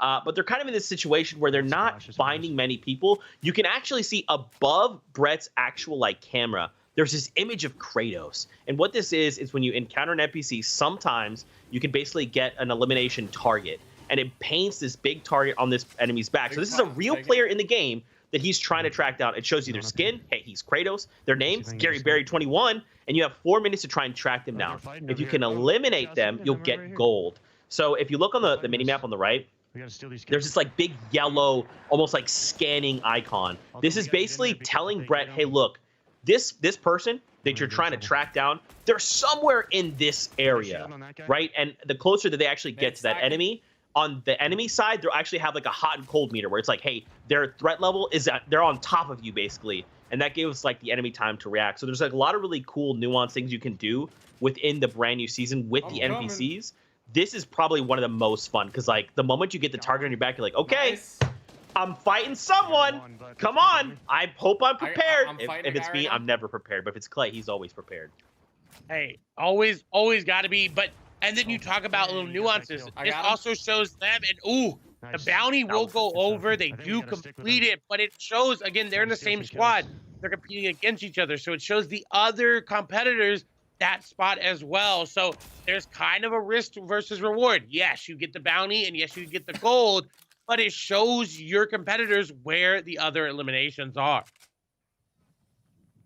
But they're kind of in this situation where they're not finding many people. You can actually see above Brett's actual camera, there's this image of Kratos. And what this is when you encounter an NPC, sometimes you can basically get an elimination target. And it paints this big target on this enemy's back. So this is a real player in the game that he's trying to track down. It shows you their skin. Hey, he's Kratos. Their name's Gary Berry 21. And you have 4 minutes to try and track them down. If you can eliminate them, you'll get gold. So if you look on the minimap on the right, there's this big yellow, almost scanning icon. This is basically telling Brett, hey, look, this person that you're trying to track down, they're somewhere in this area, right? And the closer that they actually get to that enemy, on the enemy side, they'll actually have a hot and cold meter where it's hey, their threat level is they're on top of you basically, and that gives the enemy time to react. So there's a lot of really cool nuanced things you can do within the brand new season with the NPCs. This is probably one of the most fun because the moment you get the target on your back, you're okay. Nice. I'm fighting someone. Come on. I hope I'm prepared. If it's me, I'm never prepared. But if it's Clay, he's always prepared. Hey, always got to be. And then you talk about little nuances. This also shows them, and the bounty will go over. They do complete it, but it shows, again, they're in the same squad. They're competing against each other. So it shows the other competitors that spot as well. So there's kind of a risk versus reward. Yes, you get the bounty, and yes, you get the gold. But it shows your competitors where the other eliminations are.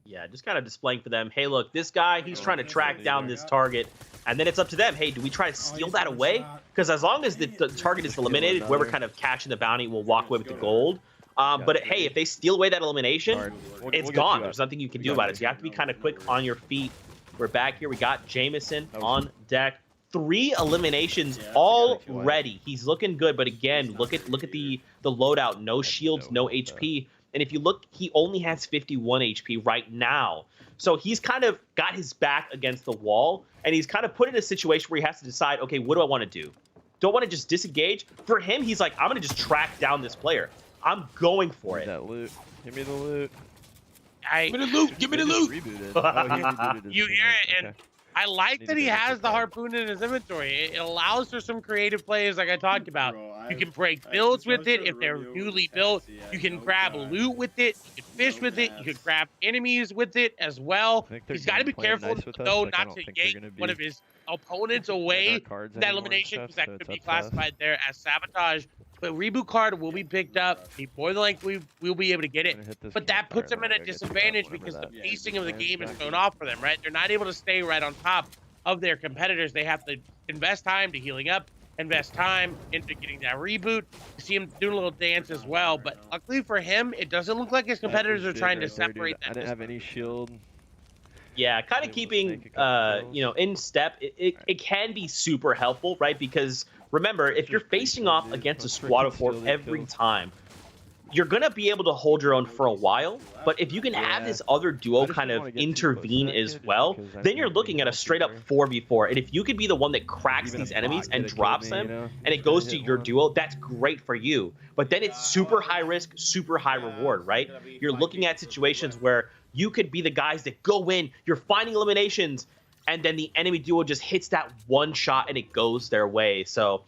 Yeah, just kind of displaying for them, hey, look, this guy, he's trying to track down this target. And then it's up to them, hey, do we try to steal that away? Because as long as the target is eliminated, whoever kind of cashing the bounty will walk away with the gold. But hey, if they steal away that elimination, it's gone. There's nothing you can do about it. So you have to be kind of quick on your feet. We're back here. We got Jameson on deck. 3 eliminations already. He's looking good, but again, look at the loadout. No shields, no HP. And if you look, he only has 51 HP right now. So he's kind of got his back against the wall, and he's kind of put in a situation where he has to decide, okay, what do I want to do? Don't want to just disengage. For him, he's I'm going to just track down this player. I'm going for it. That loot. Give me the loot. Give me the loot. Give me the loot. You hear it, and I like that he has the harpoon in his inventory. It allows for some creative plays like I talked about. You can break builds with it if they're newly built. You can grab loot with it. You can fish with it. You can grab enemies with it as well. He's got to be careful, though, not to yank one of his opponents away from that elimination, because that could be classified there as sabotage. But reboot card will be picked up. He more than likely will be able to get it. But that puts him at a disadvantage because the pacing of the game is thrown off for them, right? They're not able to stay right on top of their competitors. They have to invest time to healing up, invest time into getting that reboot. You see him doing a little dance as well. But luckily for him, it doesn't look like his competitors are trying to separate that. I didn't have any shield. Yeah, kind of keeping, in step, it can be super helpful, right? Because remember, if you're facing off against a squad of 4 every time, you're going to be able to hold your own for a while. But if you can have this other duo kind of intervene as well, then you're looking at a straight up 4v4. And if you could be the one that cracks these enemies and drops them, and it goes to your duo, that's great for you. But then it's super high risk, super high reward, right? You're looking at situations where you could be the guys that go in, you're finding eliminations, and then the enemy duo just hits that one shot and it goes their way. So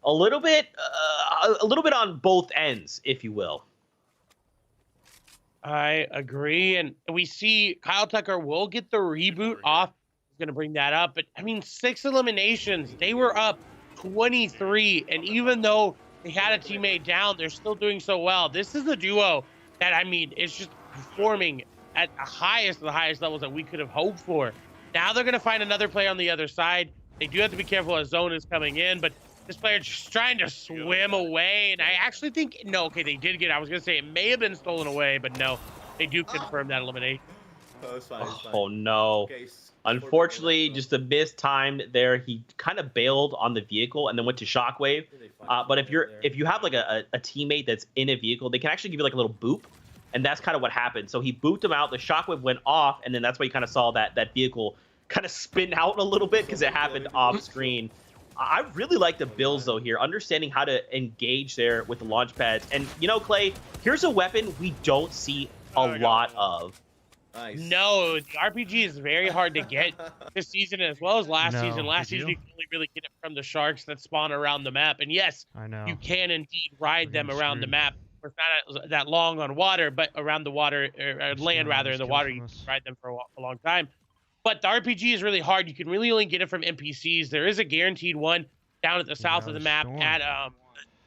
a little bit on both ends, if you will. I agree, and we see Kyle Tucker will get the reboot off. He's going to bring that up, but I mean, 6 eliminations. They were up 23, and even though they had a teammate down, they're still doing so well. This is a duo that, I mean, it's just performing at the highest levels that we could have hoped for. Now they're going to find another player on the other side. They do have to be careful as zone is coming in, but this player just trying to swim away. And I actually think, no, okay, they did get, I was going to say it may have been stolen away, but no, they do confirm that elimination. Oh, no. Unfortunately, just a mistimed there. He kind of bailed on the vehicle and then went to Shockwave. But if you have like a teammate that's in a vehicle, they can actually give you like a little boop. And that's kind of what happened. So he booped him out. The Shockwave went off, and then that's why you kind of saw that vehicle kind of spin out a little bit because it happened off screen. I really like the builds, though, here. Understanding how to engage there with the launch pads. And, Clay, here's a weapon we don't see a lot of. Nice. No, the RPG is very hard to get this season as well as last season. Last season, you can only really get it from the sharks that spawn around the map. And yes, you can indeed ride them around the map. It's not that long on water, but around the water, or land rather, in the water, you can ride them for a long time. But the RPG is really hard. You can really only get it from NPCs. There is a guaranteed one down at the south of the map at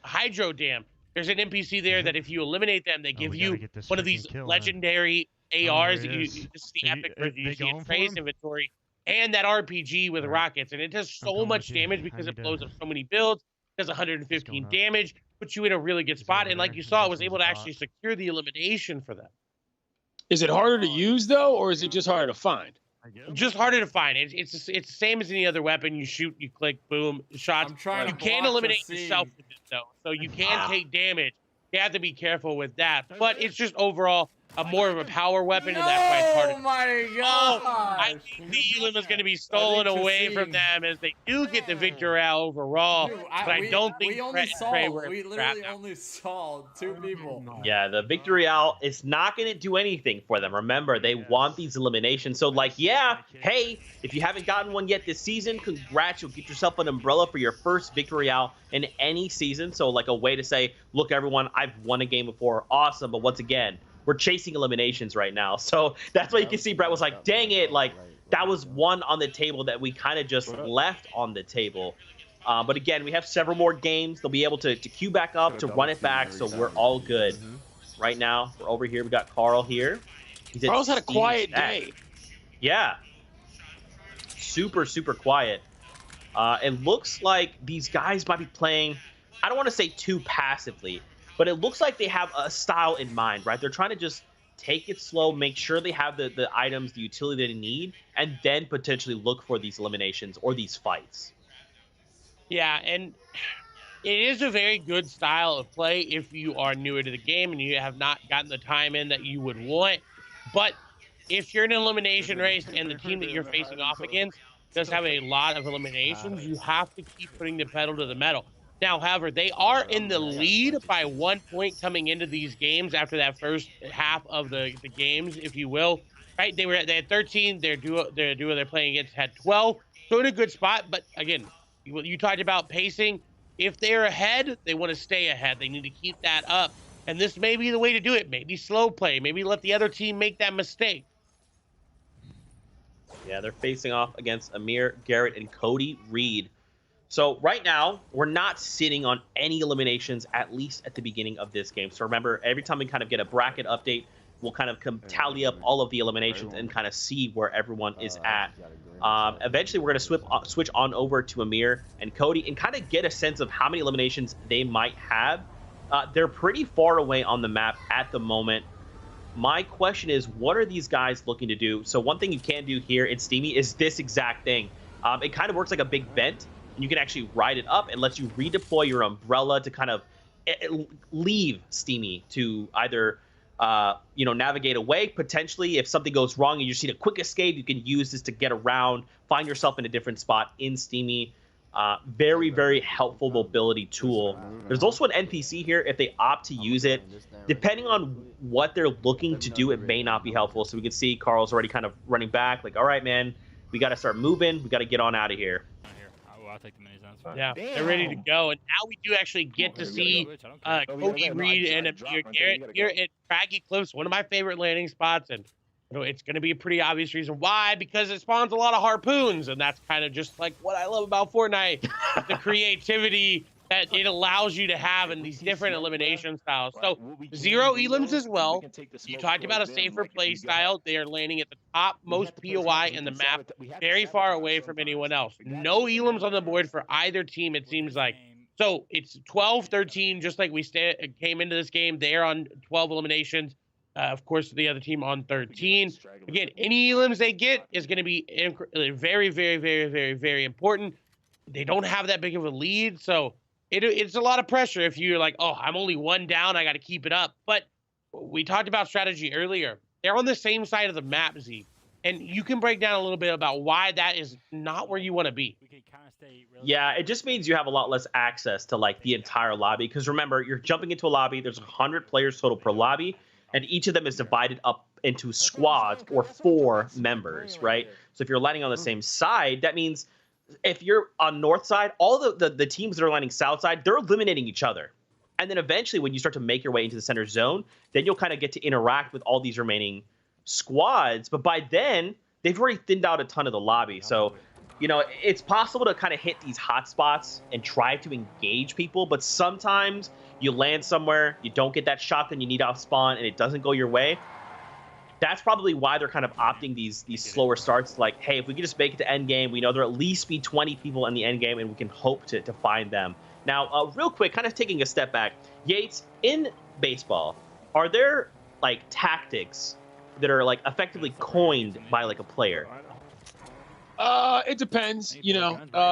Hydro Dam. There's an NPC there that if you eliminate them, they give you one of these legendary ARs that this is the epic version you see in Trey's inventory, and that RPG with rockets. And it does so much damage because it blows up so many builds. It does 115 damage, puts you in a really good spot. And like you saw, it was able to actually secure the elimination for them. Is it harder to use, though, or is it just harder to find? Just harder to find. It's the same as any other weapon. You shoot, you click, boom, shots. You can eliminate yourself with it, though. So you can take damage. You have to be careful with that. But it's just overall more of a power weapon, and that's why it's harder. Oh my god! I think the Elam is going to be stolen away from them as they do get the victory overall. Dude, but I don't think we literally only saw 2 people. Yeah, the victory out, it's not going to do anything for them. Remember, they want these eliminations. So, hey, if you haven't gotten one yet this season, congrats. You'll get yourself an umbrella for your first victory out in any season. So, like a way to say, look, everyone, I've won a game before. Awesome. But once again, we're chasing eliminations right now. So that's why you can see Brett was like, dang it, that was one on the table that we kind of just left on the table. But again, we have several more games. They'll be able to queue back up, to run it back, so we're all good. Right now, we're over here. We got Carl here. Carl's had a quiet day. Yeah. Super, super quiet. It looks like these guys might be playing, I don't want to say too passively, but it looks like they have a style in mind, right? They're trying to just take it slow, make sure they have the items, the utility they need, and then potentially look for these eliminations or these fights. Yeah, and it is a very good style of play if you are newer to the game and you have not gotten the time in that you would want. But if you're in an elimination race and the team that you're facing off against does have a lot of eliminations, you have to keep putting the pedal to the metal. Now, however, they are in the lead by 1 point coming into these games after that first half of the games, if you will. Right? They had 13. Their duo they're playing against had 12. So in a good spot. But again, you talked about pacing. if they're ahead, they want to stay ahead. They need to keep that up. And this may be the way to do it. Maybe slow play. Maybe let the other team make that mistake. Yeah, they're facing off against Amir Garrett and Cody Reed. So right now, we're not sitting on any eliminations, at least at the beginning of this game. So remember, every time we kind of get a bracket update, we'll kind of tally up all of the eliminations and kind of see where everyone is at. Eventually, we're going to switch on over to Amir and Cody and kind of get a sense of how many eliminations they might have. They're pretty far away on the map at the moment. My question is, what are these guys looking to do? So one thing you can do here in Steamy is this exact thing. It kind of works like a big vent. And you can actually ride it up and lets you redeploy your umbrella to kind of leave Steamy to either navigate away. Potentially, if something goes wrong and you just need a quick escape, you can use this to get around, find yourself in a different spot in Steamy. Very, very helpful mobility tool. There's also an NPC here if they opt to use it. Depending on what they're looking to do, it may not be helpful. So we can see Carl's already kind of running back, like, all right, man, we got to start moving. We got to get on out of here. I'll take the minis. That's fine. Yeah, they're ready to go. And now we do actually get to see Cody Reed and Amir Garrett here at Craggy Cliffs, one of my favorite landing spots. And it's going to be a pretty obvious reason why, because it spawns a lot of harpoons. And that's kind of just like what I love about Fortnite, the creativity that it allows you to have in these different elimination styles. So 0 elims as well. You talked about a safer play style. They are landing at the top most POI in the map, very far away from anyone else. No elims on the board for either team, it seems like. So it's 12-13, just like we came into this game. They're on 12 eliminations. Of course, the other team on 13. Again, any elims they get is going to be very, very, very, very, very important. They don't have that big of a lead, so it's a lot of pressure if you're like, oh, I'm only one down, I got to keep it up. But we talked about strategy earlier. They're on the same side of the map, Z. And you can break down a little bit about why that is not where you want to be. Yeah, it just means you have a lot less access to, like, the entire lobby. Because remember, you're jumping into a lobby. There's 100 players total per lobby. And each of them is divided up into squads or 4 members, right? So if you're landing on the same side, that means if you're on north side, all the teams that are landing south side, they're eliminating each other. And then eventually when you start to make your way into the center zone, then you'll kind of get to interact with all these remaining squads. But by then, they've already thinned out a ton of the lobby. So, it's possible to kind of hit these hot spots and try to engage people. But sometimes you land somewhere, you don't get that shot that you need off spawn, and it doesn't go your way. That's probably why they're kind of opting these slower starts. Like, hey, if we can just make it to endgame, we know there'll at least be 20 people in the endgame, and we can hope to find them. Now, real quick, kind of taking a step back, Yates, in baseball, are there, like, tactics that are, like, effectively coined by, like, a player? It depends.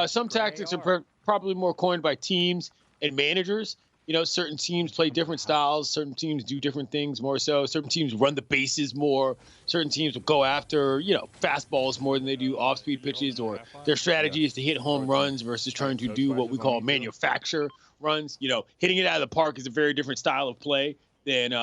Some tactics are probably more coined by teams and managers. Certain teams play different styles. Certain teams do different things more so. Certain teams run the bases more. Certain teams will go after, fastballs more than they do off-speed pitches, or their strategy is to hit home runs versus trying to do what we call manufacture runs. Hitting it out of the park is a very different style of play than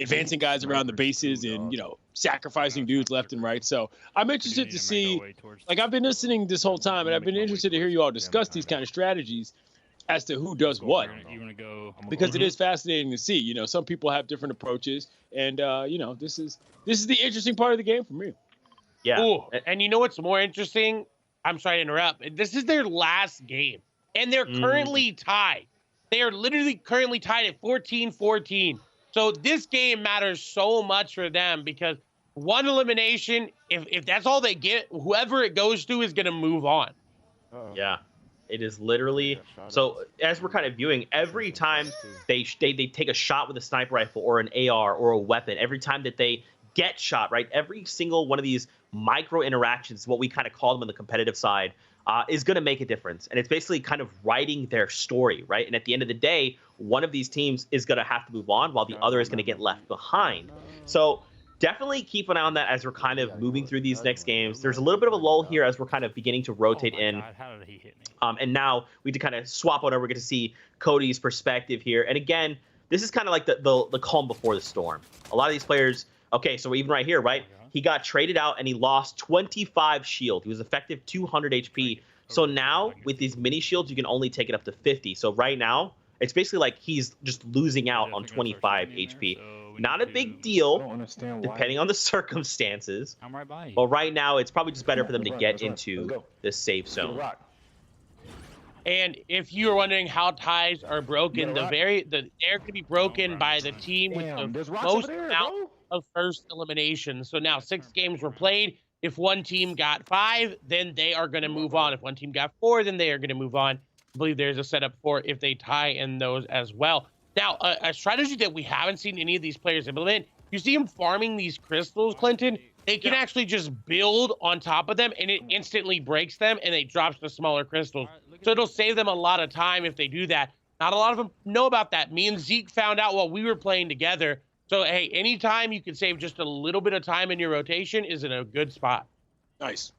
advancing guys around the bases and, sacrificing dudes left and right. So I'm interested to see, like, I've been listening this whole time, and I've been interested to hear you all discuss these kind of strategies as to who does what, because it is fascinating to see. Some people have different approaches, and this is the interesting part of the game for me. Yeah. Ooh, and you know what's more interesting? I'm sorry to interrupt. This is their last game, and they're currently tied. They are literally currently tied at 14-14. So this game matters so much for them, because one elimination, if that's all they get, whoever it goes to is going to move on. Yeah. It is literally, so as we're kind of viewing, every time they take a shot with a sniper rifle or an AR or a weapon, every time that they get shot, right, every single one of these micro interactions, what we kind of call them on the competitive side, is going to make a difference. And it's basically kind of writing their story, right? And at the end of the day, one of these teams is going to have to move on while the other is going to get left behind. So definitely keep an eye on that as we're kind of moving through these next games. There's a little bit of a lull here as we're kind of beginning to rotate in. How did he hit me? And now we to kind of swap over. We get to see Cody's perspective here. And again, this is kind of like the calm before the storm. A lot of these players, okay, so even right here, right? He got traded out and he lost 25 shield. He was effective 200 HP. So now with these mini shields, you can only take it up to 50. So right now, it's basically like he's just losing out on 25 HP. Not a big deal, depending on the circumstances. But right now, it's probably just better for them to get into the safe zone. And if you're wondering how ties are broken, they're going to be broken by the team with the most amount of first eliminations. So now 6 games were played. If one team got 5, then they are going to move on. If one team got 4, then they are going to move on. I believe there's a setup for if they tie in those as well. Now, a strategy that we haven't seen any of these players implement, you see them farming these crystals, Clinton. They can actually just build on top of them, and it instantly breaks them, and it drops the smaller crystals. So it'll save them a lot of time if they do that. Not a lot of them know about that. Me and Zeke found out while we were playing together. So, hey, anytime you can save just a little bit of time in your rotation is in a good spot. Nice.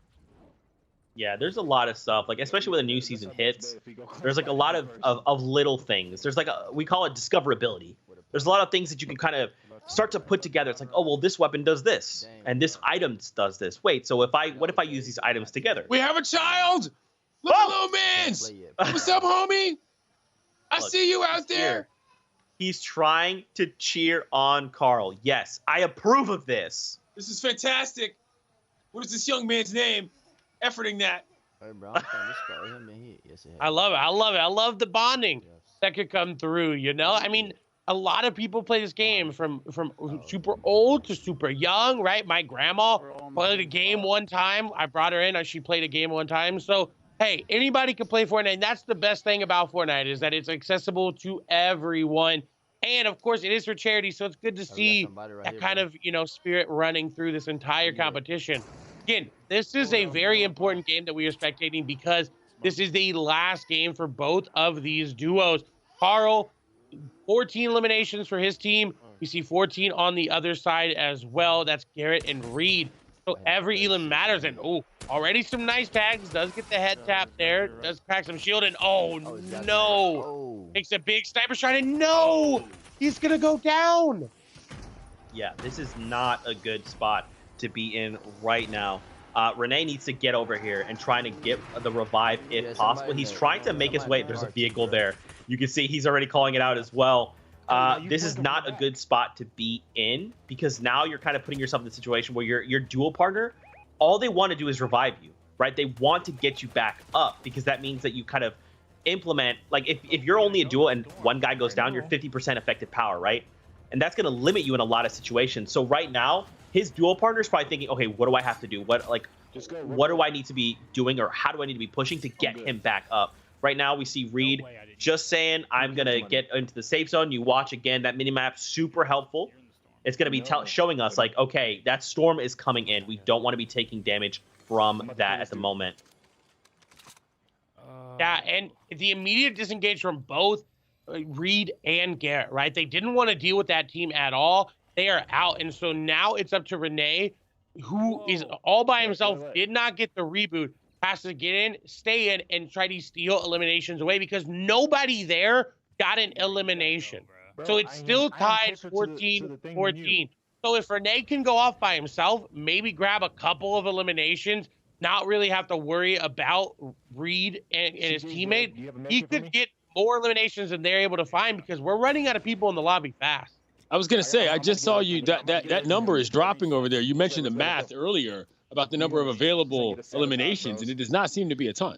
Yeah, there's a lot of stuff, like especially when a new season hits, there's like a lot of little things. There's like we call it discoverability. There's a lot of things that you can kind of start to put together. It's like, oh, well, this weapon does this and this item does this. Wait, so what if I use these items together? We have a child. Look, little mans. What's up, homie? I see you out there. He's trying to cheer on Carl. Yes, I approve of this. This is fantastic. What is this young man's name? Efforting that. I love it. I love it. I love the bonding that could come through, you know? I mean, a lot of people play this game from super old to super young, right? My grandma played a game one time. I brought her in. She played a game one time. So, hey, anybody can play Fortnite. And that's the best thing about Fortnite is that it's accessible to everyone. And, of course, it is for charity. So it's good to see that kind of, you know, spirit running through this entire competition. Again, this is a very important game that we are spectating because this is the last game for both of these duos. Carl, 14 eliminations for his team. We see 14 on the other side as well. That's Garrett and Reed. So every elim matters. And, oh, already some nice tags. Does get the head tap there. Does crack some shield. And, oh, no. Takes a big sniper shot. And, no. He's going to go down. Yeah, this is not a good spot to be in right now. Renee needs to get over here and trying to get the revive if possible. He's trying to make his way. There's a vehicle there. You can see he's already calling it out as well. This is not a good spot to be in because now you're kind of putting yourself in a situation where your dual partner, all they want to do is revive you, right? They want to get you back up because that means that you kind of implement, like if you're only a duo and one guy goes down, you're 50% effective power, right? And that's going to limit you in a lot of situations. So right now, his dual partner is probably thinking, okay, what do I have to do? What do I need to be doing or how do I need to be pushing to get him back up? Right now, we see Reed just saying, I'm going to get into the safe zone. You watch again, that minimap, super helpful. It's going to be showing us like, okay, that storm is coming in. We don't want to be taking damage from that at the moment. Yeah, and the immediate disengage from both Reed and Garrett, right? They didn't want to deal with that team at all. They are out, and so now it's up to Renee, who is all by himself, did not get the reboot, has to get in, stay in, and try to steal eliminations away because nobody there got an elimination. So it's still tied 14-14. So if Renee can go off by himself, maybe grab a couple of eliminations, not really have to worry about Reed and his teammate, he could get more eliminations than they're able to find because we're running out of people in the lobby fast. I was going to say, I just saw you, that number is dropping over there. You mentioned the math earlier about the number of available eliminations, and it does not seem to be a ton.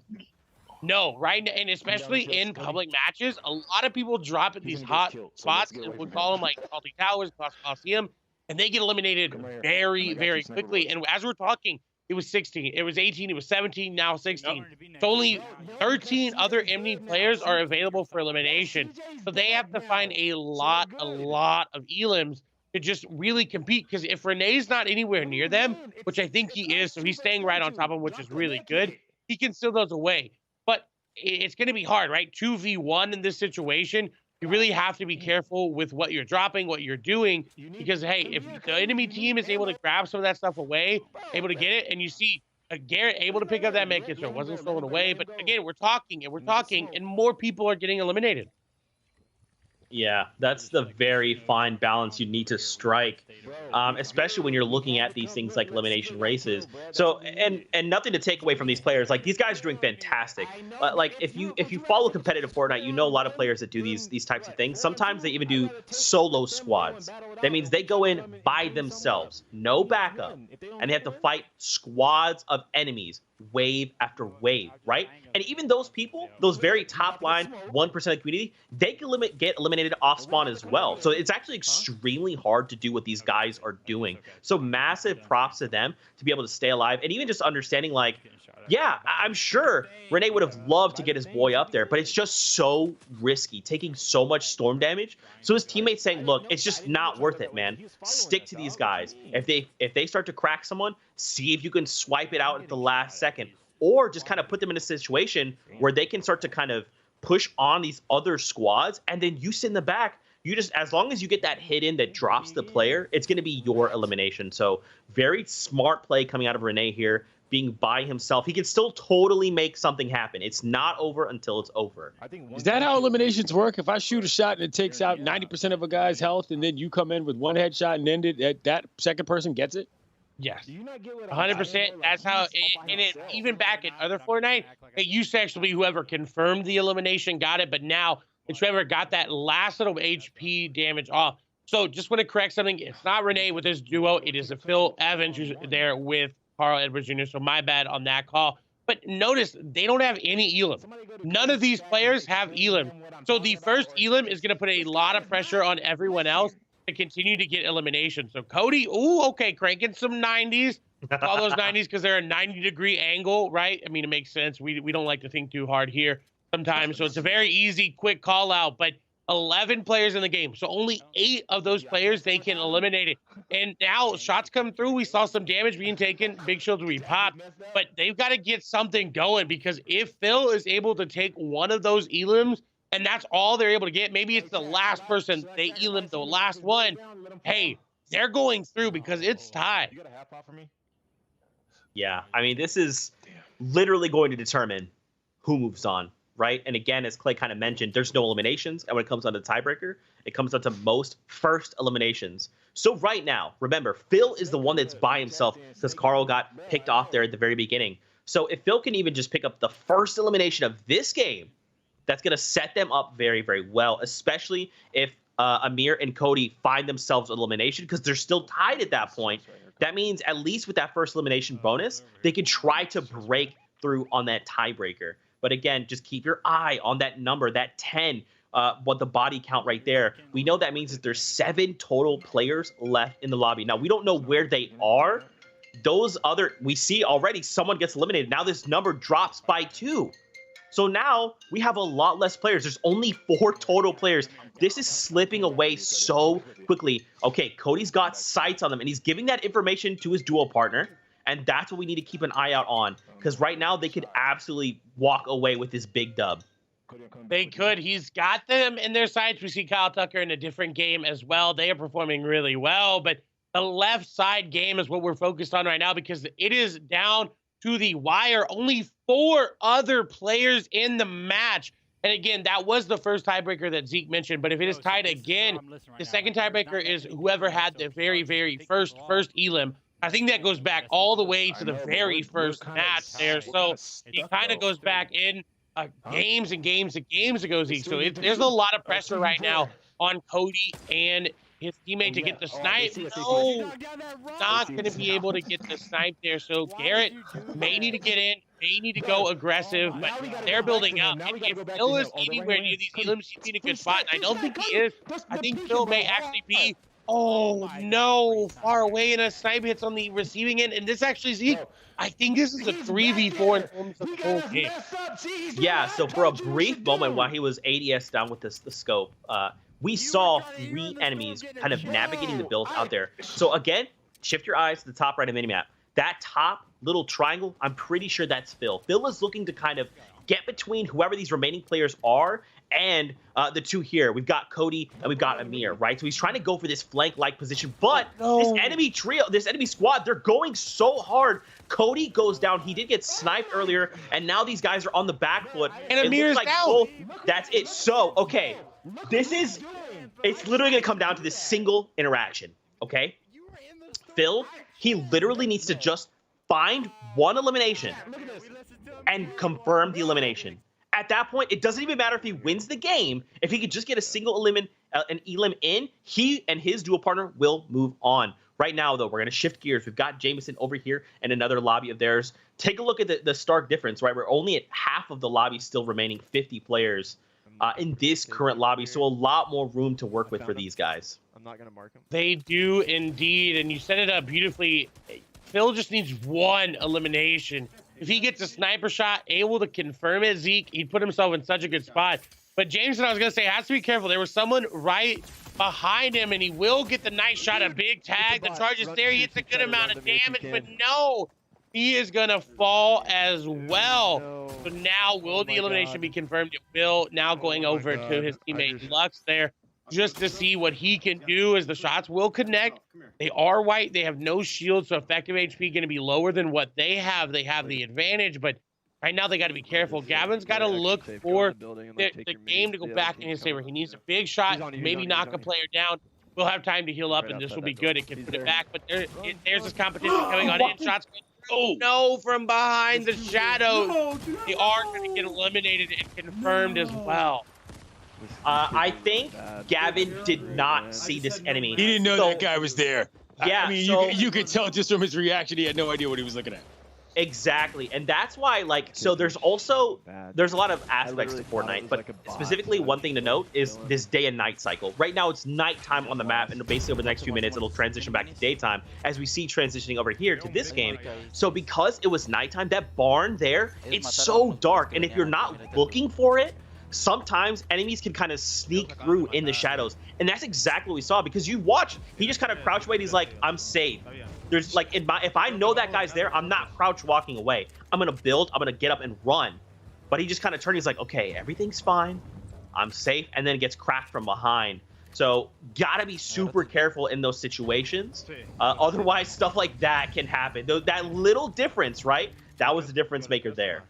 No, right? And especially in public matches, a lot of people drop at these hot spots. We call them like Salty Towers, Coliseum, and they get eliminated very, very quickly. And as we're talking, it was 16, it was 18, it was 17, now 16. So only 13 other MD players are available for elimination. So they have to find a lot of elims to just really compete. Because if Renee's not anywhere near them, which I think he is, so he's staying right on top of them, which is really good, he can steal those away. But it's going to be hard, right? 2v1 in this situation. You really have to be careful with what you're dropping, what you're doing, because, hey, if the enemy team is able to grab some of that stuff away, able to get it, and you see Garrett able to pick up that medkit, so it wasn't stolen away. But, again, we're talking, and more people are getting eliminated. Yeah, that's the very fine balance you need to strike, especially when you're looking at these things like elimination races. So, and nothing to take away from these players. Like, these guys are doing fantastic. Like, if you follow competitive Fortnite, you know a lot of players that do these types of things. Sometimes they even do solo squads. That means they go in by themselves, no backup, and they have to fight squads of enemies, wave after wave, right? And even those people, those very top line 1% of the community, they can get eliminated off spawn as well. So it's actually extremely hard to do what these guys are doing. So massive props to them to be able to stay alive, and even just understanding, like, yeah, I'm sure Renee would have loved to get his boy up there, but it's just so risky, taking so much storm damage. So his teammates saying, look, it's just not worth it, man. Stick to these guys. If they start to crack someone, see if you can swipe it out at the last second, or just kind of put them in a situation where they can start to kind of push on these other squads, and then you sit in the back. You just, as long as you get that hit in that drops the player, it's going to be your elimination. So very smart play coming out of Renee here, being by himself. He can still totally make something happen. It's not over until it's over. Is that how eliminations work? If I shoot a shot and it takes out 90% of a guy's health, and then you come in with one headshot and end it, that second person gets it? Yes, 100%. That's how, and it even back in other Fortnite, it used to actually be whoever confirmed the elimination got it, but now it's whoever got that last little HP damage off. So just want to correct something. It's not Renee with his duo. It is a Phil Evans who's there with Carl Edwards Jr., so my bad on that call. But notice they don't have any elim. None of these players have elim. So the first elim is going to put a lot of pressure on everyone else to continue to get elimination. So Cody, ooh, okay, cranking some 90s. All those 90s because they're a 90-degree angle, right? I mean, it makes sense. We don't like to think too hard here sometimes. So it's a very easy, quick call out. But 11 players in the game. So only 8 of those players, they can eliminate it. And now shots come through. We saw some damage being taken. Big shields we popped. But they've got to get something going, because if Phil is able to take one of those elims, and that's all they're able to get, maybe it's the last person they elim, the last one, hey, they're going through because it's tied. Yeah, I mean, this is literally going to determine who moves on, right? And again, as Clay kind of mentioned, there's no eliminations. And when it comes down to tiebreaker, it comes down to most first eliminations. So right now, remember, Phil is the one that's by himself because Carl got picked off there at the very beginning. So if Phil can even just pick up the first elimination of this game, that's going to set them up very, very well, especially if Amir and Cody find themselves elimination, because they're still tied at that point. That means at least with that first elimination bonus, they can try to break through on that tiebreaker. But again, just keep your eye on that number, that 10, what the body count right there. We know that means that there's 7 total players left in the lobby. Now, we don't know where they are. Those other, we see already someone gets eliminated. Now this number drops by 2. So now we have a lot less players. There's only 4 total players. This is slipping away so quickly. Okay, Cody's got sights on them, and he's giving that information to his duo partner. And that's what we need to keep an eye out on, because right now they could absolutely walk away with this big dub. They could. He's got them in their sights. We see Kyle Tucker in a different game as well. They are performing really well, but the left side game is what we're focused on right now, because it is down to the wire. Only 4 other players in the match. And again, that was the first tiebreaker that Zeke mentioned. But if it is tied again, the second tiebreaker is whoever had the very, very first elim. I think that goes back all the way to the very first match there. So it kind of goes back in games and games and games ago, Zeke. So there's a lot of pressure right now on Cody and his teammate to get the snipe. No, not going to be able to get the snipe there. So Garrett may need to get in, may need to go aggressive, but they're building up. And if Phil is anywhere near these elims, he's in a good spot. And I don't think he is. I think Phil may actually be, oh no, far away, and a snipe hits on the receiving end. And this actually, Zeke, I think this is a 3v4 in terms of the whole game. Yeah, so for a brief moment while he was ADS down with the scope, we saw 3 enemies kind of navigating the builds out there. So again, shift your eyes to the top right of the minimap. That top little triangle, I'm pretty sure that's Phil. Phil is looking to kind of get between whoever these remaining players are and the 2 here. We've got Cody and we've got Amir, right? So he's trying to go for this flank-like position, but this enemy trio, this enemy squad, they're going so hard. Cody goes down. He did get sniped earlier, and now these guys are on the back foot. And Amir's down. That's it. So, okay, this is It's literally going to come down to this single interaction, okay? Phil, he literally needs to just find one elimination and confirm the elimination. At that point, it doesn't even matter if he wins the game. If he could just get a single an elim in, he and his dual partner will move on. Right now, though, we're going to shift gears. We've got Jameson over here and another lobby of theirs. Take a look at the stark difference, right? We're only at half of the lobby still remaining, 50 players in this current lobby. So a lot more room to work with for these guys. I'm not going to mark him. They do indeed, and you set it up beautifully. Phil just needs one elimination. If he gets a sniper shot, able to confirm it, Zeke, he'd put himself in such a good spot. But Jameson, I was going to say, has to be careful. There was someone right behind him, and he will get the nice shot, a big tag. The charge is there. He hits a good amount of damage, but no, he is going to fall as well. So now will the elimination be confirmed? It will. Now going over to his teammate Lux there, just to see what he can do as the shots will connect. They are white. They have no shield, so effective HP going to be lower than what they have. They have the advantage, but right now they got to be careful. Gavin's got to look for the game to go back in his favor. He needs a big shot, maybe knock a player down. We'll have time to heal up, and this will be good. It can put it back, but there's this competition coming on in. Shots no from behind the shadows. They are going to get eliminated and confirmed as well. I think Gavin did not see this enemy. He didn't know that guy was there. Yeah, I mean, you could tell just from his reaction, he had no idea what he was looking at. Exactly, and that's why, like, so there's a lot of aspects to Fortnite, but specifically one thing to note is this day and night cycle. Right now it's nighttime on the map, and basically over the next few minutes it'll transition back to daytime, as we see transitioning over here to this game. So because it was nighttime, that barn there, it's so dark, and if you're not looking for it, sometimes enemies can kind of sneak through in the shadows, and that's exactly what we saw. Because you watch, he just kind of crouch away, and he's like, I'm safe. There's like, if I know that guy's there, I'm not crouch walking away. I'm gonna build, I'm gonna get up and run. But he just kind of turned, he's like, okay, everything's fine, I'm safe, and then gets cracked from behind. So gotta be super careful in those situations. Otherwise, stuff like that can happen. That little difference, right? That was the difference maker there.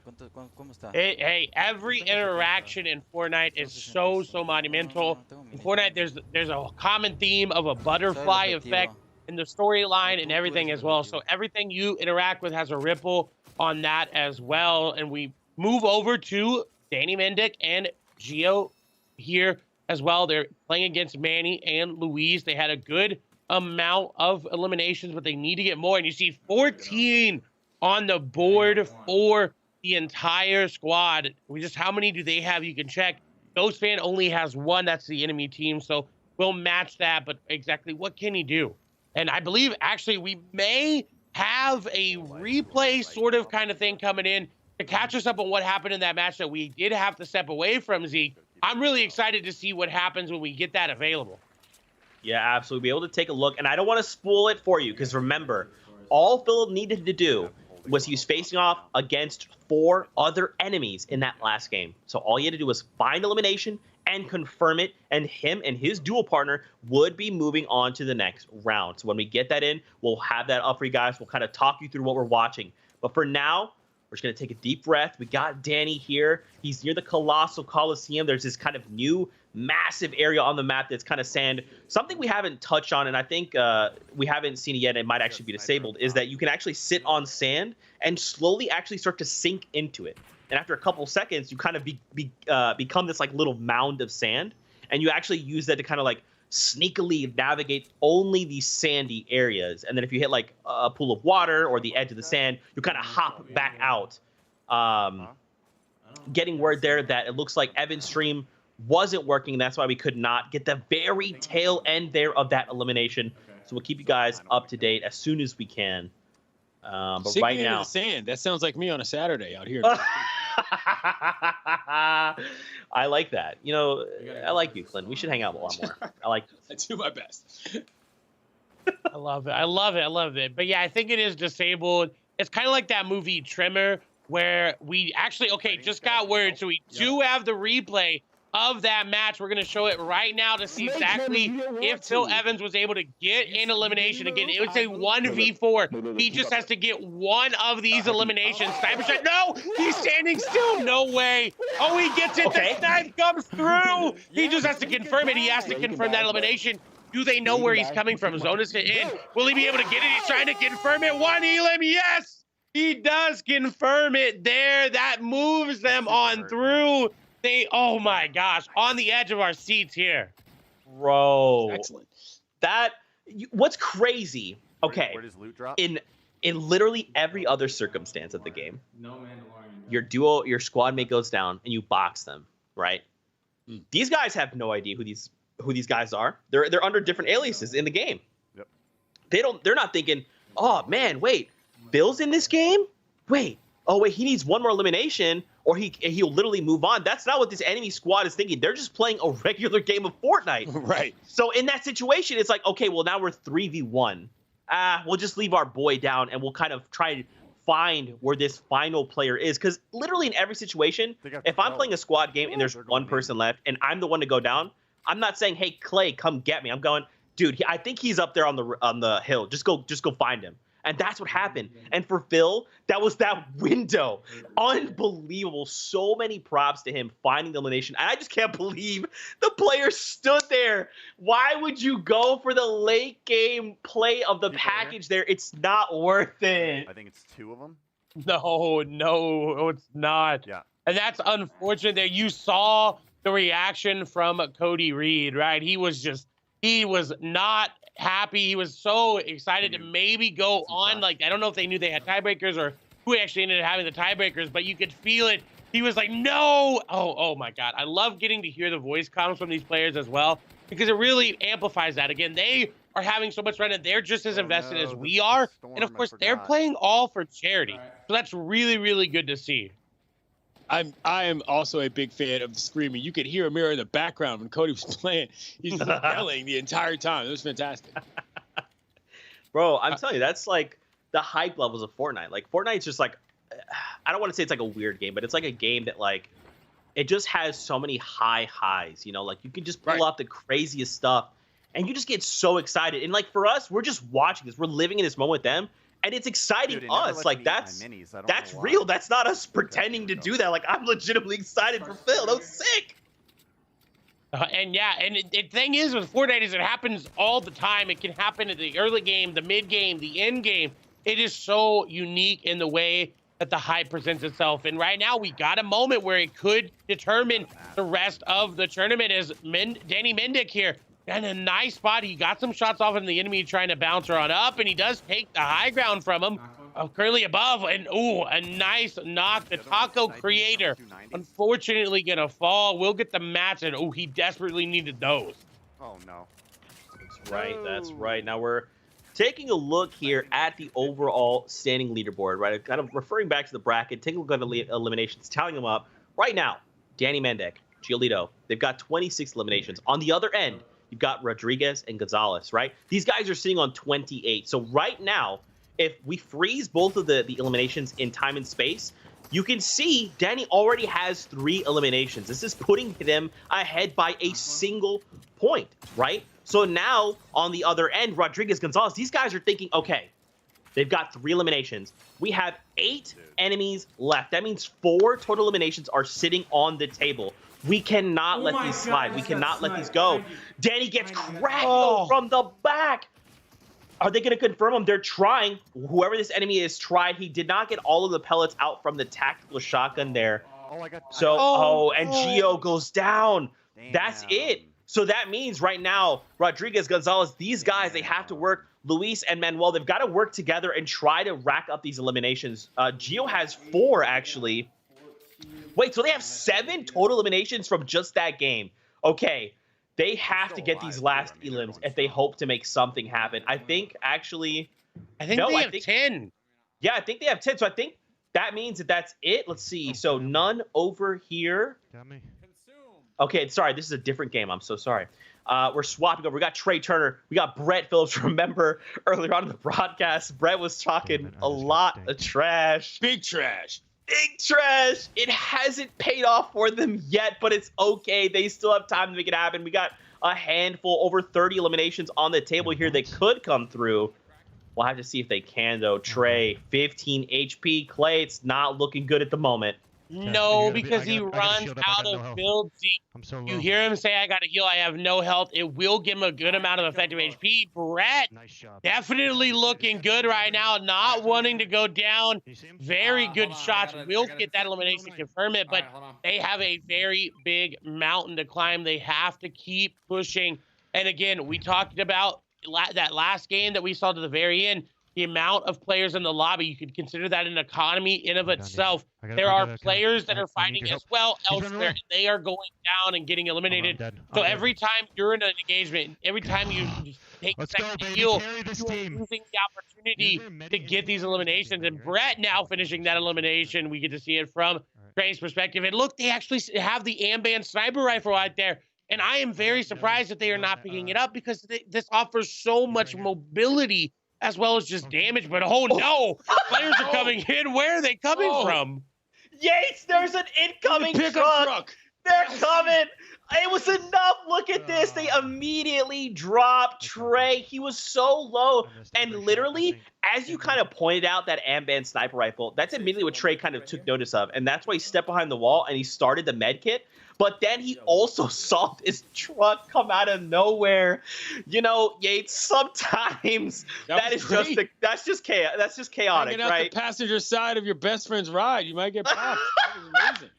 Hey, every interaction in Fortnite is so monumental. In Fortnite, there's a common theme of a butterfly effect in the storyline and everything as well. So everything you interact with has a ripple on that as well. And we move over to Danny Mendick and Gio here as well. They're playing against Manny and Louise. They had a good amount of eliminations, but they need to get more. And you see 14 on the board for the entire squad. How many do they have? You can check. Ghostfan only has one. That's the enemy team. So we'll match that. But exactly what can he do? And I believe actually we may have a replay sort of kind of thing coming in to catch us up on what happened in that match that we did have to step away from, Zeke. I'm really excited to see what happens when we get that available. Yeah, absolutely. Be able to take a look. And I don't want to spoil it for you, because remember, all Philip needed to do was he was facing off against 4 other enemies in that last game. So all he had to do was find elimination and confirm it, and him and his dual partner would be moving on to the next round. So when we get that in, we'll have that up for you guys. We'll kind of talk you through what we're watching. But for now, we're just going to take a deep breath. We got Danny here. He's near the Colossal Coliseum. There's this kind of new massive area on the map that's kind of sand. Something we haven't touched on, and I think we haven't seen it yet, it might actually be disabled, is that you can actually sit on sand and slowly actually start to sink into it. And after a couple seconds, you kind of become this like little mound of sand, and you actually use that to kind of like sneakily navigate only these sandy areas. And then if you hit like a pool of water or the edge of the sand, you kind of hop back out. Getting word there that it looks like Evan's stream wasn't working. That's why we could not get the very tail end there of that elimination. So we'll keep you guys up to date as soon as we can. But right now, the sand. That sounds like me on a Saturday out here. I like that. You know, I like you, Clint. We should hang out a lot more. I like this. I do my best. I love it. I love it. I love it. But yeah, I think it is disabled. It's kind of like that movie Trimmer, where we actually, just got word. So we do have the replay. of that match. We're going to show it right now to see exactly if Phil Evans was able to get an elimination. Again, it was a 1v4. He just has to get one of these eliminations. Sniper shot. No, he's standing still. No way. Oh, he gets it. The snipe comes through. He just has to confirm it. He has to confirm that elimination. Do they know where he's coming from? Zone is in. Will he be able to get it? He's trying to confirm it. One elim. Yes, he does confirm it there. That moves them on through. Oh my gosh, on the edge of our seats here. Bro. Excellent. What's crazy, okay, Where does loot drop? in literally every other circumstance of the game, your squad mate goes down and you box them, right? These guys have no idea who these guys are. They're under different aliases in the game. Yep. They're not thinking, oh man, wait, Bill's in this game? Wait, he needs one more elimination or he'll literally move on. That's not what this enemy squad is thinking. They're just playing a regular game of Fortnite. Right. So in that situation, it's like, okay, well now we're 3v1. We'll just leave our boy down and we'll kind of try to find where this final player is. Because literally in every situation, if I'm playing a squad game and there's one person left and I'm the one to go down, I'm not saying, hey, Clay, come get me. I'm going, dude, I think he's up there on the hill. Just go find him. And that's what happened. And for Phil, that was that window. Unbelievable. So many props to him finding the elimination. And I just can't believe the player stood there. Why would you go for the late game play of the package there? It's not worth it. I think it's 2 of them. No, it's not. Yeah. And that's unfortunate that you saw the reaction from Cody Reed, right? He was not happy. He was so excited to maybe go on. Like, I don't know if they knew they had tiebreakers or who actually ended up having the tiebreakers, but you could feel it. He was like, no. Oh my God. I love getting to hear the voice comms from these players as well, because it really amplifies that. Again, they are having so much fun and they're just as invested as we are. And of course, they're playing all for charity. So that's really, really good to see. I am also a big fan of the screaming. You could hear Amir in the background when Cody was playing. He's yelling the entire time. It was fantastic. Bro, I'm telling you, that's like the hype levels of Fortnite. Like, Fortnite's just like, I don't want to say it's like a weird game, but it's like a game that, like, it just has so many highs, you know? Like, you can just pull up the craziest stuff, and you just get so excited. And, like, for us, we're just watching this. We're living in this moment with them. And it's exciting us. Like, that's real. That's not us pretending to do that. Like, I'm legitimately excited for Phil. That was sick. And the thing is with Fortnite is it happens all the time. It can happen at the early game, the mid game, the end game. It is so unique in the way that the hype presents itself. And right now we got a moment where it could determine the rest of the tournament. As Danny Mendick here. And a nice spot. He got some shots off of the enemy trying to bounce her on up, and he does take the high ground from him. Currently above, and a nice knock. The Taco Creator, unfortunately, gonna fall. We'll get the match, and he desperately needed those. Oh no. That's right. Now we're taking a look here at the overall standing leaderboard, right? Kind of referring back to the bracket, taking a look at the eliminations, tallying them up. Right now, Danny Mendick, Giolito, they've got 26 eliminations. On the other end, you've got Rodriguez and Gonzalez, right? These guys are sitting on 28. So right now, if we freeze both of the eliminations in time and space, you can see Danny already has 3 eliminations. This is putting them ahead by a single point, right? So now, on the other end, Rodriguez, Gonzalez, these guys are thinking, okay, they've got 3 eliminations. We have 8 enemies left. That means 4 total eliminations are sitting on the table. We cannot let these slide. We cannot let these go. Danny gets cracked from the back. Are they going to confirm him? They're trying. Whoever this enemy is tried. He did not get all of the pellets out from the tactical shotgun there. And Gio goes down. Damn. That's it. So that means right now, Rodriguez, Gonzalez, these guys, they have to work. Luis and Manuel, they've got to work together and try to rack up these eliminations. Gio has 4, actually. Wait, so they have 7 total eliminations from just that game. Okay, they have to get these last elims if they hope to make something happen. I think, actually... they have 10. Yeah, I think they have 10. So I think that means that that's it. Let's see. So none over here. Okay, sorry. This is a different game. I'm so sorry. We're swapping over. We got Trey Turner. We got Brett Phillips. Remember, earlier on in the broadcast, Brett was talking a lot of trash. Big trash. Big Trash. It hasn't paid off for them yet, but it's okay. They still have time to make it happen. We got a handful, over 30 eliminations on the table here that could come through. We'll have to see if they can, though. Trey, 15 HP. Clay, it's not looking good at the moment. No, because he runs out of builds. You hear him say, I got to heal, I have no health. It will give him a good amount of effective HP. Brett, definitely looking good right now, not wanting to go down. Very good shots. Will get that elimination to confirm it, but they have a very big mountain to climb. They have to keep pushing. And again, we talked about that last game that we saw to the very end. The amount of players in the lobby, you could consider that an economy in of itself. There are players that are fighting as well elsewhere. They are going down and getting eliminated. So every time you're in an engagement, every time you take a second to heal, you're losing the opportunity to get these eliminations. And Brett now finishing that elimination. We get to see it from Trey's perspective. And look, they actually have the Amban sniper rifle out there. And I am very surprised that they are not picking it up because this offers so much mobility as well as just damage. But oh no, players are coming in. Where are they coming from? Yates, there's an incoming truck. They're coming. It was enough. Look at this. They immediately dropped Trey. He was so low. And literally, as you kind of pointed out, that Amban sniper rifle, that's immediately what Trey kind of took notice of. And that's why he stepped behind the wall and he started the med kit. But then he also saw this truck come out of nowhere. You know, Yates, sometimes that's just chaos. That's just chaotic, hanging out right? the passenger side of your best friend's ride. You might get popped. That was amazing.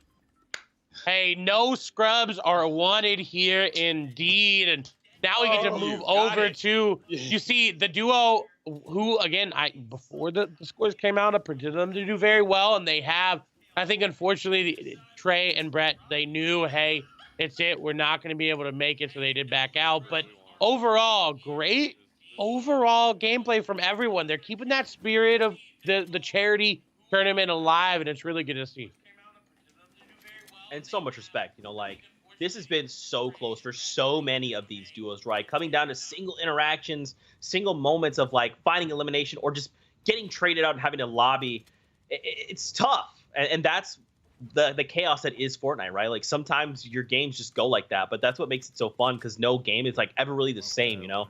Hey, no scrubs are wanted here indeed. And now we get to move over to, you see, the duo who, again, before the scores came out, I predicted them to do very well, and they have. I think, unfortunately, Trey and Brett, they knew, hey, it's it. We're not going to be able to make it, so they did back out. But overall, great overall gameplay from everyone. They're keeping that spirit of the charity tournament alive, and it's really good to see. And so much respect, you know, like, this has been so close for so many of these duos, right? Coming down to single interactions, single moments of, like, finding elimination or just getting traded out and having to lobby. It's tough. And that's the chaos that is Fortnite, right? Like, sometimes your games just go like that, but that's what makes it so fun because no game is, like, ever really the same, you know?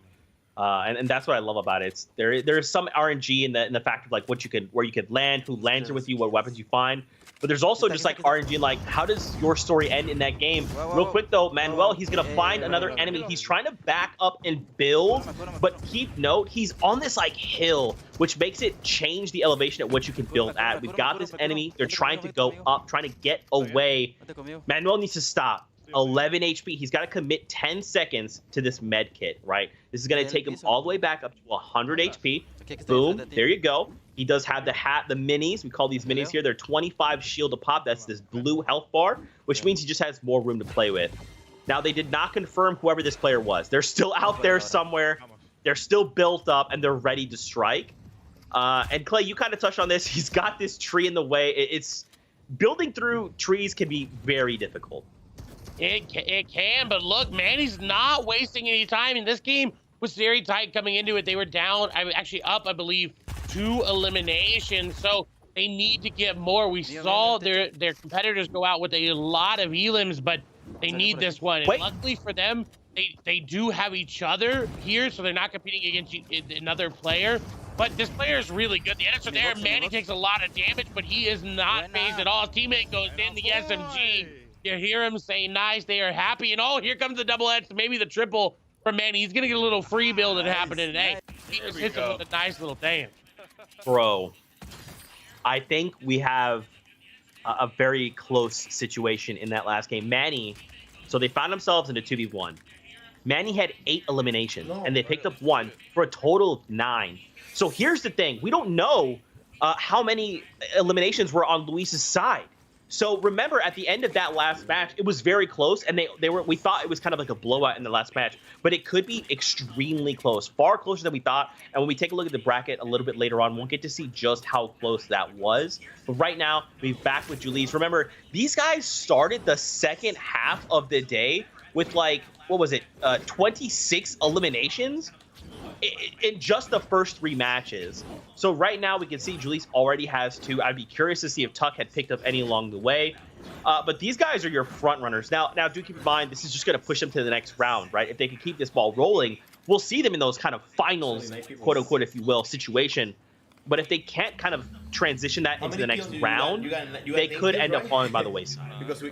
And that's what I love about it. There's some RNG in the fact of, like, where you could land, who lands with you, what weapons you find. But there's also just, like, RNG in, like, how does your story end in that game? Real quick, though, Manuel, he's going to find another enemy. He's trying to back up and build, but keep note, he's on this, like, hill, which makes it change the elevation at which you can build at. We've got this enemy. They're trying to go up, trying to get away. Manuel needs to stop. 11 HP. He's got to commit 10 seconds to this med kit, right? This is going to take him all the way back up to 100 HP. Boom. There you go. He does have the minis. We call these minis here. They're 25 shield to pop. That's this blue health bar, which means he just has more room to play with. Now, they did not confirm whoever this player was. They're still out there somewhere. They're still built up, and they're ready to strike. And Clay, you kind of touched on this. He's got this tree in the way. It's building through trees can be very difficult. It can, but look, man, he's not wasting any time. And this game was very tight coming into it. They were down, actually up, I believe, 2 eliminations. So they need to get more. We saw their competitors go out with a lot of elims, but they need this one. And luckily for them, they do have each other here, so they're not competing against another player. But this player is really good. The edits are there. Manny takes a lot of damage, but he is not phased at all. His teammate goes in the SMG. You hear him say nice. They are happy. And oh, here comes the double edge, maybe the triple from Manny. He's going to get a little free build that happened today. He just hits him with a nice little dance. Bro, I think we have a very close situation in that last game. Manny, so they found themselves in a 2v1. Manny had 8 eliminations, and they picked up 1 for a total of 9. So here's the thing. We don't know how many eliminations were on Luis's side. So remember, at the end of that last match, it was very close, and we thought it was kind of like a blowout in the last match, but it could be extremely close, far closer than we thought. And when we take a look at the bracket a little bit later on, we'll get to see just how close that was. But right now, we're back with Julius. Remember, these guys started the second half of the day with, like, what was it, 26 eliminations? in just the first 3 matches. So right now we can see Julius already has 2. I'd be curious to see if Tuck had picked up any along the way. But these guys are your front runners. Now do keep in mind, this is just going to push them to the next round, right? If they can keep this ball rolling, we'll see them in those kind of finals, quote unquote, if you will, situation. But if they can't kind of transition that into the next round, they could end up falling by the wayside. Because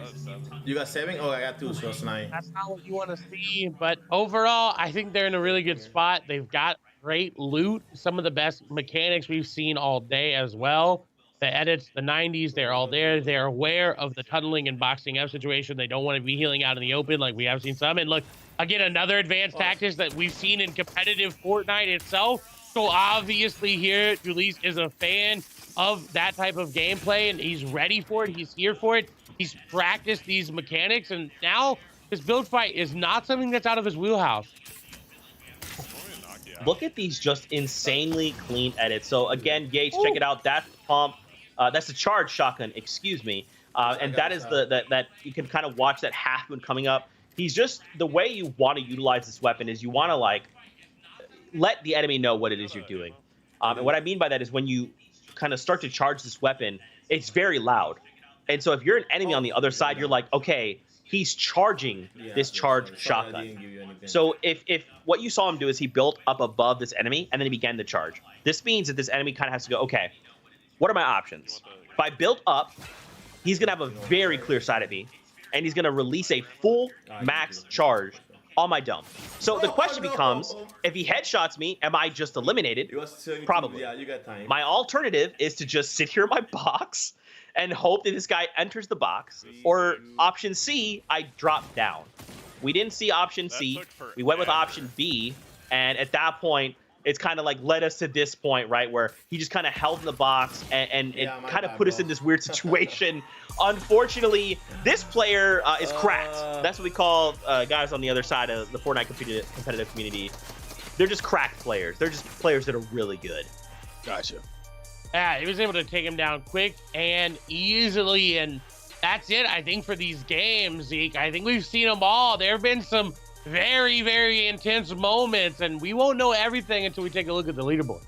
you got 7? Oh, I got 2, so it's 9. That's not what you want to see. But overall, I think they're in a really good spot. They've got great loot, some of the best mechanics we've seen all day as well. The edits, the 90s, they're all there. They're aware of the tunneling and boxing up situation. They don't want to be healing out in the open like we have seen some. And look, again, another advanced tactics that we've seen in competitive Fortnite itself. So obviously here, Julius is a fan of that type of gameplay, and he's ready for it. He's here for it. He's practiced these mechanics, and now this build fight is not something that's out of his wheelhouse. Look at these just insanely clean edits. So again, Gage, check it out. That's pump. That's the charge shotgun, excuse me. And that is that you can kind of watch that half moon coming up. He's just, the way you want to utilize this weapon is you want to like let the enemy know what it is you're doing. And what I mean by that is when you kind of start to charge this weapon, it's very loud. And so if you're an enemy on the other side, you're like, okay, he's charging this charge shotgun. So if what you saw him do is he built up above this enemy and then he began to charge. This means that this enemy kind of has to go, okay, what are my options? If I build up, he's going to have a very clear side of me, and he's going to release a full max charge on my dome. So the question becomes, if he headshots me, am I just eliminated? Probably. Yeah, you got time. My alternative is to just sit here in my box and hope that this guy enters the box. Or option C, I drop down. We didn't see option C. We went with option B. And at that point, it's kind of like led us to this point, right, where he just kind of held in the box and it kind of put us in this weird situation. Unfortunately, this player is cracked. That's what we call guys on the other side of the Fortnite competitive community. They're just cracked players. They're just players that are really good. Gotcha. Yeah, he was able to take him down quick and easily, and that's it, I think, for these games, Zeke. I think we've seen them all. There have been some very, very intense moments, and we won't know everything until we take a look at the leaderboard.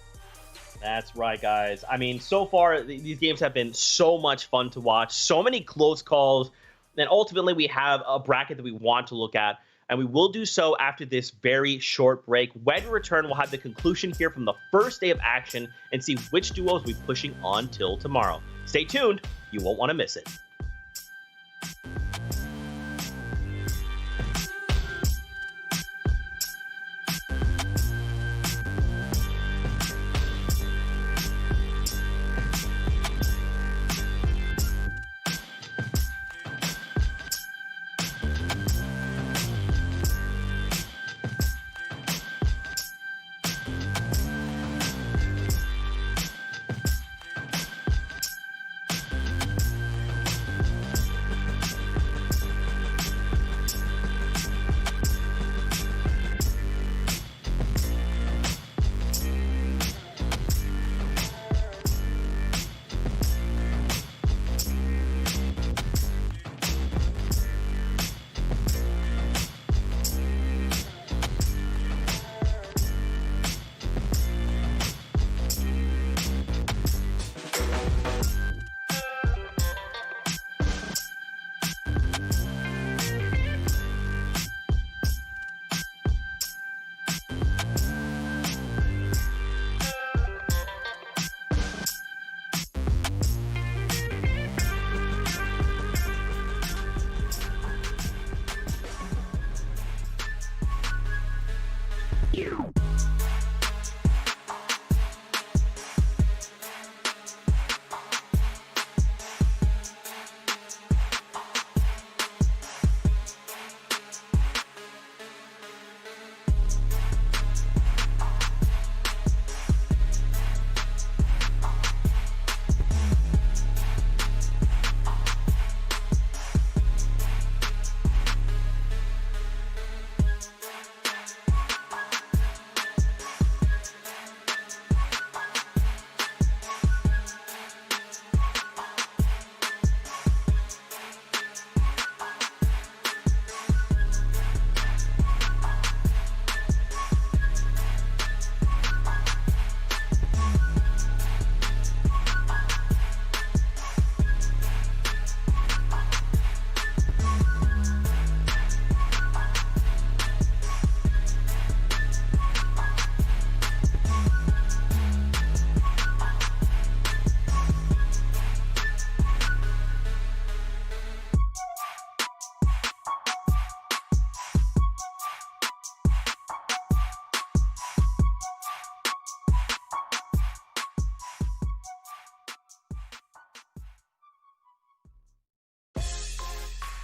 That's right, guys. I mean, so far, these games have been so much fun to watch. So many close calls. And ultimately, we have a bracket that we want to look at, and we will do so after this very short break. When we return, we'll have the conclusion here from the first day of action and see which duos we'll be pushing on till tomorrow. Stay tuned. You won't want to miss it.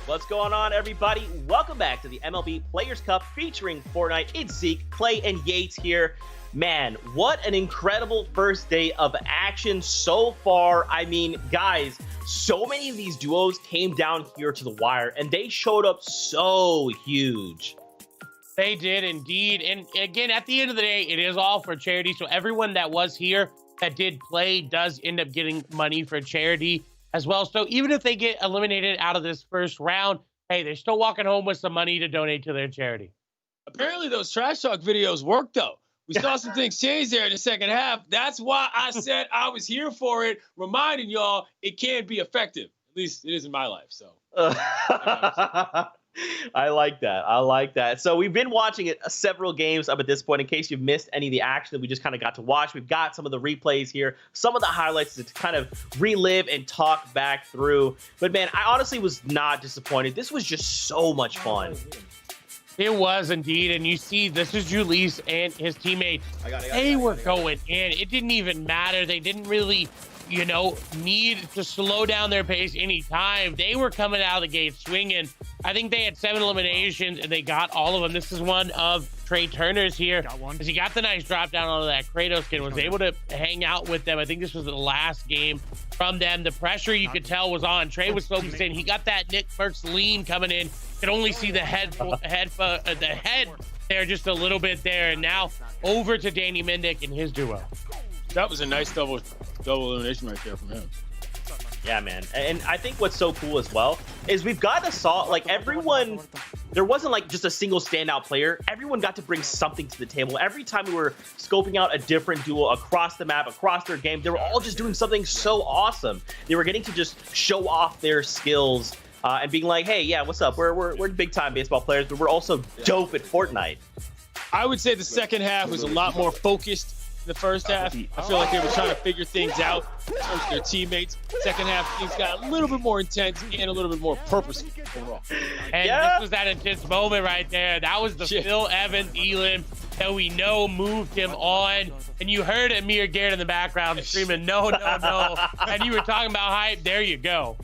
What's going on, everybody? Welcome back to the MLB Players Cup featuring Fortnite. It's Zeke, Clay, and Yates here. Man, what an incredible first day of action so far. I mean, guys, so many of these duos came down here to the wire, and they showed up so huge. They did indeed. And again, at the end of the day, it is all for charity. So everyone that was here that did play does end up getting money for charity as well. So even if they get eliminated out of this first round, hey, they're still walking home with some money to donate to their charity. Apparently those trash talk videos work, though. We saw some things change there in the second half. That's why I said I was here for it, reminding y'all it can be effective. At least it is in my life. So I like that. I like that. So we've been watching it several games up at this point. In case you've missed any of the action that we just kind of got to watch, we've got some of the replays here, some of the highlights to kind of relive and talk back through. But man, I honestly was not disappointed. This was just so much fun. It was indeed. And you see, this is Julius and his teammates. They were going in. It didn't even matter. They didn't really, you know, need to slow down their pace anytime. They were coming out of the gate swinging. I think they had 7 eliminations, and they got all of them. This is one of Trey Turner's here, because he got the nice drop down onto that Kratos skin, was able to hang out with them. I think this was the last game from them. The pressure, you could tell, was on. Trey was focused in. He got that Nick Perks lean coming in. Could only see the head there just a little bit there. And now over to Danny Mendick and his duo. That was a nice double elimination right there from him. Yeah, man. And I think what's so cool as well is we've got to saw, like, everyone, there wasn't like just a single standout player. Everyone got to bring something to the table. Every time we were scoping out a different duo across the map, across their game, they were all just doing something so awesome. They were getting to just show off their skills and being like, hey, yeah, what's up? We're big time baseball players, but we're also dope at Fortnite. I would say the second half was a lot more focused than the first half. I feel like they were trying to figure things out in terms of their teammates. Second half, things got a little bit more intense and a little bit more purposeful overall. And this was that intense moment right there. That was the Phil Evans Elam that we know moved him on. And you heard Amir Garrett in the background screaming, no, no, no. And you were talking about hype. There you go.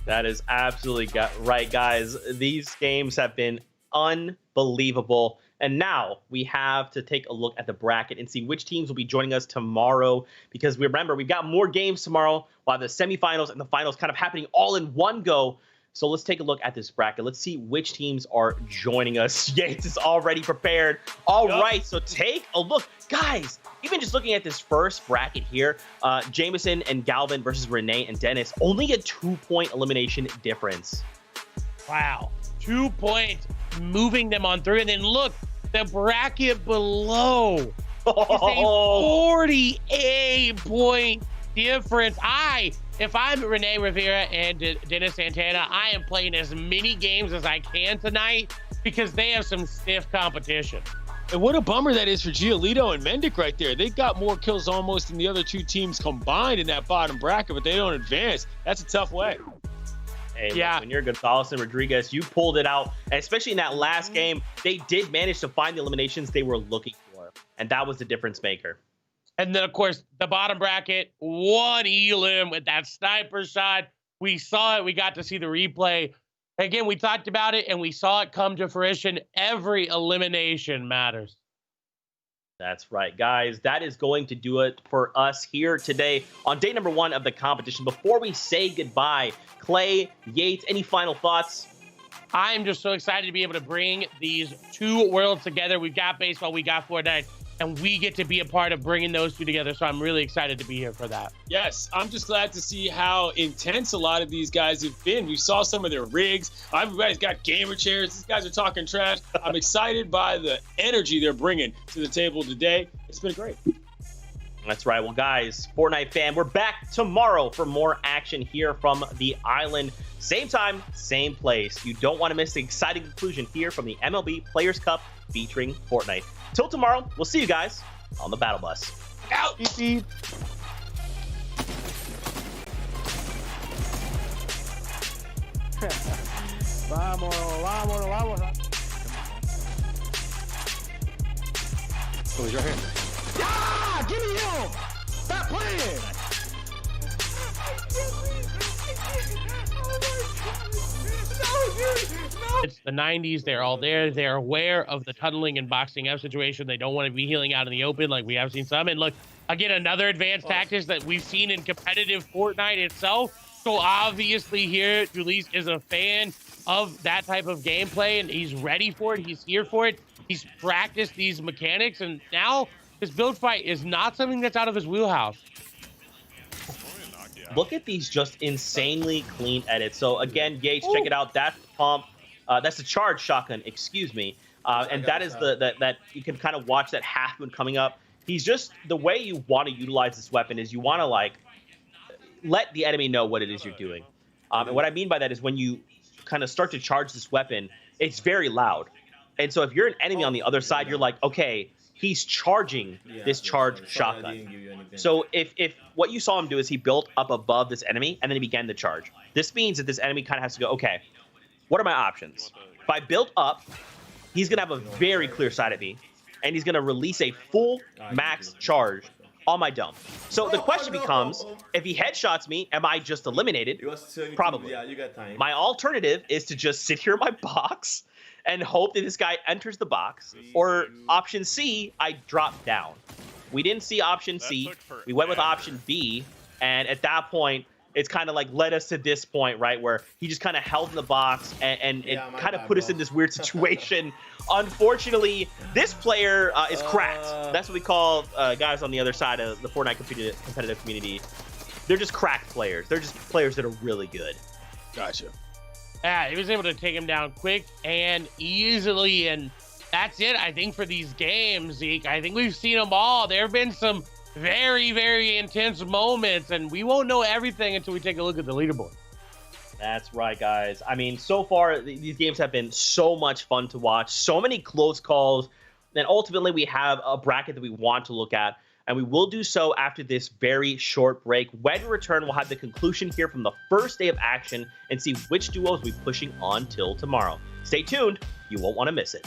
That is absolutely right, guys. These games have been unbelievable. And now we have to take a look at the bracket and see which teams will be joining us tomorrow. Because remember, we've got more games tomorrow. We'll have the semifinals and the finals kind of happening all in one go. So let's take a look at this bracket. Let's see which teams are joining us. Yates is already prepared. All right, so take a look. Guys, even just looking at this first bracket here, Jameson and Galvin versus Renee and Dennis, only a 2-point elimination difference. Wow, 2 points, moving them on through. And then look, the bracket below is a 48-point difference. If I'm Renee Rivera and Dennis Santana, I am playing as many games as I can tonight because they have some stiff competition. And what a bummer that is for Giolito and Mendick right there. They got more kills almost than the other two teams combined in that bottom bracket, but they don't advance. That's a tough way. Hey, yeah. When you're Gonzalez and Rodriguez, you pulled it out. And especially in that last game, they did manage to find the eliminations they were looking for. And that was the difference maker. And then, of course, the bottom bracket, one Elam with that sniper shot. We saw it. We got to see the replay. Again, we talked about it, and we saw it come to fruition. Every elimination matters. That's right, guys. That is going to do it for us here today on day number 1 of the competition. Before we say goodbye, Clay, Yates, any final thoughts? I am just so excited to be able to bring these two worlds together. We've got baseball, we got Fortnite, and we get to be a part of bringing those two together. So I'm really excited to be here for that. Yes, I'm just glad to see how intense a lot of these guys have been. We saw some of their rigs. Everybody's got gamer chairs. These guys are talking trash. I'm excited by the energy they're bringing to the table today. It's been great. That's right. Well, guys, Fortnite fan, we're back tomorrow for more action here from the island. Same time, same place. You don't want to miss the exciting conclusion here from the MLB Players Cup featuring Fortnite. Till tomorrow, we'll see you guys on the battle bus. Out! Vámonos. Oh, he's right here. Yeah! Give me him! Stop playing! Oh my God. It's the 90s. They're all there. They're aware of the tunneling and boxing out situation. They don't want to be healing out in the open like we have seen some. And look, again, another advanced tactics that we've seen in competitive Fortnite itself. So obviously here, Julius is a fan of that type of gameplay, and he's ready for it. He's here for it. He's practiced these mechanics, and now this build fight is not something that's out of his wheelhouse. Look at these just insanely clean edits. So again, Gage, check it out. That's the pump. That's the charge shotgun, excuse me. And that is that you can kind of watch that half moon coming up. He's just, the way you want to utilize this weapon is you want to like let the enemy know what it is you're doing. And what I mean by that is when you kind of start to charge this weapon, it's very loud. And so if you're an enemy on the other side, you're like, okay, he's charging this charge shotgun. So if what you saw him do is he built up above this enemy and then he began the charge. This means that this enemy kind of has to go, okay, what are my options? If I build up, he's going to have a very clear side at me, and he's going to release a full max charge on my dome. So the question becomes, if he headshots me, am I just eliminated? Probably. Yeah, you got time. My alternative is to just sit here in my box and hope that this guy enters the box. Or option C, I drop down. We didn't see option C. We went with option B. And at that point, it's kind of like led us to this point, right, where he just kind of held in the box, and it kind of put us in this weird situation. Unfortunately, this player is cracked. That's what we call guys on the other side of the Fortnite competitive community. They're just cracked players. They're just players that are really good. Gotcha. Yeah, he was able to take him down quick and easily, and that's it, I think, for these games, Zeke. I think we've seen them all. There have been some very, very intense moments, and we won't know everything until we take a look at the leaderboard. That's right, guys. I mean, so far, these games have been so much fun to watch. So many close calls. Then ultimately, we have a bracket that we want to look at, and we will do so after this very short break. When we return, we'll have the conclusion here from the first day of action and see which duos we'll be pushing on till tomorrow. Stay tuned. You won't want to miss it.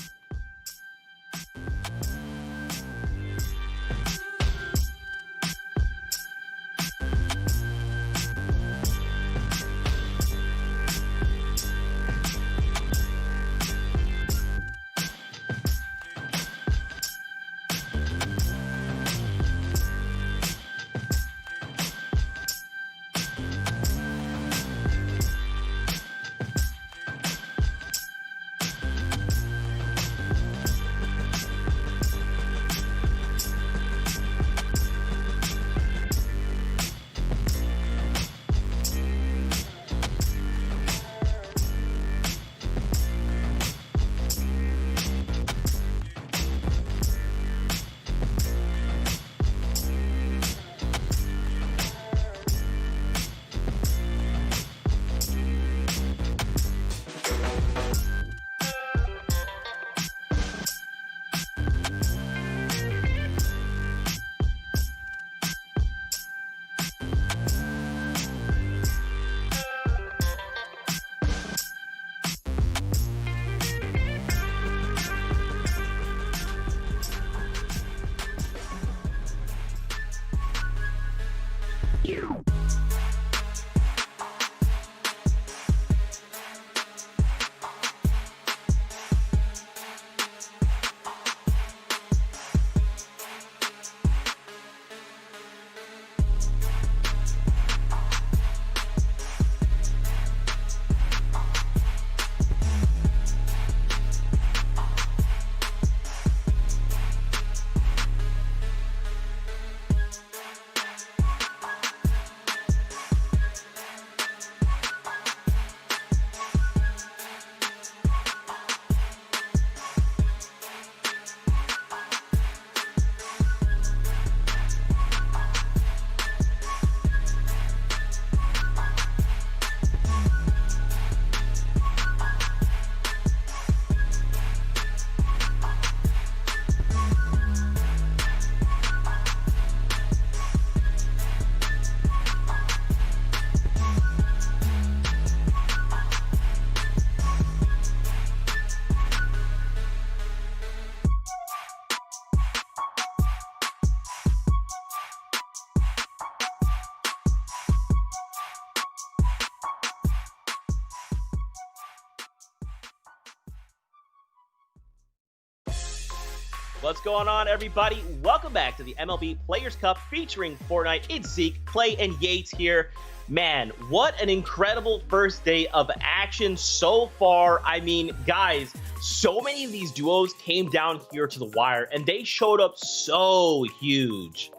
What's going on, everybody? Welcome back to the MLB Players Cup featuring Fortnite. It's Zeke, Clay, and Yates here. Man, what an incredible first day of action so far. I mean, guys, so many of these duos came down here to the wire, and they showed up so huge.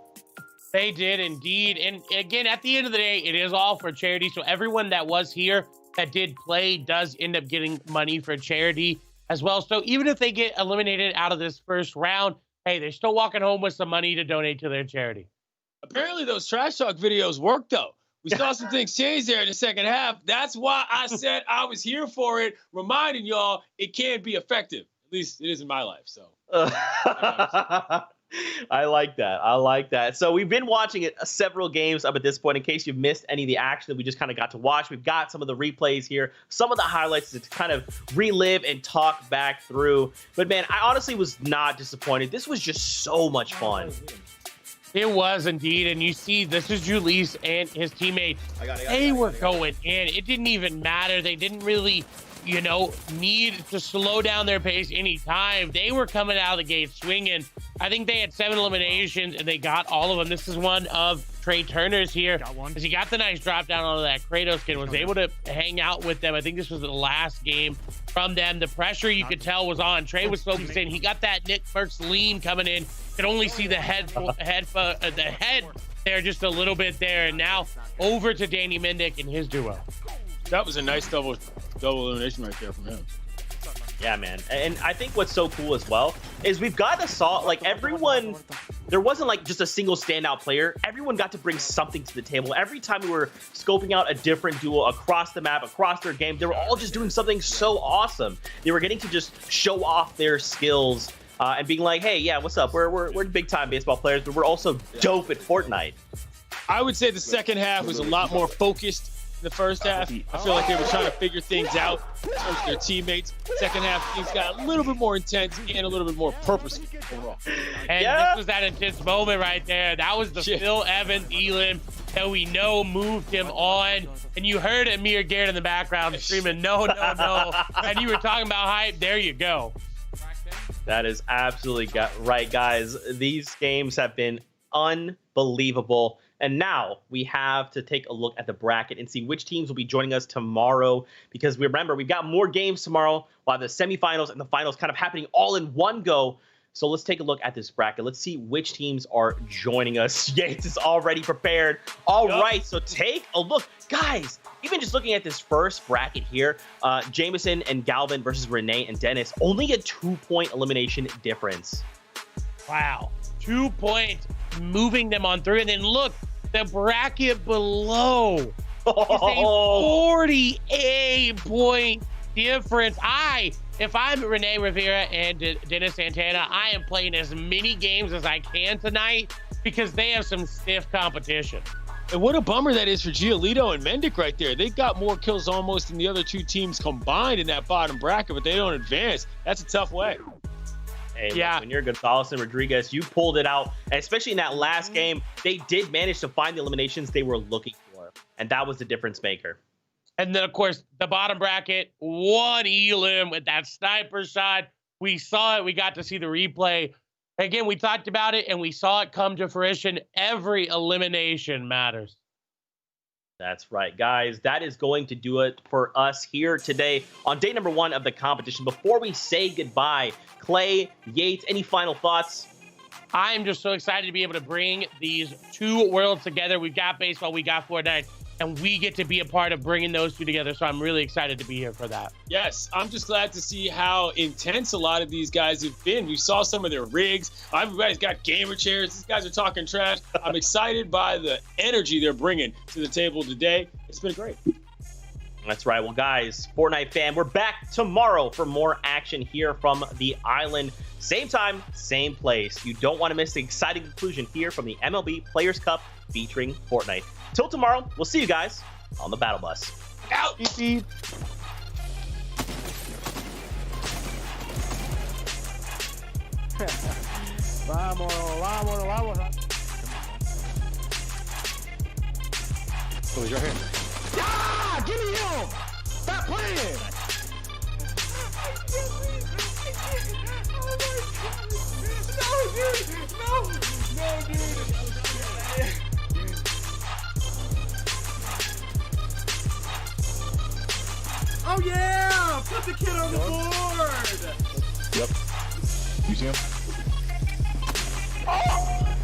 They did indeed. And again, at the end of the day, it is all for charity. So everyone that was here that did play does end up getting money for charity as well. So even if they get eliminated out of this first round, hey, they're still walking home with some money to donate to their charity. Apparently those trash talk videos work, though. We saw some things change there in the second half. That's why I said I was here for it, reminding y'all it can be effective. At least it is in my life. So I like that. I like that. So we've been watching it several games up at this point. In case you've missed any of the action that we just kind of got to watch, we've got some of the replays here, some of the highlights to kind of relive and talk back through. But man, I honestly was not disappointed. This was just so much fun. It was indeed. And you see, this is Julius and his teammates. They were going in. It didn't even matter. They didn't really, you know, need to slow down their pace anytime. They were coming out of the gate swinging. I think they had 7 eliminations, and they got all of them. This is one of Trey Turner's here, because he got the nice drop down onto that Kratos kid, was able to hang out with them. I think this was the last game from them. The pressure, you could tell, was on. Trey was focused in. He got that Nick Merckx lean coming in. Could only see the head there just a little bit there. And now over to Danny Mendick and his duo. That was a nice double elimination right there from him. Yeah, man. And I think what's so cool as well is we've got to saw, like, everyone, there wasn't like just a single standout player. Everyone got to bring something to the table. Every time we were scoping out a different duo across the map, across their game, they were all just doing something so awesome. They were getting to just show off their skills and being like, hey, yeah, what's up? We're big time baseball players, but we're also dope at Fortnite. I would say the second half was a lot more focused. The first half, I feel like they were trying to figure things out with their teammates. Second half, things got a little bit more intense and a little bit more purposeful overall. And this was that intense moment right there. That was the Phil Evans Elam that we know moved him on. And you heard Amir Garrett in the background screaming, no, no, no. And you were talking about hype. There you go. That is absolutely right, guys. These games have been unbelievable. And now we have to take a look at the bracket and see which teams will be joining us tomorrow, because remember, we've got more games tomorrow while the semifinals and the finals kind of happening all in one go. So let's take a look at this bracket. Let's see which teams are joining us. Yates is already prepared. All right, so take a look. Guys, even just looking at this first bracket here, Jameson and Galvin versus Renee and Dennis, only a 2-point elimination difference. Wow, 2 points, moving them on through. And then look, the bracket below is a 48-point difference. If I'm Renee Rivera and Dennis Santana, I am playing as many games as I can tonight, because they have some stiff competition. And what a bummer that is for Giolito and Mendick right there. They got more kills almost than the other two teams combined in that bottom bracket, but they don't advance. That's a tough way. Hey, look, when you're Gonzalez and Rodriguez, you pulled it out. And especially in that last game, they did manage to find the eliminations they were looking for. And that was the difference maker. And then, of course, the bottom bracket, one Elam with that sniper shot. We saw it. We got to see the replay. Again, we talked about it, and we saw it come to fruition. Every elimination matters. That's right, guys. That is going to do it for us here today on day number 1 of the competition. Before we say goodbye, Clay, Yates, any final thoughts? I am just so excited to be able to bring these two worlds together. We've got baseball, we got Fortnite, and we get to be a part of bringing those two together. So I'm really excited to be here for that. Yes, I'm just glad to see how intense a lot of these guys have been. We saw some of their rigs. Everybody's got gamer chairs. These guys are talking trash. I'm excited by the energy they're bringing to the table today. It's been great. That's right. Well, guys, Fortnite fam, we're back tomorrow for more action here from the island. Same time, same place. You don't want to miss the exciting conclusion here from the MLB Players Cup featuring Fortnite. Till tomorrow, we'll see you guys on the Battle Bus. Out! Vámonos, vámonos, vámonos. So he's right here. Ah! Give me him! Stop playing! Oh my God. Oh yeah! Put the kid on the board! Yep. You see him? Oh!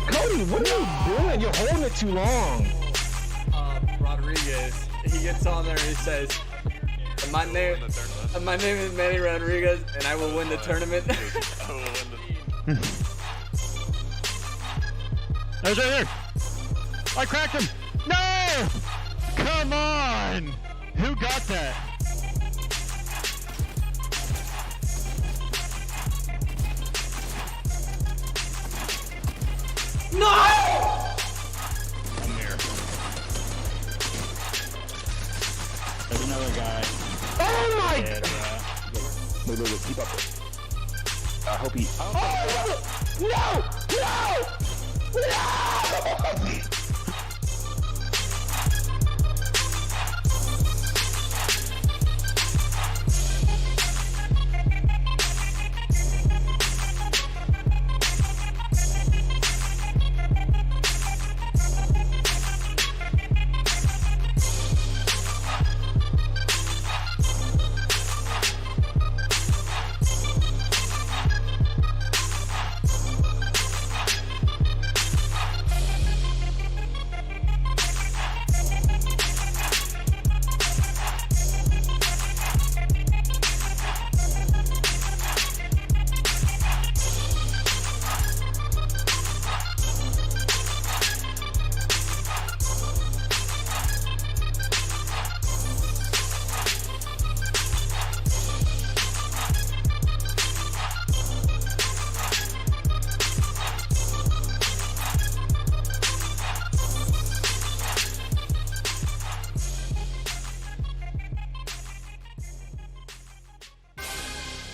Cody, what are you doing? You're holding it too long. Rodriguez, he gets on there and he says, my name is Manny Rodriguez and I will win the tournament. There's right here. I cracked him. No! Come on! Who got that? No! I'm here. There's another guy. Oh my God! Look, keep up. I hope he. Oh! No!